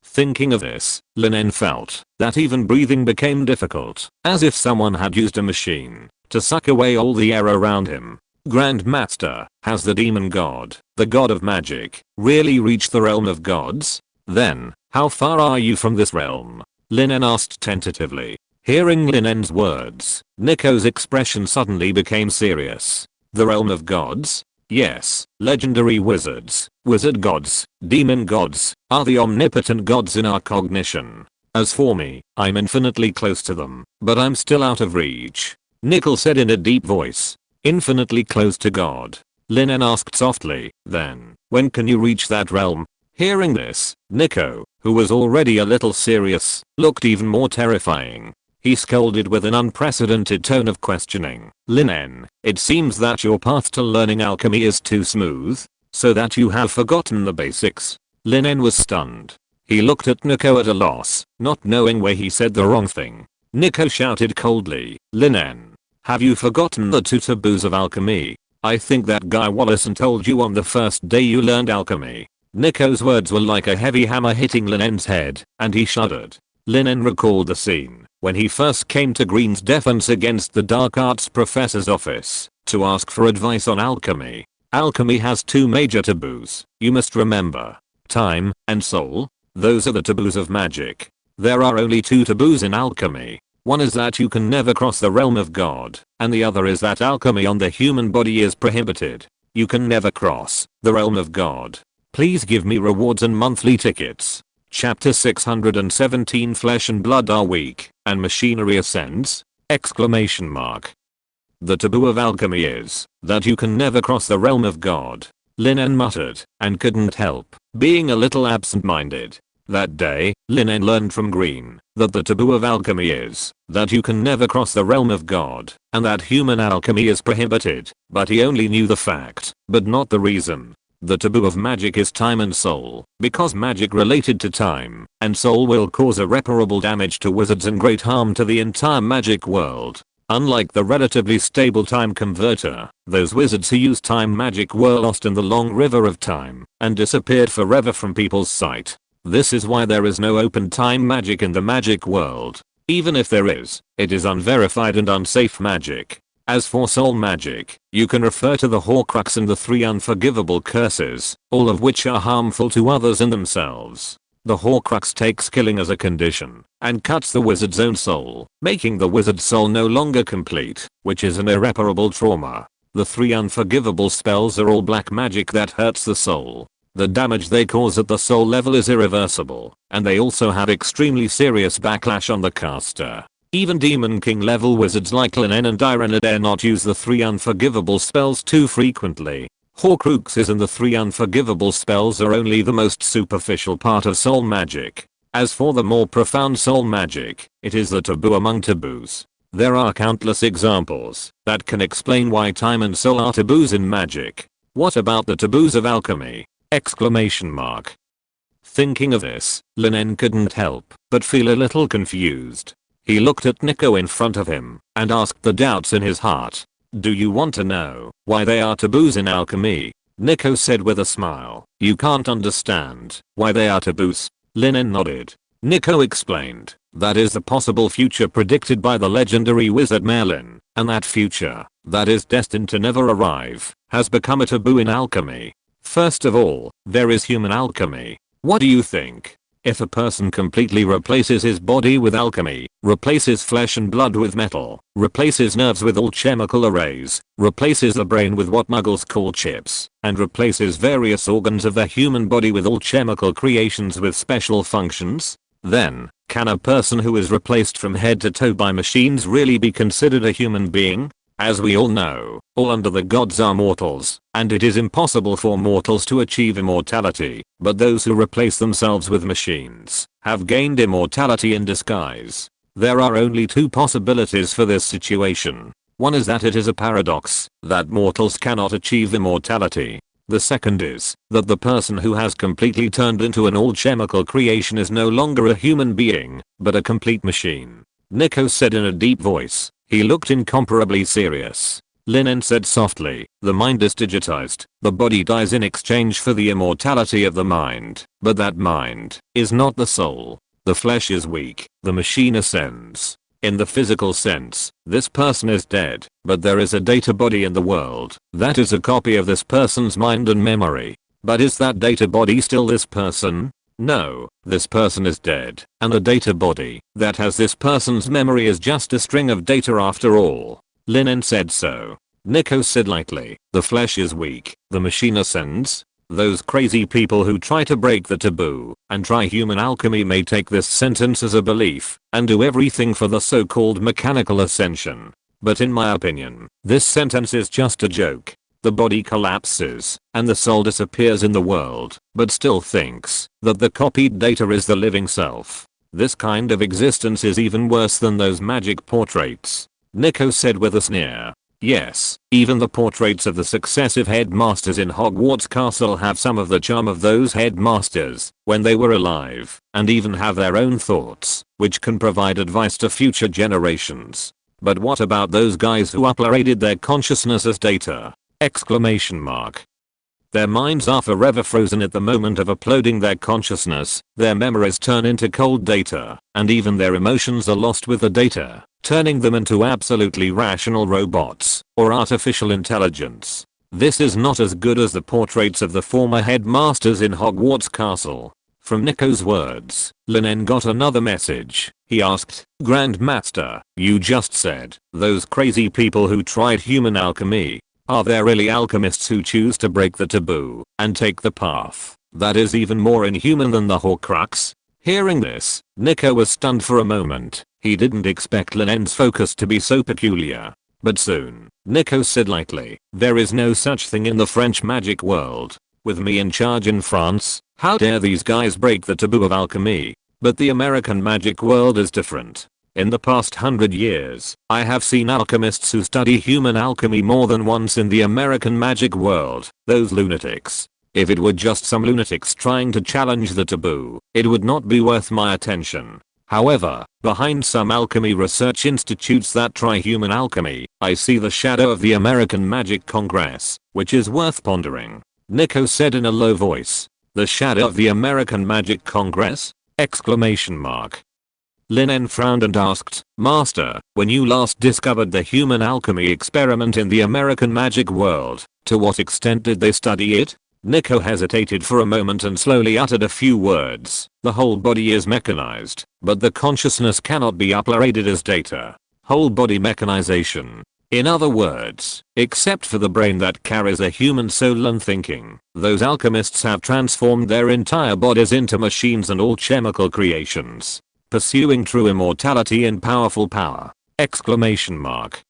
Thinking of this, Lin En felt that even breathing became difficult, as if someone had used a machine to suck away all the air around him. Grandmaster, has the demon god, the god of magic, really reached the realm of gods? Then, how far are you from this realm? Lin En asked tentatively. Hearing Lin En's words, Nico's expression suddenly became serious. The realm of gods? Yes, legendary wizards, wizard gods, demon gods, are the omnipotent gods in our cognition. As for me, I'm infinitely close to them, but I'm still out of reach. Nickel said in a deep voice. Infinitely close to God. Lin En asked softly, then, when can you reach that realm? Hearing this, Nico, who was already a little serious, looked even more terrifying. He scolded with an unprecedented tone of questioning. Lin En, it seems that your path to learning alchemy is too smooth, so that you have forgotten the basics. Lin En was stunned. He looked at Nico at a loss, not knowing where he said the wrong thing. Nico shouted coldly, Lin En, have you forgotten the 2 taboos of alchemy? I think that guy Wallison told you on the first day you learned alchemy. Nico's words were like a heavy hammer hitting Lin En's head, and he shuddered. Lin En recalled the scene when he first came to Green's defense against the dark arts professor's office to ask for advice on alchemy. Alchemy has 2 major taboos, you must remember. Time and soul. Those are the taboos of magic. There are only 2 taboos in alchemy. One is that you can never cross the realm of God, and the other is that alchemy on the human body is prohibited. You can never cross the realm of God. Please give me rewards and monthly tickets. Chapter 617 Flesh and blood are weak, and machinery ascends? Exclamation mark. The taboo of alchemy is that you can never cross the realm of God. Lin En muttered, and couldn't help being a little absent-minded. That day, Lin En learned from Green that the taboo of alchemy is that you can never cross the realm of God, and that human alchemy is prohibited, but he only knew the fact, but not the reason. The taboo of magic is time and soul, because magic related to time and soul will cause irreparable damage to wizards and great harm to the entire magic world. Unlike the relatively stable time converter, those wizards who use time magic were lost in the long river of time and disappeared forever from people's sight. This is why there is no open time magic in the magic world. Even if there is, it is unverified and unsafe magic. As for soul magic, you can refer to the Horcrux and the 3 unforgivable curses, all of which are harmful to others and themselves. The Horcrux takes killing as a condition, and cuts the wizard's own soul, making the wizard's soul no longer complete, which is an irreparable trauma. The 3 unforgivable spells are all black magic that hurts the soul. The damage they cause at the soul level is irreversible, and they also have extremely serious backlash on the caster. Even Demon King level wizards like Lin En and Irina dare not use the 3 unforgivable spells too frequently. Horcruxes and the 3 unforgivable spells are only the most superficial part of soul magic. As for the more profound soul magic, it is the taboo among taboos. There are countless examples that can explain why time and soul are taboos in magic. What about the taboos of alchemy? Exclamation mark. Thinking of this, Lin En couldn't help but feel a little confused. He looked at Nico in front of him and asked the doubts in his heart. Do you want to know why they are taboos in alchemy? Nico said with a smile. You can't understand why they are taboos? Lin En nodded. Nico explained. That is the possible future predicted by the legendary wizard Merlin, and that future, that is destined to never arrive, has become a taboo in alchemy. First of all, there is human alchemy. What do you think? If a person completely replaces his body with alchemy, replaces flesh and blood with metal, replaces nerves with alchemical arrays, replaces the brain with what muggles call chips, and replaces various organs of the human body with alchemical creations with special functions, then, can a person who is replaced from head to toe by machines really be considered a human being? As we all know, all under the gods are mortals, and it is impossible for mortals to achieve immortality, but those who replace themselves with machines have gained immortality in disguise. There are only 2 possibilities for this situation. One is that it is a paradox, that mortals cannot achieve immortality. The second is that the person who has completely turned into an alchemical creation is no longer a human being, but a complete machine. Nico said in a deep voice. He looked incomparably serious. Lin En said softly, the mind is digitized, the body dies in exchange for the immortality of the mind, but that mind is not the soul. The flesh is weak, the machine ascends. In the physical sense, this person is dead, but there is a data body in the world that is a copy of this person's mind and memory. But is that data body still this person? No, this person is dead, and the data body that has this person's memory is just a string of data after all. Lin En said so. Nico said lightly, the flesh is weak, the machine ascends. Those crazy people who try to break the taboo and try human alchemy may take this sentence as a belief and do everything for the so-called mechanical ascension. But in my opinion, this sentence is just a joke. The body collapses, and the soul disappears in the world, but still thinks that the copied data is the living self. This kind of existence is even worse than those magic portraits. Nico said with a sneer. Yes, even the portraits of the successive headmasters in Hogwarts Castle have some of the charm of those headmasters when they were alive, and even have their own thoughts, which can provide advice to future generations. But what about those guys who uploaded their consciousness as data? Exclamation mark. Their minds are forever frozen at the moment of uploading their consciousness, their memories turn into cold data, and even their emotions are lost with the data, turning them into absolutely rational robots, or artificial intelligence. This is not as good as the portraits of the former headmasters in Hogwarts Castle. From Nico's words, Lin En got another message. He asked, Grandmaster, you just said, those crazy people who tried human alchemy. Are there really alchemists who choose to break the taboo and take the path that is even more inhuman than the Horcrux? Hearing this, Nico was stunned for a moment. He didn't expect Lin En's focus to be so peculiar. But soon, Nico said lightly, there is no such thing in the French magic world. With me in charge in France, how dare these guys break the taboo of alchemy? But the American magic world is different. In the past 100 years, I have seen alchemists who study human alchemy more than once in the American magic world. Those lunatics. If it were just some lunatics trying to challenge the taboo, it would not be worth my attention. However, behind some alchemy research institutes that try human alchemy, I see the shadow of the American Magic Congress, which is worth pondering. Nico said in a low voice. The shadow of the American Magic Congress? Exclamation mark. Lin En frowned and asked, Master, when you last discovered the human alchemy experiment in the American magic world, to what extent did they study it? Nico hesitated for a moment and slowly uttered a few words. The whole body is mechanized, but the consciousness cannot be uploaded as data. Whole body mechanization. In other words, except for the brain that carries a human soul and thinking, those alchemists have transformed their entire bodies into machines and all chemical creations. Pursuing true immortality and powerful power. Exclamation mark.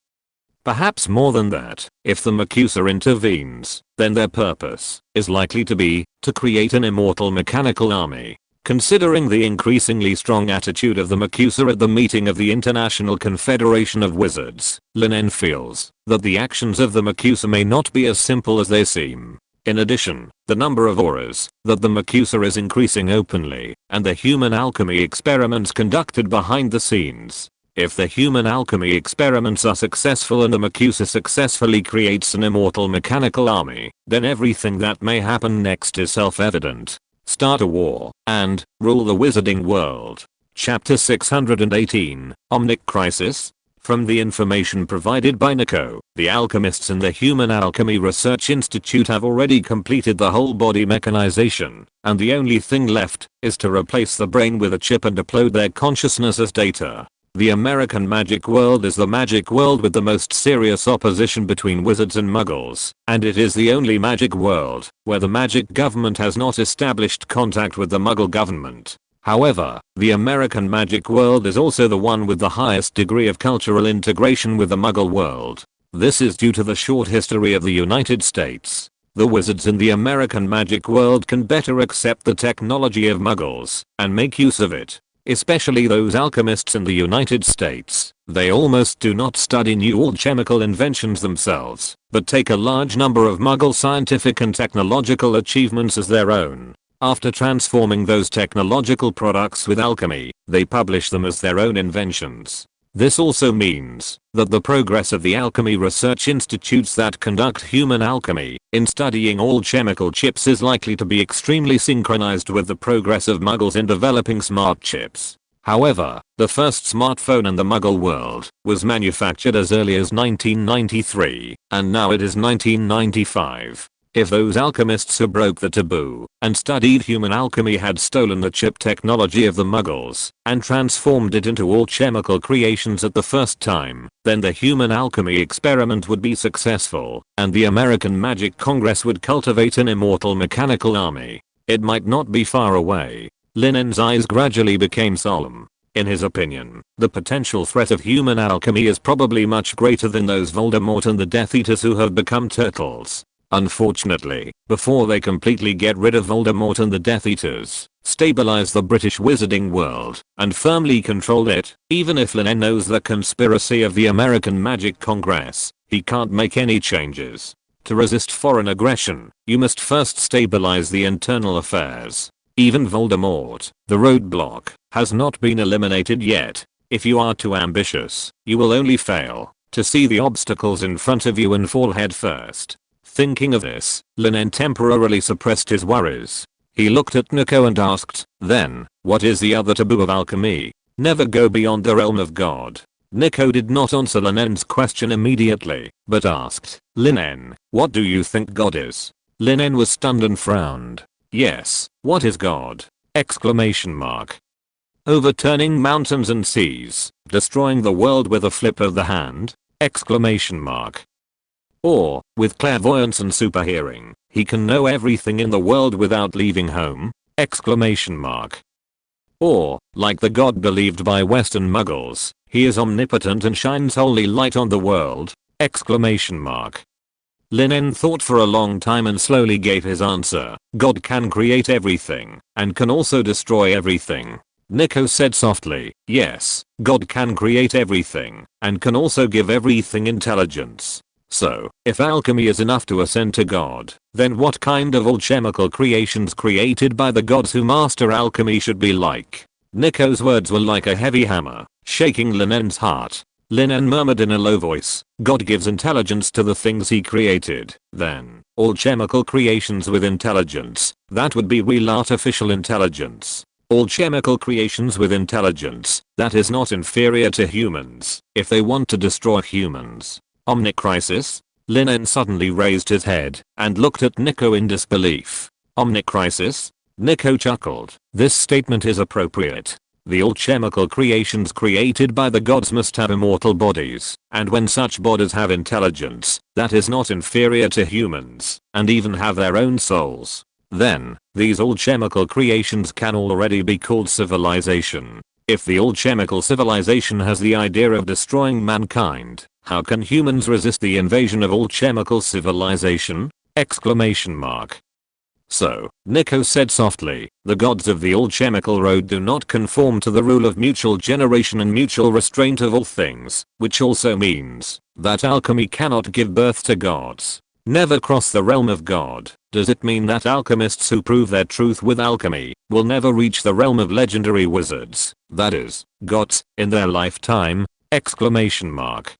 Perhaps more than that, if the Macusa intervenes, then their purpose is likely to be to create an immortal mechanical army. Considering the increasingly strong attitude of the Macusa at the meeting of the International Confederation of Wizards, Lin En feels that the actions of the Macusa may not be as simple as they seem. In addition, the number of auras that the Macusa is increasing openly, and the human alchemy experiments conducted behind the scenes. If the human alchemy experiments are successful and the Macusa successfully creates an immortal mechanical army, then everything that may happen next is self-evident. Start a war, and rule the wizarding world. Chapter 618, Omnic Crisis. From the information provided by Nico, the alchemists in the Human Alchemy Research Institute have already completed the whole body mechanization, and the only thing left is to replace the brain with a chip and upload their consciousness as data. The American magic world is the magic world with the most serious opposition between wizards and muggles, and it is the only magic world where the magic government has not established contact with the muggle government. However, the American magic world is also the one with the highest degree of cultural integration with the muggle world. This is due to the short history of the United States. The wizards in the American magic world can better accept the technology of muggles and make use of it. Especially those alchemists in the United States. They almost do not study new alchemical inventions themselves, but take a large number of muggle scientific and technological achievements as their own. After transforming those technological products with alchemy, they publish them as their own inventions. This also means that the progress of the alchemy research institutes that conduct human alchemy in studying all chemical chips is likely to be extremely synchronized with the progress of muggles in developing smart chips. However, the first smartphone in the muggle world was manufactured as early as 1993, and now it is 1995. If those alchemists who broke the taboo and studied human alchemy had stolen the chip technology of the muggles and transformed it into all chemical creations at the first time, then the human alchemy experiment would be successful, and the American Magic Congress would cultivate an immortal mechanical army. It might not be far away. Lin En's eyes gradually became solemn. In his opinion, the potential threat of human alchemy is probably much greater than those Voldemort and the Death Eaters who have become turtles. Unfortunately, before they completely get rid of Voldemort and the Death Eaters, stabilize the British wizarding world, and firmly control it, even if Lin En knows the conspiracy of the American Magic Congress, he can't make any changes. To resist foreign aggression, you must first stabilize the internal affairs. Even Voldemort, the roadblock, has not been eliminated yet. If you are too ambitious, you will only fail to see the obstacles in front of you and fall headfirst. Thinking of this, Lin En temporarily suppressed his worries. He looked at Nico and asked, then, what is the other taboo of alchemy? Never go beyond the realm of God. Nico did not answer Lin En's question immediately, but asked, Lin En, what do you think God is? Lin En was stunned and frowned. Yes, what is God? Exclamation mark. Overturning mountains and seas, destroying the world with a flip of the hand? Exclamation mark. Or, with clairvoyance and super hearing, he can know everything in the world without leaving home? Exclamation mark. Or, like the god believed by Western muggles, he is omnipotent and shines holy light on the world? Exclamation mark. Lin En thought for a long time and slowly gave his answer. God can create everything, and can also destroy everything. Nico said softly, yes, God can create everything, and can also give everything intelligence. So, if alchemy is enough to ascend to God, then what kind of alchemical creations created by the gods who master alchemy should be like? Nico's words were like a heavy hammer, shaking Lin En's heart. Lin En murmured in a low voice, God gives intelligence to the things he created. Then, alchemical creations with intelligence, that would be real artificial intelligence. Alchemical creations with intelligence, that is not inferior to humans, if they want to destroy humans. Omnicrisis? Lin En suddenly raised his head, and looked at Nico in disbelief. Omnicrisis? Nico chuckled. This statement is appropriate. The alchemical creations created by the gods must have immortal bodies, and when such bodies have intelligence, that is not inferior to humans, and even have their own souls, then, these alchemical creations can already be called civilization. If the alchemical civilization has the idea of destroying mankind, how can humans resist the invasion of alchemical civilization? Exclamation mark. So, Nico said softly, the gods of the alchemical road do not conform to the rule of mutual generation and mutual restraint of all things, which also means that alchemy cannot give birth to gods. Never cross the realm of God. Does it mean that alchemists who prove their truth with alchemy will never reach the realm of legendary wizards, that is, gods, in their lifetime? Exclamation mark.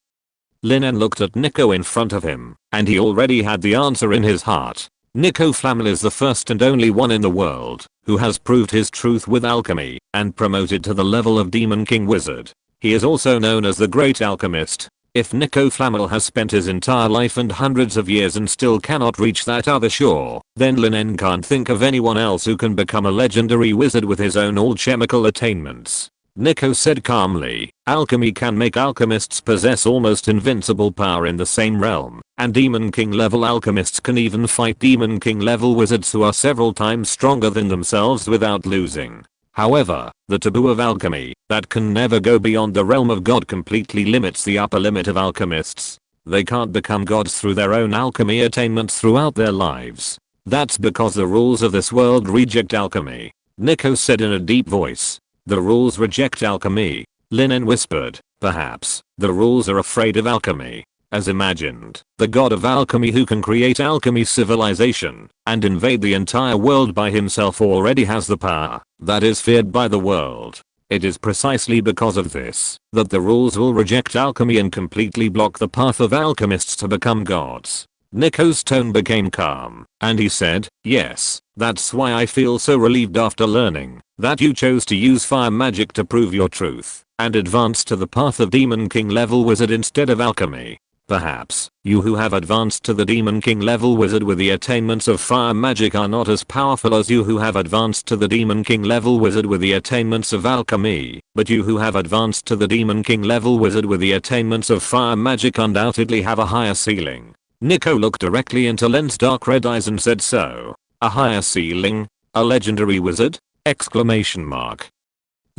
Lin En looked at Nico in front of him, and he already had the answer in his heart. Nico Flamel is the first and only one in the world who has proved his truth with alchemy and promoted to the level of Demon King Wizard. He is also known as the Great Alchemist. If Nico Flamel has spent his entire life and hundreds of years and still cannot reach that other shore, then Lin En can't think of anyone else who can become a legendary wizard with his own alchemical attainments. Nico said calmly, alchemy can make alchemists possess almost invincible power in the same realm, and Demon King level alchemists can even fight Demon King level wizards who are several times stronger than themselves without losing. However, the taboo of alchemy, that can never go beyond the realm of God, completely limits the upper limit of alchemists. They can't become gods through their own alchemy attainments throughout their lives. That's because the rules of this world reject alchemy. Nico said in a deep voice. The rules reject alchemy. Lin En whispered, perhaps, the rules are afraid of alchemy. As imagined, the god of alchemy who can create alchemy civilization and invade the entire world by himself already has the power that is feared by the world. It is precisely because of this that the rules will reject alchemy and completely block the path of alchemists to become gods. Nico's tone became calm, and he said, yes, that's why I feel so relieved after learning that you chose to use fire magic to prove your truth and advance to the path of Demon King level wizard instead of alchemy. Perhaps, you who have advanced to the Demon King level wizard with the attainments of fire magic are not as powerful as you who have advanced to the Demon King level wizard with the attainments of alchemy, but you who have advanced to the Demon King level wizard with the attainments of fire magic undoubtedly have a higher ceiling. Nico looked directly into Len's dark red eyes and said, so, a higher ceiling? A legendary wizard? Exclamation mark.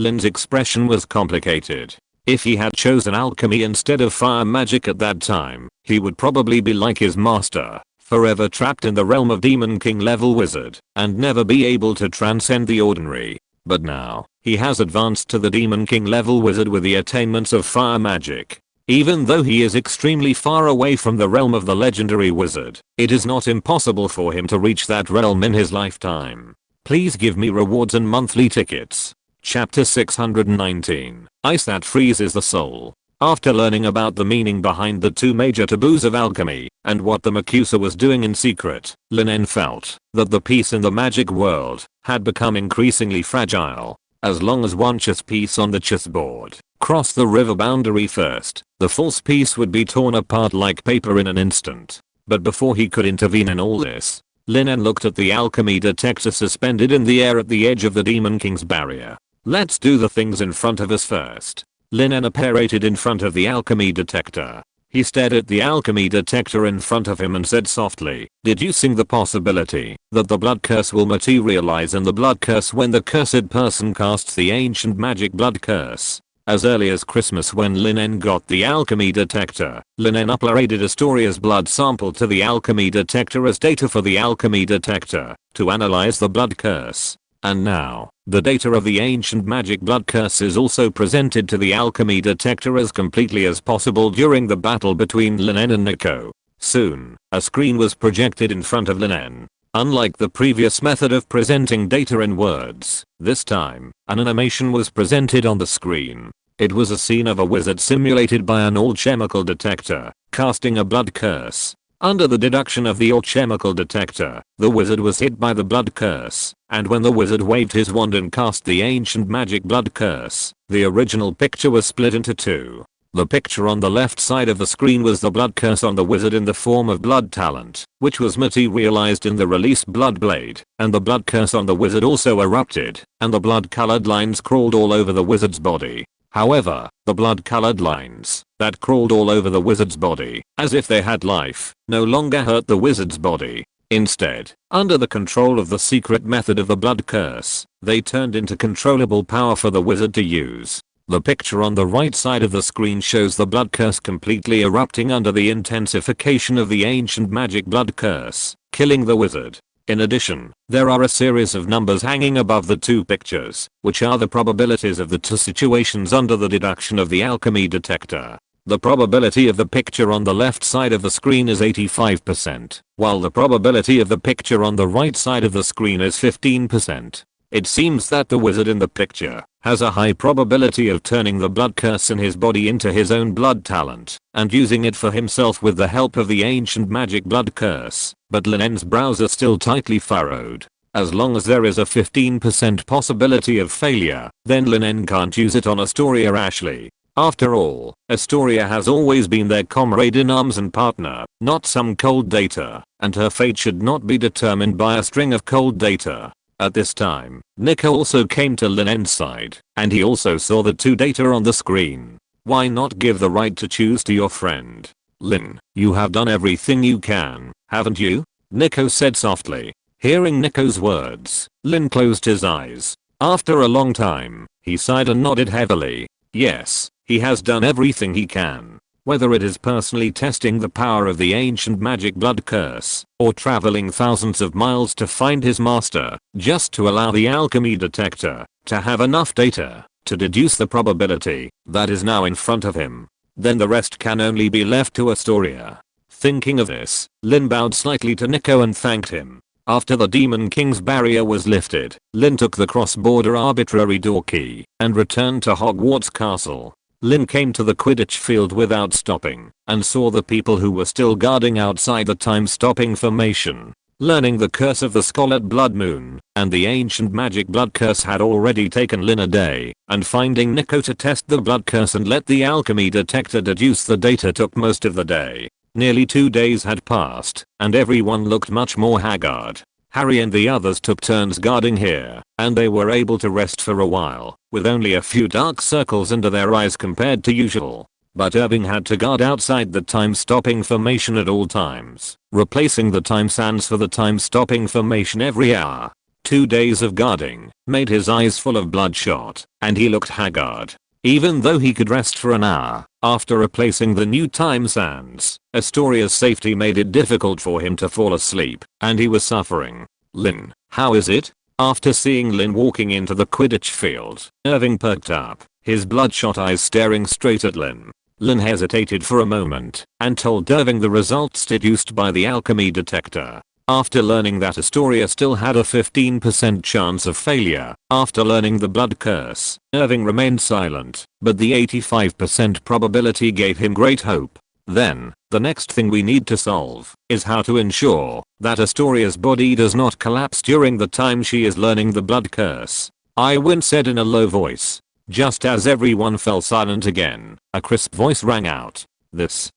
Lin's expression was complicated. If he had chosen alchemy instead of fire magic at that time, he would probably be like his master, forever trapped in the realm of Demon King level wizard, and never be able to transcend the ordinary. But now, he has advanced to the Demon King level wizard with the attainments of fire magic. Even though he is extremely far away from the realm of the legendary wizard, it is not impossible for him to reach that realm in his lifetime. Please give me rewards and monthly tickets. Chapter 619. Ice that freezes the soul. After learning about the meaning behind the two major taboos of alchemy, and what the Makusa was doing in secret, Lin En felt that the piece in the magic world had become increasingly fragile. As long as one chess piece on the chessboard crossed the river boundary first, the false piece would be torn apart like paper in an instant. But before he could intervene in all this, Lin En looked at the alchemy detector suspended in the air at the edge of the Demon King's barrier. Let's do the things in front of us first. Lin En apparated in front of the alchemy detector. He stared at the alchemy detector in front of him and said softly, deducing the possibility that the blood curse will materialize in the blood curse when the cursed person casts the ancient magic blood curse. As early as Christmas when Lin En got the alchemy detector, Lin En uploaded Astoria's blood sample to the alchemy detector as data for the alchemy detector to analyze the blood curse. And now, the data of the ancient magic blood curse is also presented to the alchemy detector as completely as possible during the battle between Lin En and Nico. Soon, a screen was projected in front of Lin En. Unlike the previous method of presenting data in words, this time, an animation was presented on the screen. It was a scene of a wizard simulated by an alchemical detector, casting a blood curse. Under the deduction of the alchemical detector, the wizard was hit by the blood curse, and when the wizard waved his wand and cast the ancient magic blood curse, the original picture was split into two. The picture on the left side of the screen was the blood curse on the wizard in the form of blood talent, which was materialized in the released blood blade, and the blood curse on the wizard also erupted, and the blood-colored lines crawled all over the wizard's body. However, the blood-colored lines that crawled all over the wizard's body, as if they had life, no longer hurt the wizard's body. Instead, under the control of the secret method of the blood curse, they turned into controllable power for the wizard to use. The picture on the right side of the screen shows the blood curse completely erupting under the intensification of the ancient magic blood curse, killing the wizard. In addition, there are a series of numbers hanging above the two pictures, which are the probabilities of the two situations under the deduction of the alchemy detector. The probability of the picture on the left side of the screen is 85%, while the probability of the picture on the right side of the screen is 15%. It seems that the wizard in the picture has a high probability of turning the blood curse in his body into his own blood talent and using it for himself with the help of the ancient magic blood curse, but Lin En's brows are still tightly furrowed. As long as there is a 15% possibility of failure, then Lin En can't use it on Astoria Ashley. After all, Astoria has always been their comrade in arms and partner, not some cold data, and her fate should not be determined by a string of cold data. At this time, Nico also came to Lin En's side, and he also saw the two data on the screen. Why not give the right to choose to your friend? Lin, you have done everything you can, haven't you? Nico said softly. Hearing Nico's words, Lin closed his eyes. After a long time, he sighed and nodded heavily. Yes, he has done everything he can. Whether it is personally testing the power of the ancient magic blood curse, or traveling thousands of miles to find his master, just to allow the alchemy detector to have enough data to deduce the probability that is now in front of him, then the rest can only be left to Astoria. Thinking of this, Lin bowed slightly to Nico and thanked him. After the Demon King's barrier was lifted, Lin took the cross-border arbitrary door key and returned to Hogwarts Castle. Lin came to the Quidditch field without stopping and saw the people who were still guarding outside the time-stopping formation. Learning the curse of the Scarlet Blood Moon and the ancient magic blood curse had already taken Lin a day, and finding Nico to test the blood curse and let the alchemy detector deduce the data took most of the day. Nearly 2 days had passed, and everyone looked much more haggard. Harry and the others took turns guarding here, and they were able to rest for a while, with only a few dark circles under their eyes compared to usual. But Irving had to guard outside the time-stopping formation at all times, replacing the time sands for the time-stopping formation every hour. 2 days of guarding made his eyes full of bloodshot, and he looked haggard. Even though he could rest for an hour after replacing the new time sands, Astoria's safety made it difficult for him to fall asleep, and he was suffering. Lin, how is it? After seeing Lin walking into the Quidditch field, Irving perked up, his bloodshot eyes staring straight at Lin. Lin hesitated for a moment and told Irving the results deduced by the alchemy detector. After learning that Astoria still had a 15% chance of failure, after learning the blood curse, Irving remained silent, but the 85% probability gave him great hope. Then, the next thing we need to solve is how to ensure that Astoria's body does not collapse during the time she is learning the blood curse. Irina said in a low voice. Just as everyone fell silent again, a crisp voice rang out.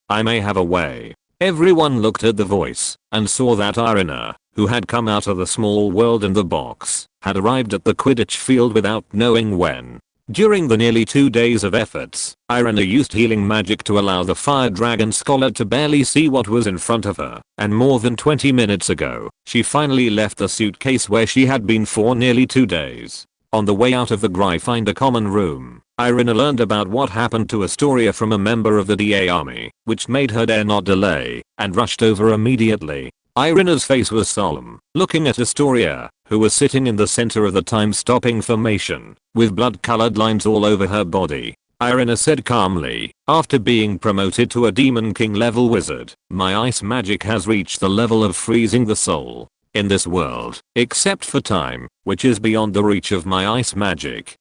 I may have a way. Everyone looked at the voice and saw that Irina, who had come out of the small world in the box, had arrived at the Quidditch field without knowing when. During the nearly 2 days of efforts, Irina used healing magic to allow the fire dragon scholar to barely see what was in front of her, and more than 20 minutes ago, she finally left the suitcase where she had been for nearly 2 days. On the way out of the Gryffindor common room, Irina learned about what happened to Astoria from a member of the DA army, which made her dare not delay, and rushed over immediately. Irina's face was solemn, looking at Astoria, who was sitting in the center of the time-stopping formation, with blood-colored lines all over her body. Irina said calmly, after being promoted to a Demon King level wizard, my ice magic has reached the level of freezing the soul. In this world, except for time, which is beyond the reach of my ice magic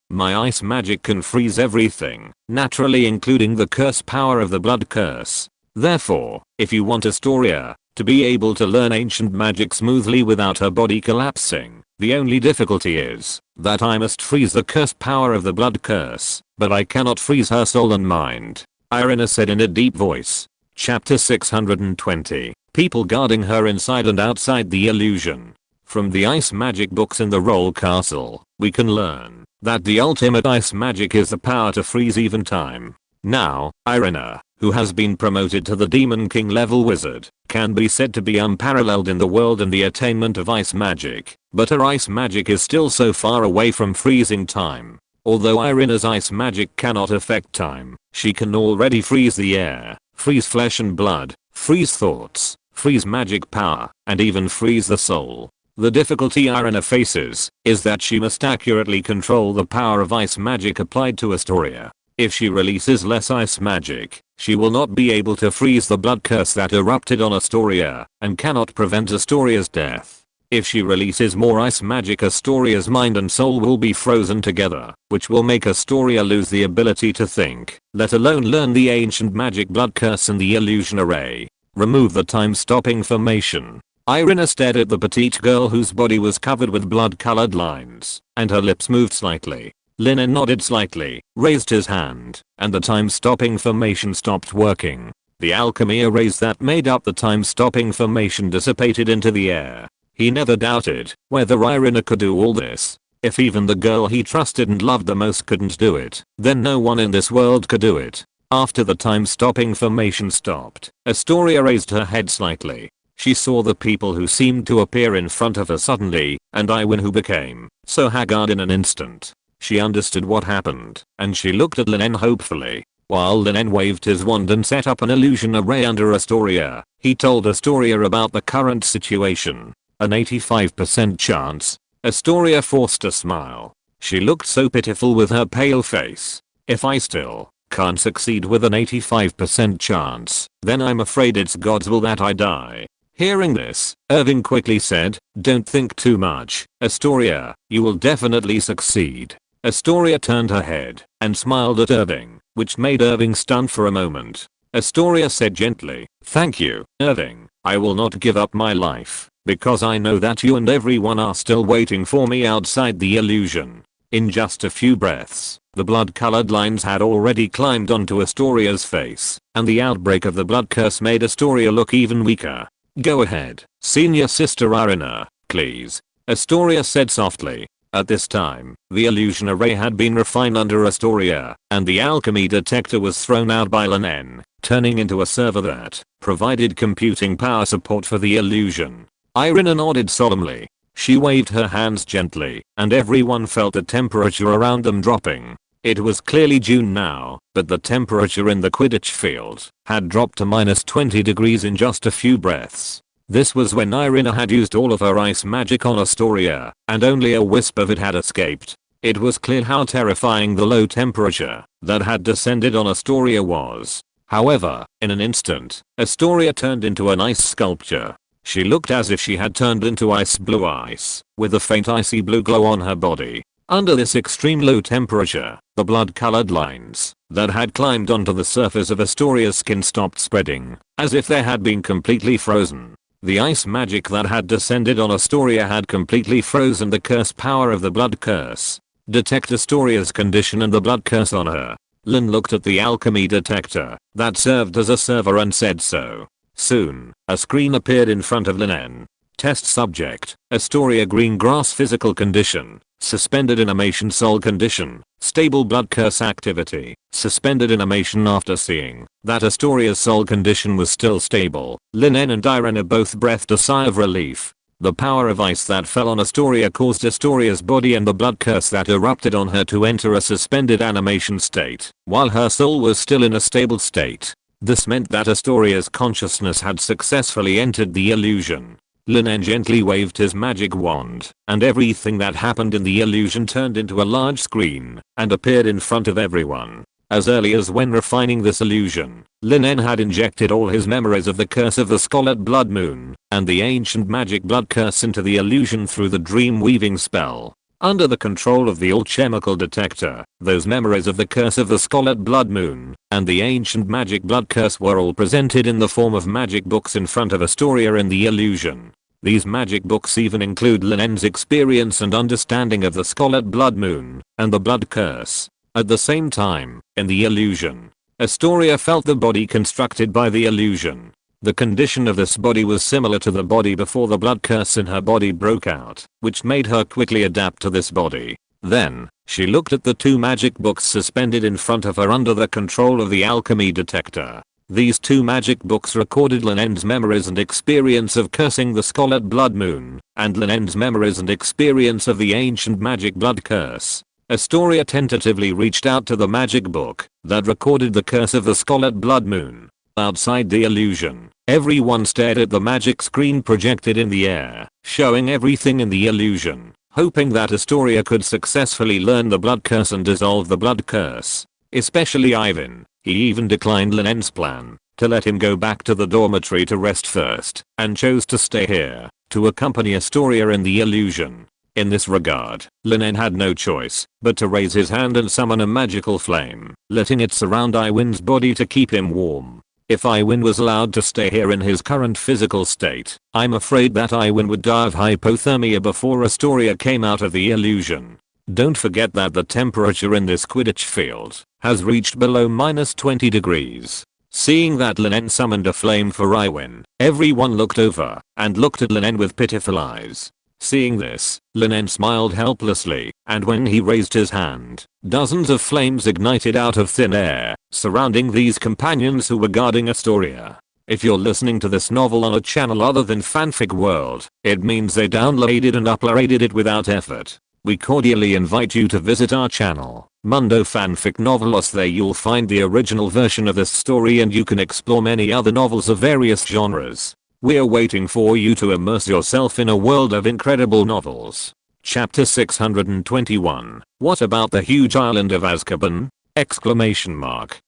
can freeze everything, naturally including the curse power of the blood curse. Therefore, if you want Astoria to be able to learn ancient magic smoothly without her body collapsing, the only difficulty is that I must freeze the curse power of the blood curse, but I cannot freeze her soul and mind. Irina said in a deep voice. Chapter 620. People guarding her inside and outside the illusion. From the ice magic books in the Roll Castle, we can learn that the ultimate ice magic is the power to freeze even time. Now, Irina, who has been promoted to the Demon King level wizard, can be said to be unparalleled in the world in the attainment of ice magic, but her ice magic is still so far away from freezing time. Although Irina's ice magic cannot affect time, she can already freeze the air, freeze flesh and blood, freeze thoughts, freeze magic power, and even freeze the soul. The difficulty Irina faces is that she must accurately control the power of ice magic applied to Astoria. If she releases less ice magic, she will not be able to freeze the blood curse that erupted on Astoria, and cannot prevent Astoria's death. If she releases more ice magic, Astoria's mind and soul will be frozen together, which will make Astoria lose the ability to think, let alone learn the ancient magic blood curse and the illusion array. Remove the time-stopping formation. Irina stared at the petite girl whose body was covered with blood-colored lines, and her lips moved slightly. Lin En nodded slightly, raised his hand, and the time-stopping formation stopped working. The alchemy arrays that made up the time-stopping formation dissipated into the air. He never doubted whether Irina could do all this. If even the girl he trusted and loved the most couldn't do it, then no one in this world could do it. After the time-stopping formation stopped, Astoria raised her head slightly. She saw the people who seemed to appear in front of her suddenly, and Irina who became so haggard in an instant. She understood what happened, and she looked at Lin En hopefully. While Lin En waved his wand and set up an illusion array under Astoria, he told Astoria about the current situation. An 85% chance. Astoria forced a smile. She looked so pitiful with her pale face. If I still can't succeed with an 85% chance, then I'm afraid it's God's will that I die. Hearing this, Irving quickly said, don't think too much, Astoria, you will definitely succeed. Astoria turned her head and smiled at Irving, which made Irving stunned for a moment. Astoria said gently, thank you, Irving, I will not give up my life, because I know that you and everyone are still waiting for me outside the illusion. In just a few breaths, the blood-colored lines had already climbed onto Astoria's face, and the outbreak of the blood curse made Astoria look even weaker. Go ahead, senior sister Irina, please, Astoria said softly. At this time, the illusion array had been refined under Astoria, and the alchemy detector was thrown out by Lin En, turning into a server that provided computing power support for the illusion. Irina nodded solemnly. She waved her hands gently, and everyone felt the temperature around them dropping. It was clearly June now, but the temperature in the Quidditch field had dropped to -20 degrees in just a few breaths. This was when Irina had used all of her ice magic on Astoria, and only a wisp of it had escaped. It was clear how terrifying the low temperature that had descended on Astoria was. However, in an instant, Astoria turned into an ice sculpture. She looked as if she had turned into ice blue ice, with a faint icy blue glow on her body. Under this extreme low temperature, the blood-colored lines that had climbed onto the surface of Astoria's skin stopped spreading, as if they had been completely frozen. The ice magic that had descended on Astoria had completely frozen the curse power of the blood curse. Detect Astoria's condition and the blood curse on her. Lin looked at the alchemy detector that served as a server and said so. Soon, a screen appeared in front of Lin En. Test subject, Astoria green grass physical condition, suspended animation soul condition, stable blood curse activity, suspended animation after seeing that Astoria's soul condition was still stable. Lin En and Irina both breathed a sigh of relief. The power of ice that fell on Astoria caused Astoria's body and the blood curse that erupted on her to enter a suspended animation state, while her soul was still in a stable state. This meant that Astoria's consciousness had successfully entered the illusion. Lin En gently waved his magic wand, and everything that happened in the illusion turned into a large screen and appeared in front of everyone. As early as when refining this illusion, Lin En had injected all his memories of the curse of the Scarlet Blood Moon and the ancient magic blood curse into the illusion through the dream weaving spell. Under the control of the alchemical detector, those memories of the curse of the Scarlet Blood Moon and the ancient magic blood curse were all presented in the form of magic books in front of Astoria in the illusion. These magic books even include Lin En's experience and understanding of the Scarlet Blood Moon and the blood curse. At the same time, in the illusion, Astoria felt the body constructed by the illusion. The condition of this body was similar to the body before the blood curse in her body broke out, which made her quickly adapt to this body. Then, she looked at the two magic books suspended in front of her under the control of the alchemy detector. These two magic books recorded Lin En's memories and experience of cursing the Scarlet Blood Moon, and Lin En's memories and experience of the ancient magic blood curse. Astoria tentatively reached out to the magic book that recorded the curse of the Scarlet Blood Moon. Outside the illusion, everyone stared at the magic screen projected in the air, showing everything in the illusion, hoping that Astoria could successfully learn the blood curse and dissolve the blood curse. Especially Ivan. He even declined Lin En's plan to let him go back to the dormitory to rest first, and chose to stay here to accompany Astoria in the illusion. In this regard, Lin En had no choice but to raise his hand and summon a magical flame, letting it surround Iwan's body to keep him warm. If Iwan was allowed to stay here in his current physical state, I'm afraid that Iwan would die of hypothermia before Astoria came out of the illusion. Don't forget that the temperature in this Quidditch field has reached below -20 degrees. Seeing that Lin En summoned a flame for Iwan, everyone looked over and looked at Lin En with pitiful eyes. Seeing this, Lin En smiled helplessly, and when he raised his hand, dozens of flames ignited out of thin air, surrounding these companions who were guarding Astoria. If you're listening to this novel on a channel other than Fanfic World, it means they downloaded and uploaded it without effort. We cordially invite you to visit our channel, Mundo Fanfic Novelos. There you'll find the original version of this story and you can explore many other novels of various genres. We're waiting for you to immerse yourself in a world of incredible novels. Chapter 621. What about the huge island of Azkaban? Exclamation mark.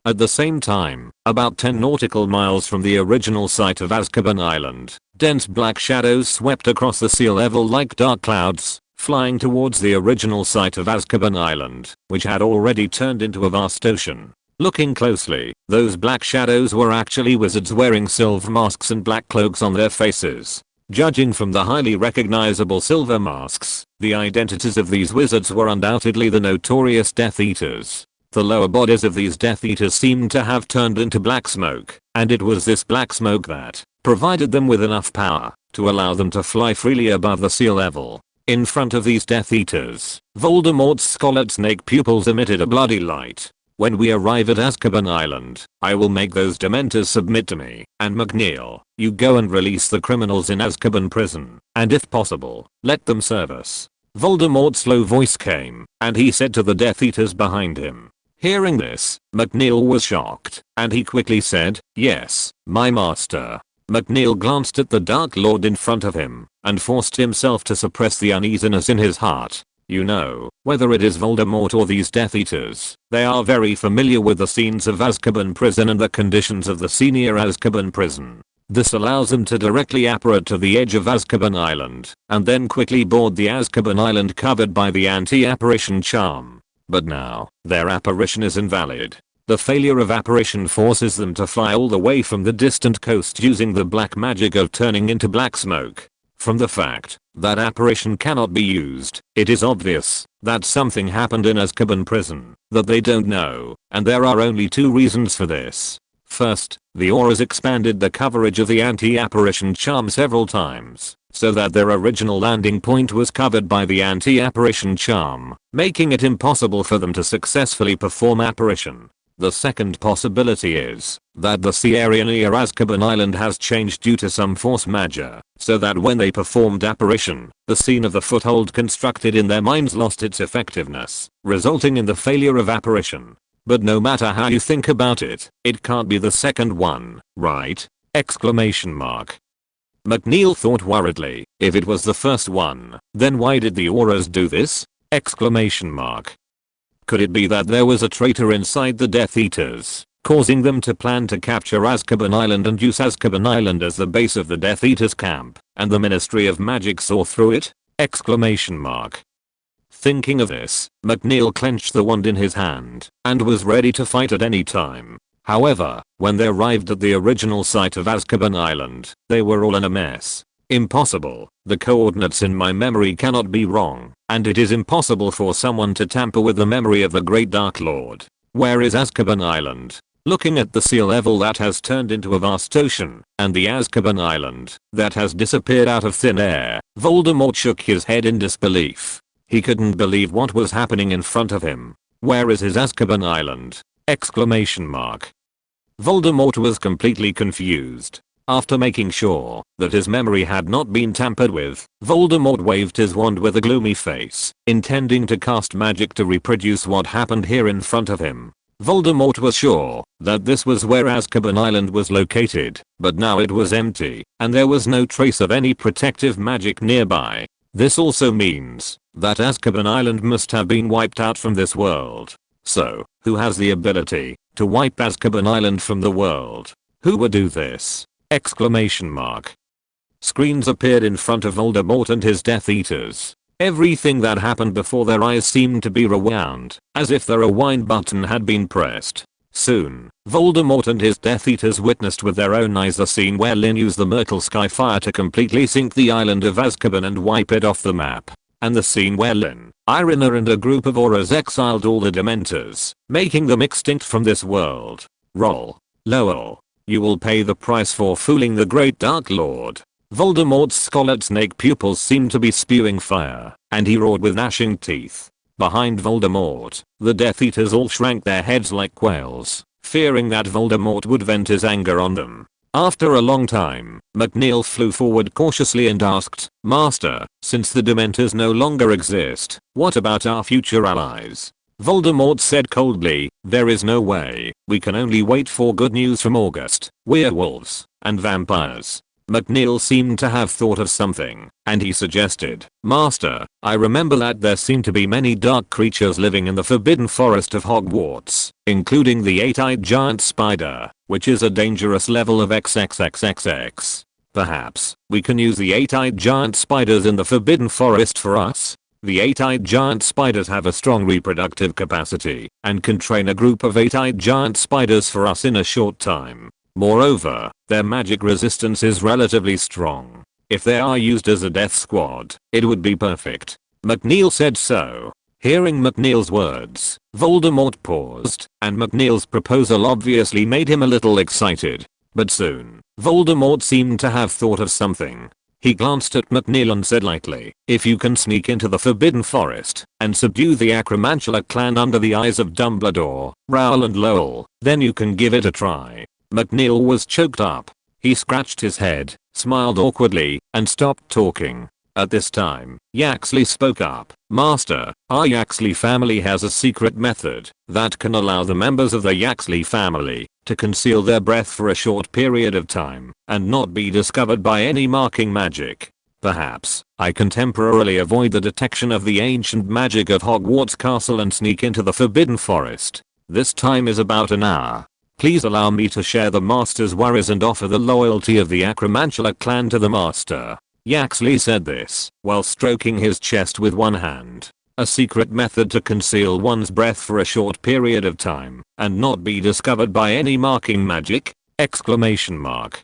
At the same time, about 10 nautical miles from the original site of Azkaban Island, dense black shadows swept across the sea level like dark clouds, flying towards the original site of Azkaban Island, which had already turned into a vast ocean. Looking closely, those black shadows were actually wizards wearing silver masks and black cloaks on their faces. Judging from the highly recognizable silver masks, the identities of these wizards were undoubtedly the notorious Death Eaters. The lower bodies of these Death Eaters seemed to have turned into black smoke, and it was this black smoke that provided them with enough power to allow them to fly freely above the sea level. In front of these Death Eaters, Voldemort's scarlet snake pupils emitted a bloody light. When we arrive at Azkaban Island, I will make those Dementors submit to me, and McNeil, you go and release the criminals in Azkaban prison, and if possible, let them serve us." Voldemort's low voice came, and he said to the Death Eaters behind him. Hearing this, McNeil was shocked, and he quickly said, "Yes, my master." McNeil glanced at the Dark Lord in front of him, and forced himself to suppress the uneasiness in his heart. You know, whether it is Voldemort or these Death Eaters, they are very familiar with the scenes of Azkaban prison and the conditions of the senior Azkaban prison. This allows them to directly apparate to the edge of Azkaban Island, and then quickly board the Azkaban Island covered by the anti-apparition charm. But now, their apparition is invalid. The failure of apparition forces them to fly all the way from the distant coast using the black magic of turning into black smoke. From the fact that apparition cannot be used, it is obvious that something happened in Azkaban prison that they don't know, and there are only two reasons for this. First, the auras expanded the coverage of the anti-apparition charm several times, so that their original landing point was covered by the anti-apparition charm, making it impossible for them to successfully perform apparition. The second possibility is that the sea area near Azkaban Island has changed due to some force majeure, so that when they performed apparition, the scene of the foothold constructed in their minds lost its effectiveness, resulting in the failure of apparition. But no matter how you think about it, it can't be the second one, right? Exclamation mark. McNeil thought worriedly, if it was the first one, then why did the auras do this? Exclamation mark. Could it be that there was a traitor inside the Death Eaters, causing them to plan to capture Azkaban Island and use Azkaban Island as the base of the Death Eaters camp, and the Ministry of Magic saw through it? Exclamation mark. Thinking of this, McNeil clenched the wand in his hand, and was ready to fight at any time. However, when they arrived at the original site of Azkaban Island, they were all in a mess. Impossible. The coordinates in my memory cannot be wrong, and it is impossible for someone to tamper with the memory of the Great Dark Lord. Where is Azkaban Island? Looking at the sea level that has turned into a vast ocean, and the Azkaban Island that has disappeared out of thin air, Voldemort shook his head in disbelief. He couldn't believe what was happening in front of him. Where is his Azkaban Island? Exclamation mark. Voldemort was completely confused. After making sure that his memory had not been tampered with, Voldemort waved his wand with a gloomy face, intending to cast magic to reproduce what happened here in front of him. Voldemort was sure that this was where Azkaban Island was located, but now it was empty, and there was no trace of any protective magic nearby. This also means that Azkaban Island must have been wiped out from this world. So, who has the ability to wipe Azkaban Island from the world? Who would do this? Exclamation mark. Screens appeared in front of Voldemort and his Death Eaters. Everything that happened before their eyes seemed to be rewound, as if the rewind button had been pressed. Soon, Voldemort and his Death Eaters witnessed with their own eyes the scene where Lin used the Myrtle Skyfire to completely sink the island of Azkaban and wipe it off the map. And the scene where Lin, Irina and a group of auras exiled all the Dementors, making them extinct from this world. Roll. Lol. You will pay the price for fooling the Great Dark Lord. Voldemort's scarlet snake pupils seemed to be spewing fire, and he roared with gnashing teeth. Behind Voldemort, the Death Eaters all shrank their heads like quails, fearing that Voldemort would vent his anger on them. After a long time, McNeil flew forward cautiously and asked, "Master, since the Dementors no longer exist, what about our future allies?" Voldemort said coldly, "There is no way. We can only wait for good news from August, werewolves, and vampires." McNeil seemed to have thought of something, and he suggested, "Master, I remember that there seem to be many dark creatures living in the Forbidden Forest of Hogwarts, including the 8-eyed giant spider, which is a dangerous level of XXXXX. Perhaps we can use the 8-eyed giant spiders in the Forbidden Forest for us? The 8-eyed giant spiders have a strong reproductive capacity and can train a group of 8-eyed giant spiders for us in a short time. Moreover, their magic resistance is relatively strong. If they are used as a death squad, it would be perfect." McNeil said so. Hearing McNeil's words, Voldemort paused, and McNeil's proposal obviously made him a little excited. But soon, Voldemort seemed to have thought of something. He glanced at McNeil and said lightly, "If you can sneak into the Forbidden Forest and subdue the Acromantula clan under the eyes of Dumbledore, Rowell and Lowell, then you can give it a try." McNeil was choked up. He scratched his head, smiled awkwardly, and stopped talking. At this time, Yaxley spoke up. "Master, our Yaxley family has a secret method that can allow the members of the Yaxley family to conceal their breath for a short period of time and not be discovered by any marking magic. Perhaps I can temporarily avoid the detection of the ancient magic of Hogwarts Castle and sneak into the Forbidden Forest. This time is about an hour. Please allow me to share the Master's worries and offer the loyalty of the Acromantula clan to the Master." Yaxley said this while stroking his chest with one hand. A secret method to conceal one's breath for a short period of time and not be discovered by any marking magic? Exclamation mark.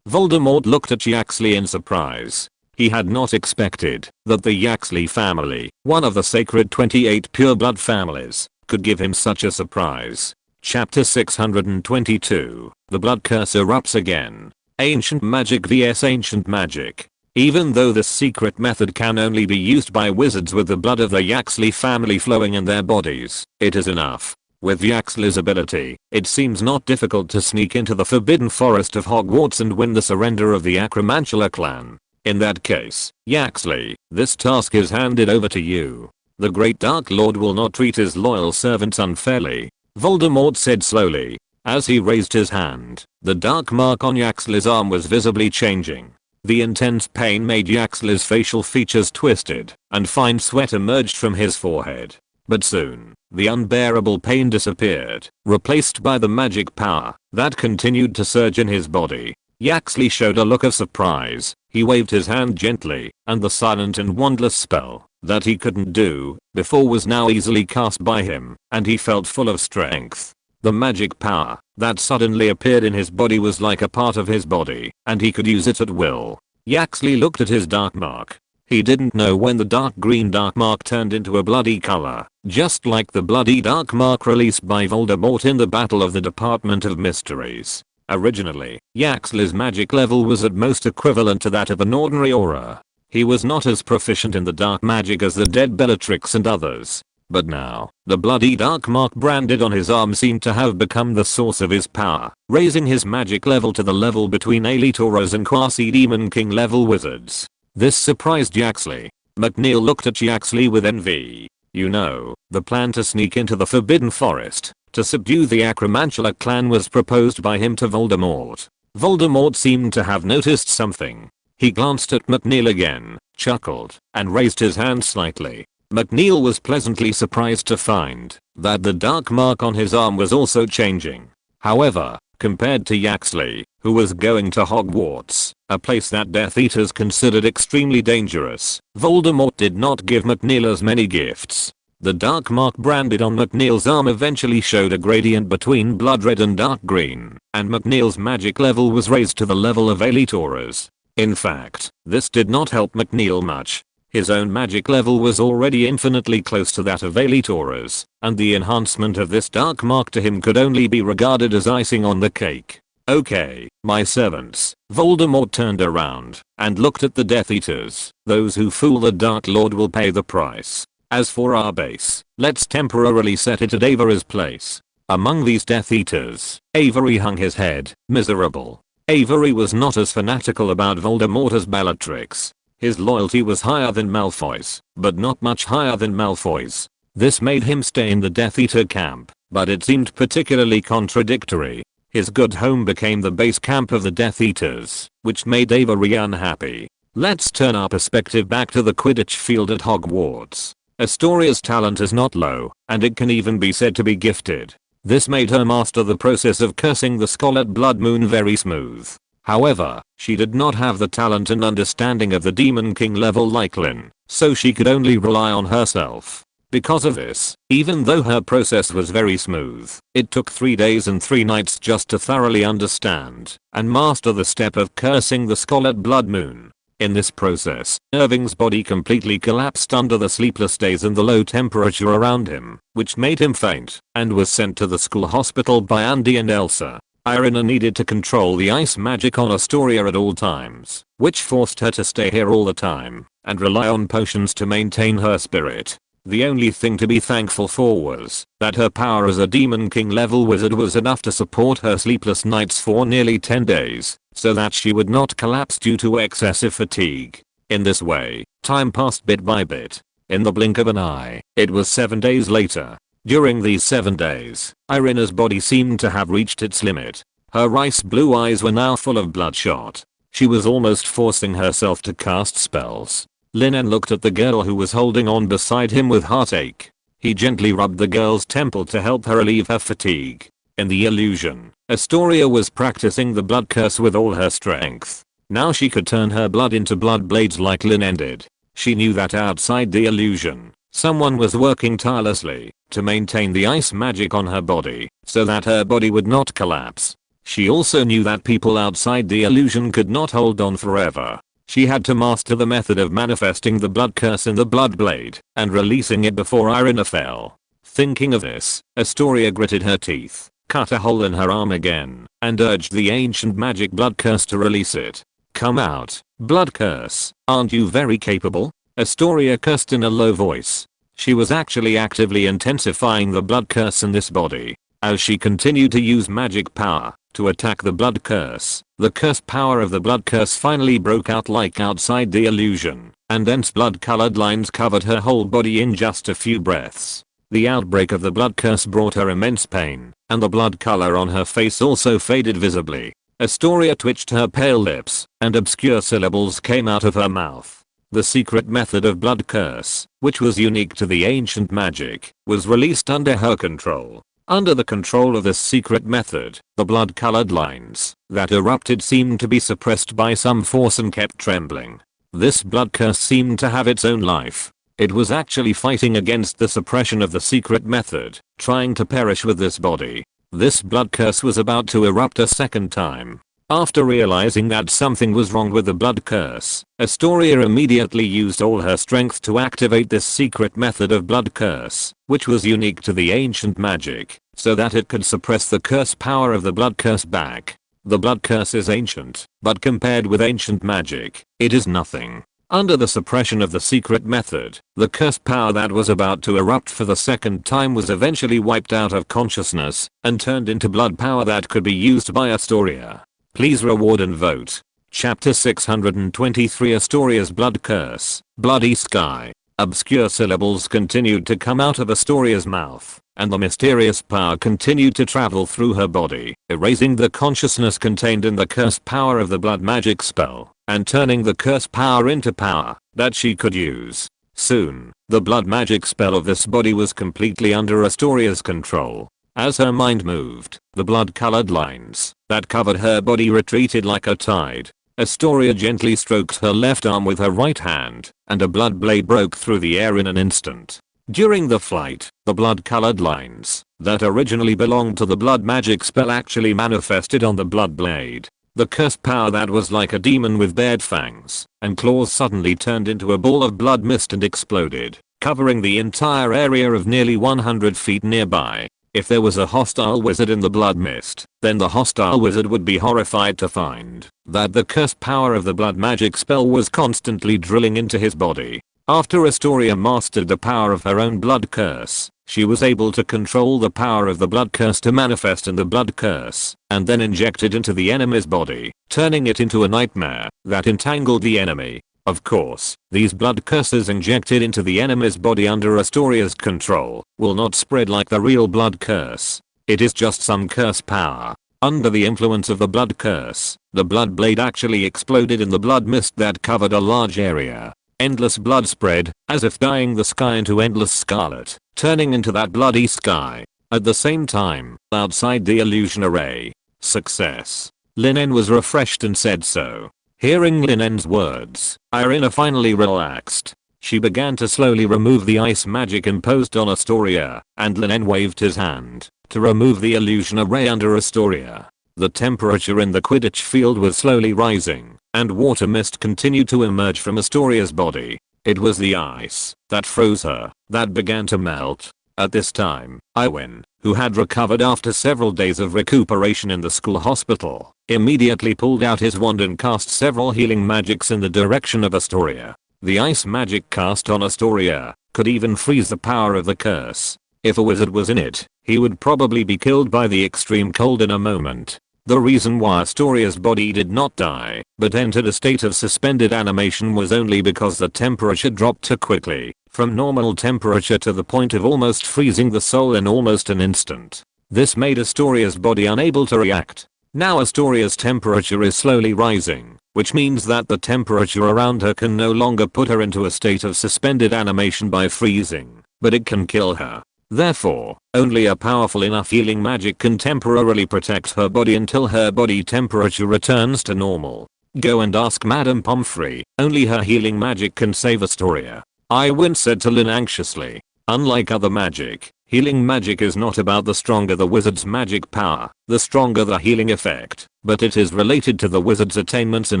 Voldemort looked at Yaxley in surprise. He had not expected that the Yaxley family, one of the sacred 28 pureblood families, could give him such a surprise. Chapter 622. The blood curse erupts again. Ancient magic vs ancient magic. Even though this secret method can only be used by wizards with the blood of the Yaxley family flowing in their bodies, it is enough. With Yaxley's ability, it seems not difficult to sneak into the Forbidden Forest of Hogwarts and win the surrender of the Acromantula clan. In that case, Yaxley, this task is handed over to you. The Great Dark Lord will not treat his loyal servants unfairly. Voldemort said slowly. As he raised his hand, the dark mark on Yaxley's arm was visibly changing. The intense pain made Yaxley's facial features twisted, and fine sweat emerged from his forehead. But soon, the unbearable pain disappeared, replaced by the magic power that continued to surge in his body. Yaxley showed a look of surprise. He waved his hand gently, and the silent and wandless spell that he couldn't do before was now easily cast by him, and he felt full of strength. The magic power that suddenly appeared in his body was like a part of his body, and he could use it at will. Yaxley looked at his dark mark. He didn't know when the dark green dark mark turned into a bloody color, just like the bloody dark mark released by Voldemort in the Battle of the Department of Mysteries. Originally, Yaxley's magic level was at most equivalent to that of an ordinary aura. He was not as proficient in the dark magic as the dead Bellatrix and others. But now, the bloody dark mark branded on his arm seemed to have become the source of his power, raising his magic level to the level between elite auras and quasi-demon king level wizards. This surprised Yaxley. McNeil looked at Yaxley with envy. "You know, the plan to sneak into the Forbidden Forest to subdue the Acromantula clan was proposed by him to Voldemort." Voldemort seemed to have noticed something. He glanced at McNeil again, chuckled, and raised his hand slightly. McNeil was pleasantly surprised to find that the dark mark on his arm was also changing. However, compared to Yaxley, who was going to Hogwarts, a place that Death Eaters considered extremely dangerous, Voldemort did not give McNeil as many gifts. The dark mark branded on McNeil's arm eventually showed a gradient between blood red and dark green, and McNeil's magic level was raised to the level of elite auras. In fact, this did not help McNeil much. His own magic level was already infinitely close to that of elite auras, and the enhancement of this dark mark to him could only be regarded as icing on the cake. "Okay, my servants." Voldemort turned around and looked at the Death Eaters. "Those who fool the Dark Lord will pay the price. As for our base, let's temporarily set it at Avery's place." Among these Death Eaters, Avery hung his head, miserable. Avery was not as fanatical about Voldemort as Bellatrix. His loyalty was higher than Malfoy's, but not much higher than Malfoy's. This made him stay in the Death Eater camp, but it seemed particularly contradictory. His good home became the base camp of the Death Eaters, which made Avery unhappy. Let's turn our perspective back to the Quidditch field at Hogwarts. Astoria's talent is not low, and it can even be said to be gifted. This made her master the process of cursing the Scarlet Blood Moon very smooth. However, she did not have the talent and understanding of the Demon King level like Lin, so she could only rely on herself. Because of this, even though her process was very smooth, it took 3 days and 3 nights just to thoroughly understand and master the step of cursing the Scarlet Blood Moon. In this process, Irving's body completely collapsed under the sleepless days and the low temperature around him, which made him faint, and was sent to the school hospital by Andy and Elsa. Irina needed to control the ice magic on Astoria at all times, which forced her to stay here all the time and rely on potions to maintain her spirit. The only thing to be thankful for was that her power as a Demon King level wizard was enough to support her sleepless nights for nearly 10 days, so that she would not collapse due to excessive fatigue. In this way, time passed bit by bit. In the blink of an eye, it was 7 days later. During these 7 days, Irina's body seemed to have reached its limit. Her ice blue eyes were now full of bloodshot. She was almost forcing herself to cast spells. Lin En looked at the girl who was holding on beside him with heartache. He gently rubbed the girl's temple to help her relieve her fatigue. In the illusion, Astoria was practicing the blood curse with all her strength. Now she could turn her blood into blood blades like Lin En did. She knew that outside the illusion, someone was working tirelessly to maintain the ice magic on her body so that her body would not collapse. She also knew that people outside the illusion could not hold on forever. She had to master the method of manifesting the blood curse in the blood blade and releasing it before Irina fell. Thinking of this, Astoria gritted her teeth, cut a hole in her arm again, and urged the ancient magic blood curse to release it. "Come out, blood curse, aren't you very capable?" Astoria cursed in a low voice. She was actually actively intensifying the blood curse in this body. As she continued to use magic power to attack the blood curse, the curse power of the blood curse finally broke out like outside the illusion, and dense blood-colored lines covered her whole body in just a few breaths. The outbreak of the blood curse brought her immense pain, and the blood color on her face also faded visibly. Astoria twitched her pale lips, and obscure syllables came out of her mouth. The secret method of blood curse, which was unique to the ancient magic, was released under her control. Under the control of this secret method, the blood-colored lines that erupted seemed to be suppressed by some force and kept trembling. This blood curse seemed to have its own life. It was actually fighting against the suppression of the secret method, trying to perish with this body. This blood curse was about to erupt a second time. After realizing that something was wrong with the blood curse, Astoria immediately used all her strength to activate this secret method of blood curse, which was unique to the ancient magic, so that it could suppress the curse power of the blood curse back. The blood curse is ancient, but compared with ancient magic, it is nothing. Under the suppression of the secret method, the curse power that was about to erupt for the second time was eventually wiped out of consciousness and turned into blood power that could be used by Astoria. Please reward and vote. Chapter 623 Astoria's Blood Curse, Bloody Sky. Obscure syllables continued to come out of Astoria's mouth, and the mysterious power continued to travel through her body, erasing the consciousness contained in the curse power of the blood magic spell, and turning the curse power into power that she could use. Soon, the blood magic spell of this body was completely under Astoria's control. As her mind moved, the blood-colored lines that covered her body retreated like a tide. Astoria gently stroked her left arm with her right hand, and a blood blade broke through the air in an instant. During the flight, the blood-colored lines that originally belonged to the blood magic spell actually manifested on the blood blade. The curse power that was like a demon with bared fangs and claws suddenly turned into a ball of blood mist and exploded, covering the entire area of nearly 100 feet nearby. If there was a hostile wizard in the blood mist, then the hostile wizard would be horrified to find that the curse power of the blood magic spell was constantly drilling into his body. After Astoria mastered the power of her own blood curse, she was able to control the power of the blood curse to manifest in the blood curse, and then inject it into the enemy's body, turning it into a nightmare that entangled the enemy. Of course, these blood curses injected into the enemy's body under Astoria's control will not spread like the real blood curse. It is just some curse power. Under the influence of the blood curse, the blood blade actually exploded in the blood mist that covered a large area. Endless blood spread, as if dyeing the sky into endless scarlet, turning into that bloody sky. At the same time, outside the illusion array. Success. Lin En was refreshed and said so. Hearing Lin En's words, Irina finally relaxed. She began to slowly remove the ice magic imposed on Astoria, and Lin En waved his hand to remove the illusion array under Astoria. The temperature in the Quidditch field was slowly rising, and water mist continued to emerge from Astoria's body. It was the ice that froze her that began to melt. At this time, Irina, who had recovered after several days of recuperation in the school hospital, immediately pulled out his wand and cast several healing magics in the direction of Astoria. The ice magic cast on Astoria could even freeze the power of the curse. If a wizard was in it, he would probably be killed by the extreme cold in a moment. The reason why Astoria's body did not die, but entered a state of suspended animation was only because the temperature dropped too quickly, from normal temperature to the point of almost freezing the soul in almost an instant. This made Astoria's body unable to react. Now Astoria's temperature is slowly rising, which means that the temperature around her can no longer put her into a state of suspended animation by freezing, but it can kill her. Therefore, only a powerful enough healing magic can temporarily protect her body until her body temperature returns to normal. Go and ask Madame Pomfrey, only her healing magic can save Astoria. Irwin said to Lin anxiously. Unlike other magic, healing magic is not about the stronger the wizard's magic power, the stronger the healing effect, but it is related to the wizard's attainments in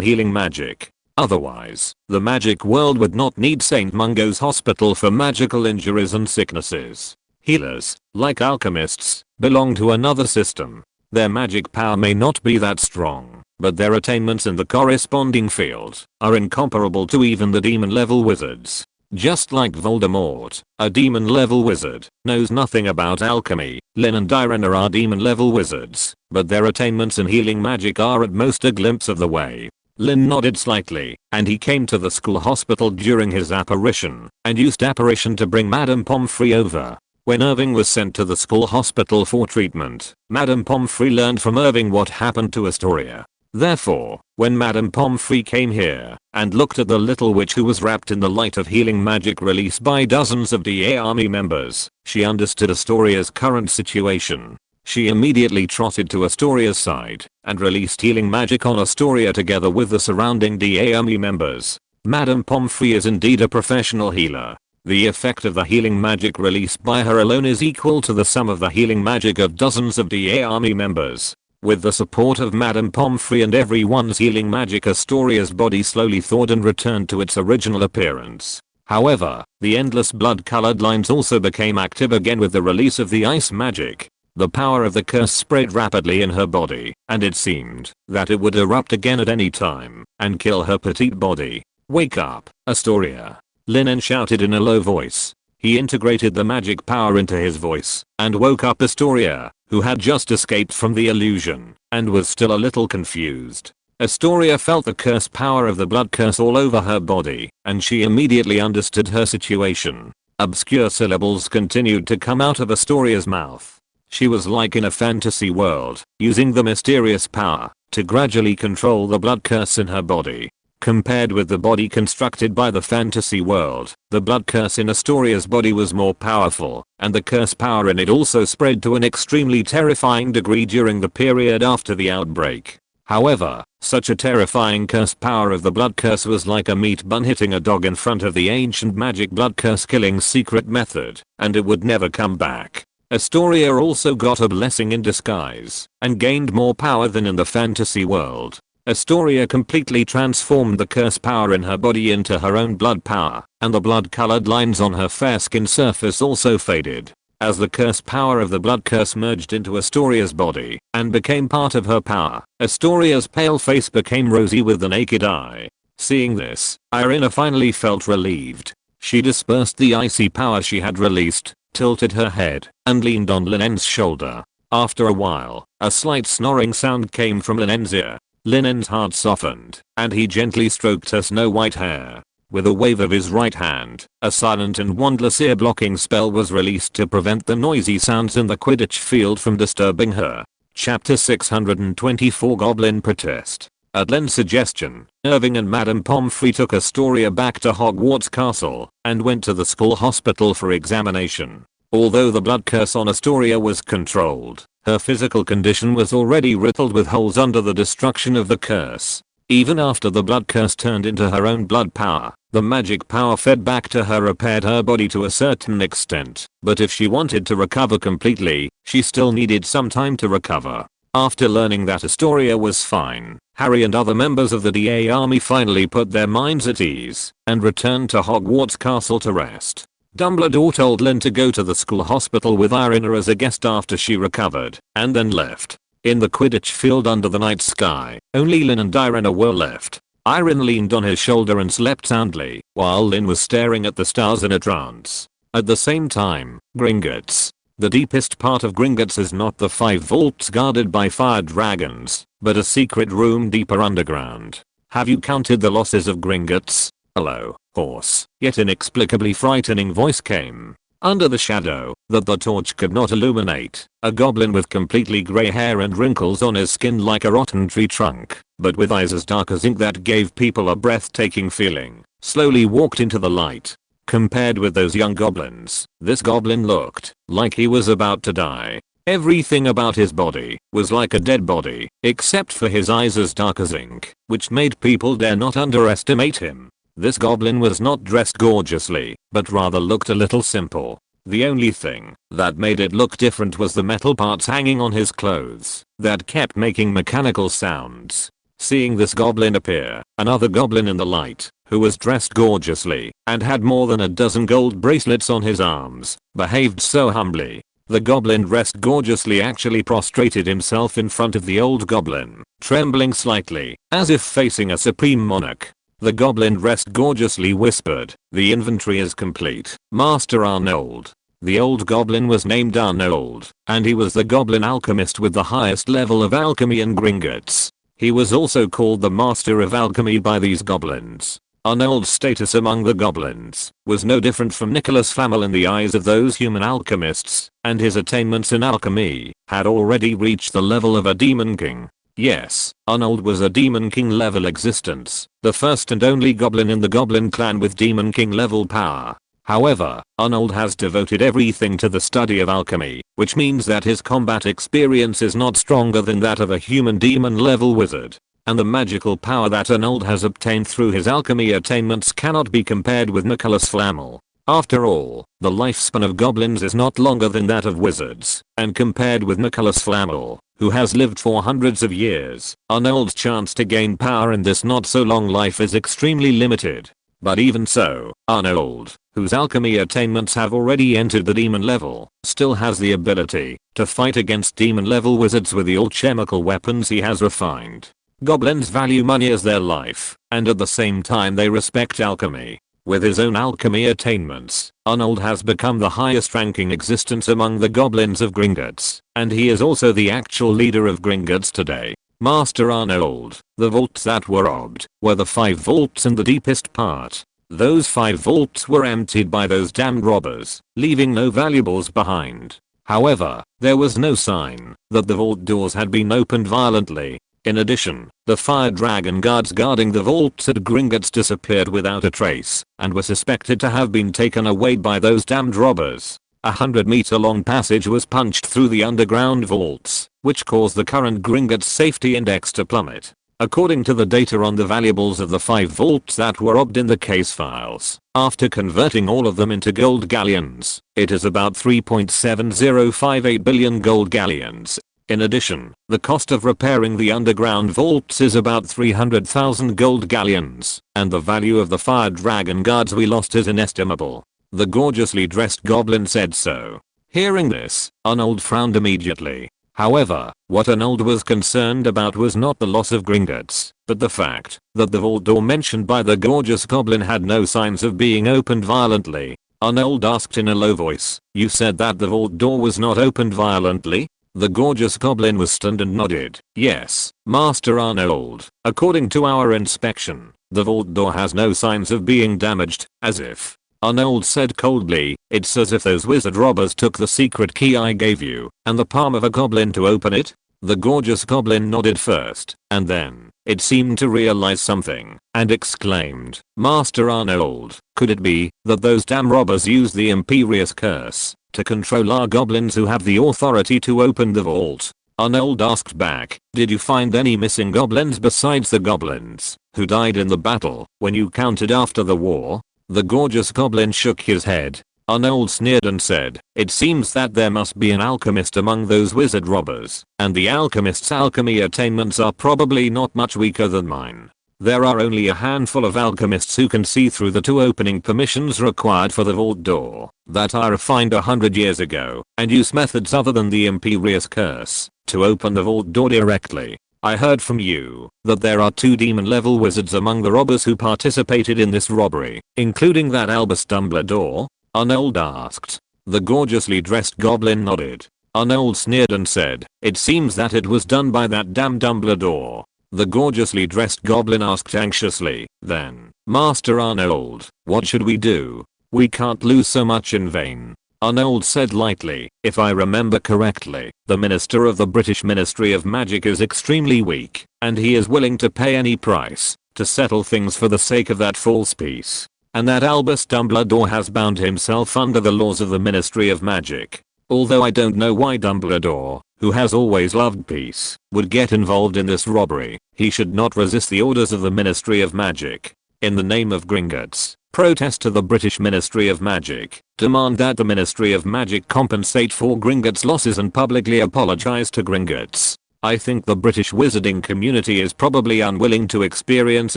healing magic. Otherwise, the magic world would not need St. Mungo's Hospital for magical injuries and sicknesses. Healers, like alchemists, belong to another system. Their magic power may not be that strong, but their attainments in the corresponding field are incomparable to even the demon-level wizards. Just like Voldemort, a demon-level wizard knows nothing about alchemy. Lin and Irina are demon-level wizards, but their attainments in healing magic are at most a glimpse of the way. Lin nodded slightly, and he came to the school hospital during his apparition, and used apparition to bring Madame Pomfrey over. When Irving was sent to the school hospital for treatment, Madame Pomfrey learned from Irving what happened to Astoria. Therefore, when Madame Pomfrey came here and looked at the little witch who was wrapped in the light of healing magic released by dozens of DA army members, she understood Astoria's current situation. She immediately trotted to Astoria's side and released healing magic on Astoria together with the surrounding DA army members. Madame Pomfrey is indeed a professional healer. The effect of the healing magic released by her alone is equal to the sum of the healing magic of dozens of DA army members. With the support of Madame Pomfrey and everyone's healing magic, Astoria's body slowly thawed and returned to its original appearance. However, the endless blood-colored lines also became active again with the release of the ice magic. The power of the curse spread rapidly in her body, and it seemed that it would erupt again at any time and kill her petite body. Wake up, Astoria! Lin En shouted in a low voice. He integrated the magic power into his voice and woke up Astoria, who had just escaped from the illusion and was still a little confused. Astoria felt the curse power of the blood curse all over her body, and she immediately understood her situation. Obscure syllables continued to come out of Astoria's mouth. She was like in a fantasy world, using the mysterious power to gradually control the blood curse in her body. Compared with the body constructed by the fantasy world, the blood curse in Astoria's body was more powerful, and the curse power in it also spread to an extremely terrifying degree during the period after the outbreak. However, such a terrifying curse power of the blood curse was like a meat bun hitting a dog in front of the ancient magic blood curse killing secret method, and it would never come back. Astoria also got a blessing in disguise, and gained more power than in the fantasy world. Astoria completely transformed the curse power in her body into her own blood power, and the blood-colored lines on her fair skin surface also faded. As the curse power of the blood curse merged into Astoria's body and became part of her power, Astoria's pale face became rosy with the naked eye. Seeing this, Irina finally felt relieved. She dispersed the icy power she had released, tilted her head, and leaned on Lin En's shoulder. After a while, a slight snoring sound came from Lin En's ear. Lin En's heart softened, and he gently stroked her snow-white hair. With a wave of his right hand, a silent and wandless ear-blocking spell was released to prevent the noisy sounds in the Quidditch field from disturbing her. Chapter 624 Goblin Protest. At Lin's suggestion, Irving and Madame Pomfrey took Astoria back to Hogwarts Castle and went to the school hospital for examination. Although the blood curse on Astoria was controlled, her physical condition was already riddled with holes under the destruction of the curse. Even after the blood curse turned into her own blood power, the magic power fed back to her repaired her body to a certain extent, but if she wanted to recover completely, she still needed some time to recover. After learning that Astoria was fine, Harry and other members of the DA army finally put their minds at ease and returned to Hogwarts Castle to rest. Dumbledore told Lin to go to the school hospital with Irina as a guest after she recovered, and then left. In the Quidditch field under the night sky, only Lin and Irina were left. Irina leaned on his shoulder and slept soundly, while Lin was staring at the stars in a trance. At the same time, Gringotts. The deepest part of Gringotts is not the 5 vaults guarded by fire dragons, but a secret room deeper underground. Have you counted the losses of Gringotts? A low, hoarse, yet inexplicably frightening voice came. Under the shadow that the torch could not illuminate, a goblin with completely grey hair and wrinkles on his skin like a rotten tree trunk, but with eyes as dark as ink that gave people a breathtaking feeling, slowly walked into the light. Compared with those young goblins, this goblin looked like he was about to die. Everything about his body was like a dead body, except for his eyes as dark as ink, which made people dare not underestimate him. This goblin was not dressed gorgeously, but rather looked a little simple. The only thing that made it look different was the metal parts hanging on his clothes that kept making mechanical sounds. Seeing this goblin appear, another goblin in the light, who was dressed gorgeously and had more than a dozen gold bracelets on his arms, behaved so humbly. The goblin dressed gorgeously actually prostrated himself in front of the old goblin, trembling slightly, as if facing a supreme monarch. The goblin dressed gorgeously whispered, "The inventory is complete, Master Arnold." The old goblin was named Arnold, and he was the goblin alchemist with the highest level of alchemy in Gringotts. He was also called the Master of Alchemy by these goblins. Arnold's status among the goblins was no different from Nicholas Flamel in the eyes of those human alchemists, and his attainments in alchemy had already reached the level of a demon king. Yes, Arnold was a demon king level existence, the first and only goblin in the goblin clan with demon king level power. However, Arnold has devoted everything to the study of alchemy, which means that his combat experience is not stronger than that of a human demon level wizard. And the magical power that Arnold has obtained through his alchemy attainments cannot be compared with Nicholas Flamel. After all, the lifespan of goblins is not longer than that of wizards, and compared with Nicholas Flamel, who has lived for hundreds of years, Arnold's chance to gain power in this not so long life is extremely limited. But even so, Arnold, whose alchemy attainments have already entered the demon level, still has the ability to fight against demon level wizards with the alchemical weapons he has refined. Goblins value money as their life, and at the same time they respect alchemy. With his own alchemy attainments, Arnold has become the highest ranking existence among the goblins of Gringotts, and he is also the actual leader of Gringotts today. Master Arnold, the vaults that were robbed were the 5 vaults in the deepest part. Those 5 vaults were emptied by those damned robbers, leaving no valuables behind. However, there was no sign that the vault doors had been opened violently. In addition, the fire dragon guards guarding the vaults at Gringotts disappeared without a trace, and were suspected to have been taken away by those damned robbers. A 100-meter long passage was punched through the underground vaults, which caused the current Gringotts safety index to plummet. According to the data on the valuables of the 5 vaults that were robbed in the case files, after converting all of them into gold galleons, it is about 3.7058 billion gold galleons. In addition, the cost of repairing the underground vaults is about 300,000 gold galleons, and the value of the fire dragon guards we lost is inestimable. The gorgeously dressed goblin said so. Hearing this, Arnold frowned immediately. However, what Arnold was concerned about was not the loss of Gringotts, but the fact that the vault door mentioned by the gorgeous goblin had no signs of being opened violently. Arnold asked in a low voice, "You said that the vault door was not opened violently?" The gorgeous goblin was stunned and nodded. "Yes, Master Arnold. According to our inspection, the vault door has no signs of being damaged." As if. Arnold said coldly, "It's as if those wizard robbers took the secret key I gave you, and the palm of a goblin to open it?" The gorgeous goblin nodded first, and then, it seemed to realize something, and exclaimed, "Master Arnold, could it be that those damn robbers used the Imperious Curse to control our goblins who have the authority to open the vault?" Arnold asked back, "Did you find any missing goblins besides the goblins who died in the battle when you counted after the war?" The gorgeous goblin shook his head. Arnold sneered and said, "It seems that there must be an alchemist among those wizard robbers, and the alchemist's alchemy attainments are probably not much weaker than mine." There are only a handful of alchemists who can see through the 2 opening permissions required for the vault door that I refined 100 years ago and use methods other than the Imperious Curse to open the vault door directly. I heard from you that there are 2 demon level wizards among the robbers who participated in this robbery, including that Albus Dumbledore? Arnold asked. The gorgeously dressed goblin nodded. Arnold sneered and said, "It seems that it was done by that damn Dumbledore." The gorgeously dressed goblin asked anxiously, "Then, Master Arnold, what should we do? We can't lose so much in vain." Arnold said lightly, "If I remember correctly, the Minister of the British Ministry of Magic is extremely weak, and he is willing to pay any price to settle things for the sake of that false peace. And that Albus Dumbledore has bound himself under the laws of the Ministry of Magic. Although I don't know why Dumbledore, who has always loved peace, would get involved in this robbery. He should not resist the orders of the Ministry of Magic. In the name of Gringotts, protest to the British Ministry of Magic. Demand that the Ministry of Magic compensate for Gringotts' losses and publicly apologize to Gringotts. I think the British wizarding community is probably unwilling to experience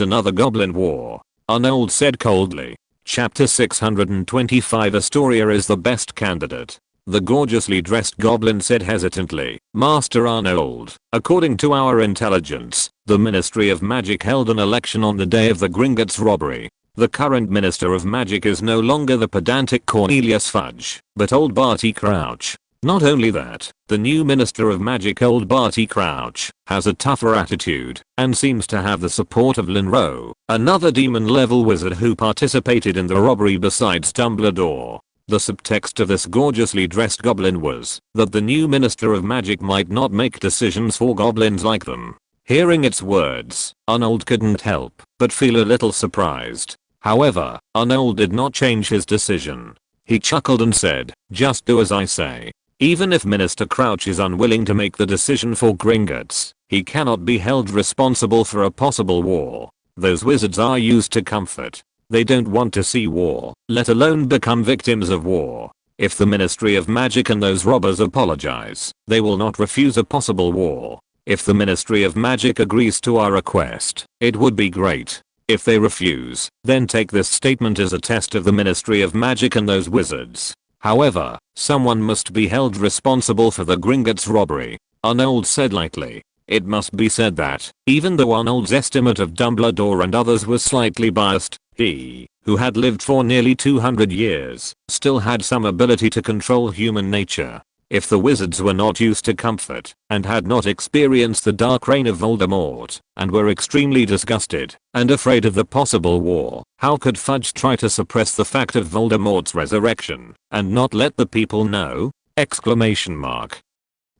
another goblin war," Arnold said coldly. Chapter 625 Astoria is the best candidate. The gorgeously dressed goblin said hesitantly, "Master Arnold, according to our intelligence, the Ministry of Magic held an election on the day of the Gringotts robbery. The current Minister of Magic is no longer the pedantic Cornelius Fudge, but old Barty Crouch. Not only that, the new Minister of Magic, old Barty Crouch, has a tougher attitude and seems to have the support of Lin En, another demon level wizard who participated in the robbery besides Dumbledore." The subtext of this gorgeously dressed goblin was that the new Minister of Magic might not make decisions for goblins like them. Hearing its words, Arnold couldn't help but feel a little surprised. However, Arnold did not change his decision. He chuckled and said, "Just do as I say. Even if Minister Crouch is unwilling to make the decision for Gringotts, he cannot be held responsible for a possible war. Those wizards are used to comfort. They don't want to see war, let alone become victims of war. If the Ministry of Magic and those robbers apologize, they will not refuse a possible war. If the Ministry of Magic agrees to our request, it would be great. If they refuse, then take this statement as a test of the Ministry of Magic and those wizards. However, someone must be held responsible for the Gringotts robbery," Arnold said lightly. It must be said that, even though Arnold's estimate of Dumbledore and others was slightly biased, he, who had lived for nearly 200 years, still had some ability to control human nature. If the wizards were not used to comfort and had not experienced the dark reign of Voldemort and were extremely disgusted and afraid of the possible war, how could Fudge try to suppress the fact of Voldemort's resurrection and not let the people know? Exclamation mark.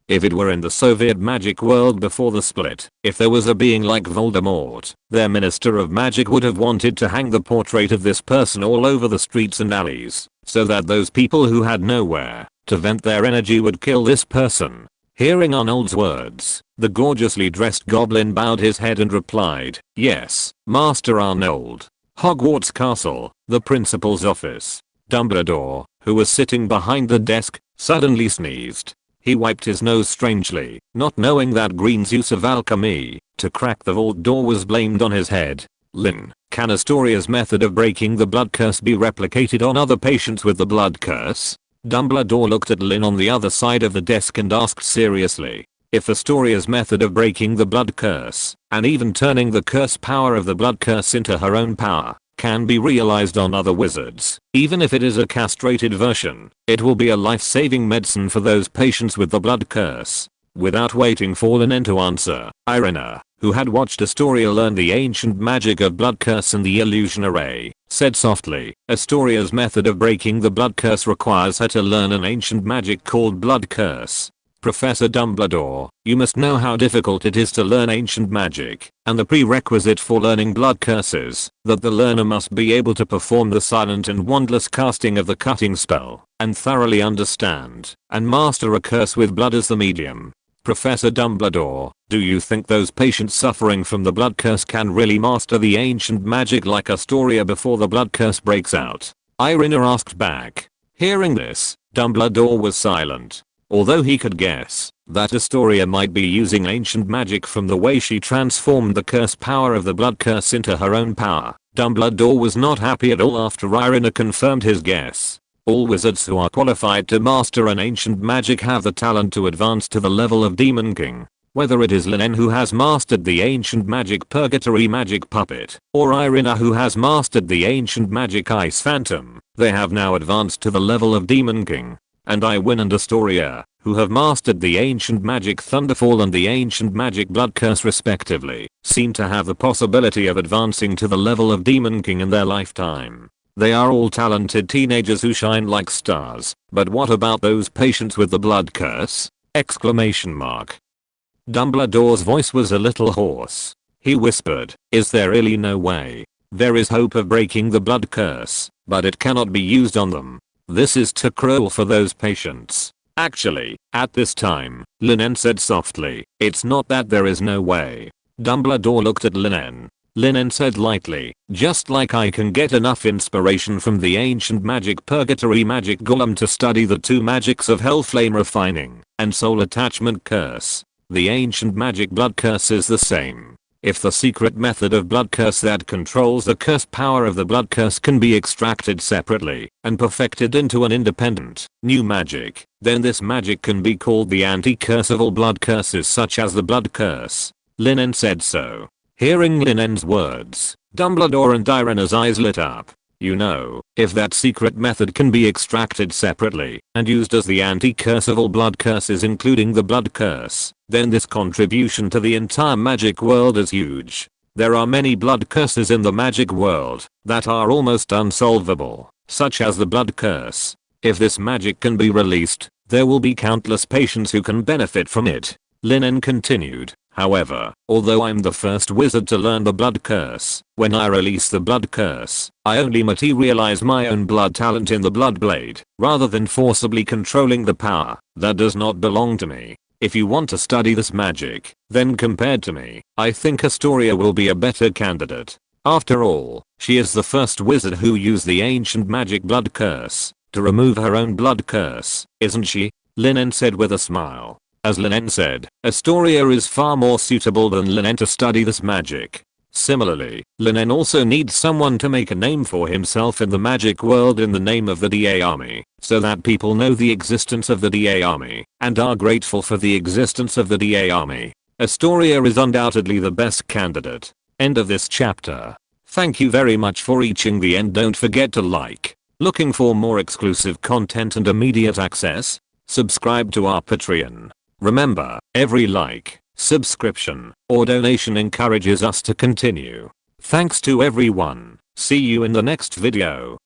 If it were in the Soviet magic world before the split, if there was a being like Voldemort, their Minister of Magic would have wanted to hang the portrait of this person all over the streets and alleys, so that those people who had nowhere to vent their energy would kill this person. Hearing Arnold's words, the gorgeously dressed goblin bowed his head and replied, "Yes, Master Arnold." Hogwarts Castle, the principal's office. Dumbledore, who was sitting behind the desk, suddenly sneezed. He wiped his nose strangely, not knowing that Green's use of alchemy to crack the vault door was blamed on his head. Lin, can Astoria's method of breaking the blood curse be replicated on other patients with the blood curse? Dumbledore looked at Lin on the other side of the desk and asked seriously. If Astoria's method of breaking the blood curse, and even turning the curse power of the blood curse into her own power, can be realized on other wizards, even if it is a castrated version, it will be a life-saving medicine for those patients with the blood curse. Without waiting for Lin En to answer, Irina, who had watched Astoria learn the ancient magic of blood curse and the illusion array, said softly, Astoria's method of breaking the blood curse requires her to learn an ancient magic called blood curse. Professor Dumbledore, you must know how difficult it is to learn ancient magic, and the prerequisite for learning blood curses, that the learner must be able to perform the silent and wandless casting of the cutting spell, and thoroughly understand and master a curse with blood as the medium. Professor Dumbledore, do you think those patients suffering from the blood curse can really master the ancient magic like Astoria before the blood curse breaks out? Irina asked back. Hearing this, Dumbledore was silent. Although he could guess that Astoria might be using ancient magic from the way she transformed the curse power of the blood curse into her own power, Dumbledore was not happy at all after Irina confirmed his guess. All wizards who are qualified to master an ancient magic have the talent to advance to the level of Demon King. Whether it is Lin En who has mastered the ancient magic Purgatory magic puppet, or Irina who has mastered the ancient magic Ice Phantom, they have now advanced to the level of Demon King. And Iwin and Astoria, who have mastered the ancient magic Thunderfall and the ancient magic Blood Curse respectively, seem to have the possibility of advancing to the level of Demon King in their lifetime. They are all talented teenagers who shine like stars, but what about those patients with the blood curse? Exclamation mark. Dumbledore's voice was a little hoarse. He whispered, "Is there really no way? There is hope of breaking the blood curse, but it cannot be used on them. This is too cruel for those patients." "Actually, at this time," Lin En said softly, "it's not that there is no way." Dumbledore looked at Lin En. Lin En said lightly, "Just like I can get enough inspiration from the ancient magic Purgatory magic golem to study the two magics of Hellflame Refining and Soul Attachment Curse, the ancient magic blood curse is the same. If the secret method of blood curse that controls the curse power of the blood curse can be extracted separately and perfected into an independent, new magic, then this magic can be called the anti-curse of all blood curses such as the blood curse." Lin En said so. Hearing Lin En's words, Dumbledore and Irina's eyes lit up. You know, if that secret method can be extracted separately and used as the anti-curse of all blood curses including the blood curse, then this contribution to the entire magic world is huge. There are many blood curses in the magic world that are almost unsolvable, such as the blood curse. If this magic can be released, there will be countless patients who can benefit from it. Lin En continued. However, although I'm the first wizard to learn the blood curse, when I release the blood curse, I only materialize my own blood talent in the blood blade, rather than forcibly controlling the power that does not belong to me. If you want to study this magic, then compared to me, I think Astoria will be a better candidate. After all, she is the first wizard who used the ancient magic blood curse to remove her own blood curse, isn't she? Lin En said with a smile. As Lin En said, Astoria is far more suitable than Lin En to study this magic. Similarly, Lin En also needs someone to make a name for himself in the magic world in the name of the DA Army, so that people know the existence of the DA Army and are grateful for the existence of the DA Army. Astoria is undoubtedly the best candidate. End of this chapter. Thank you very much for reaching the end. Don't forget to like. Looking for more exclusive content and immediate access? Subscribe to our Patreon. Remember, every like, subscription, or donation encourages us to continue. Thanks to everyone. See you in the next video.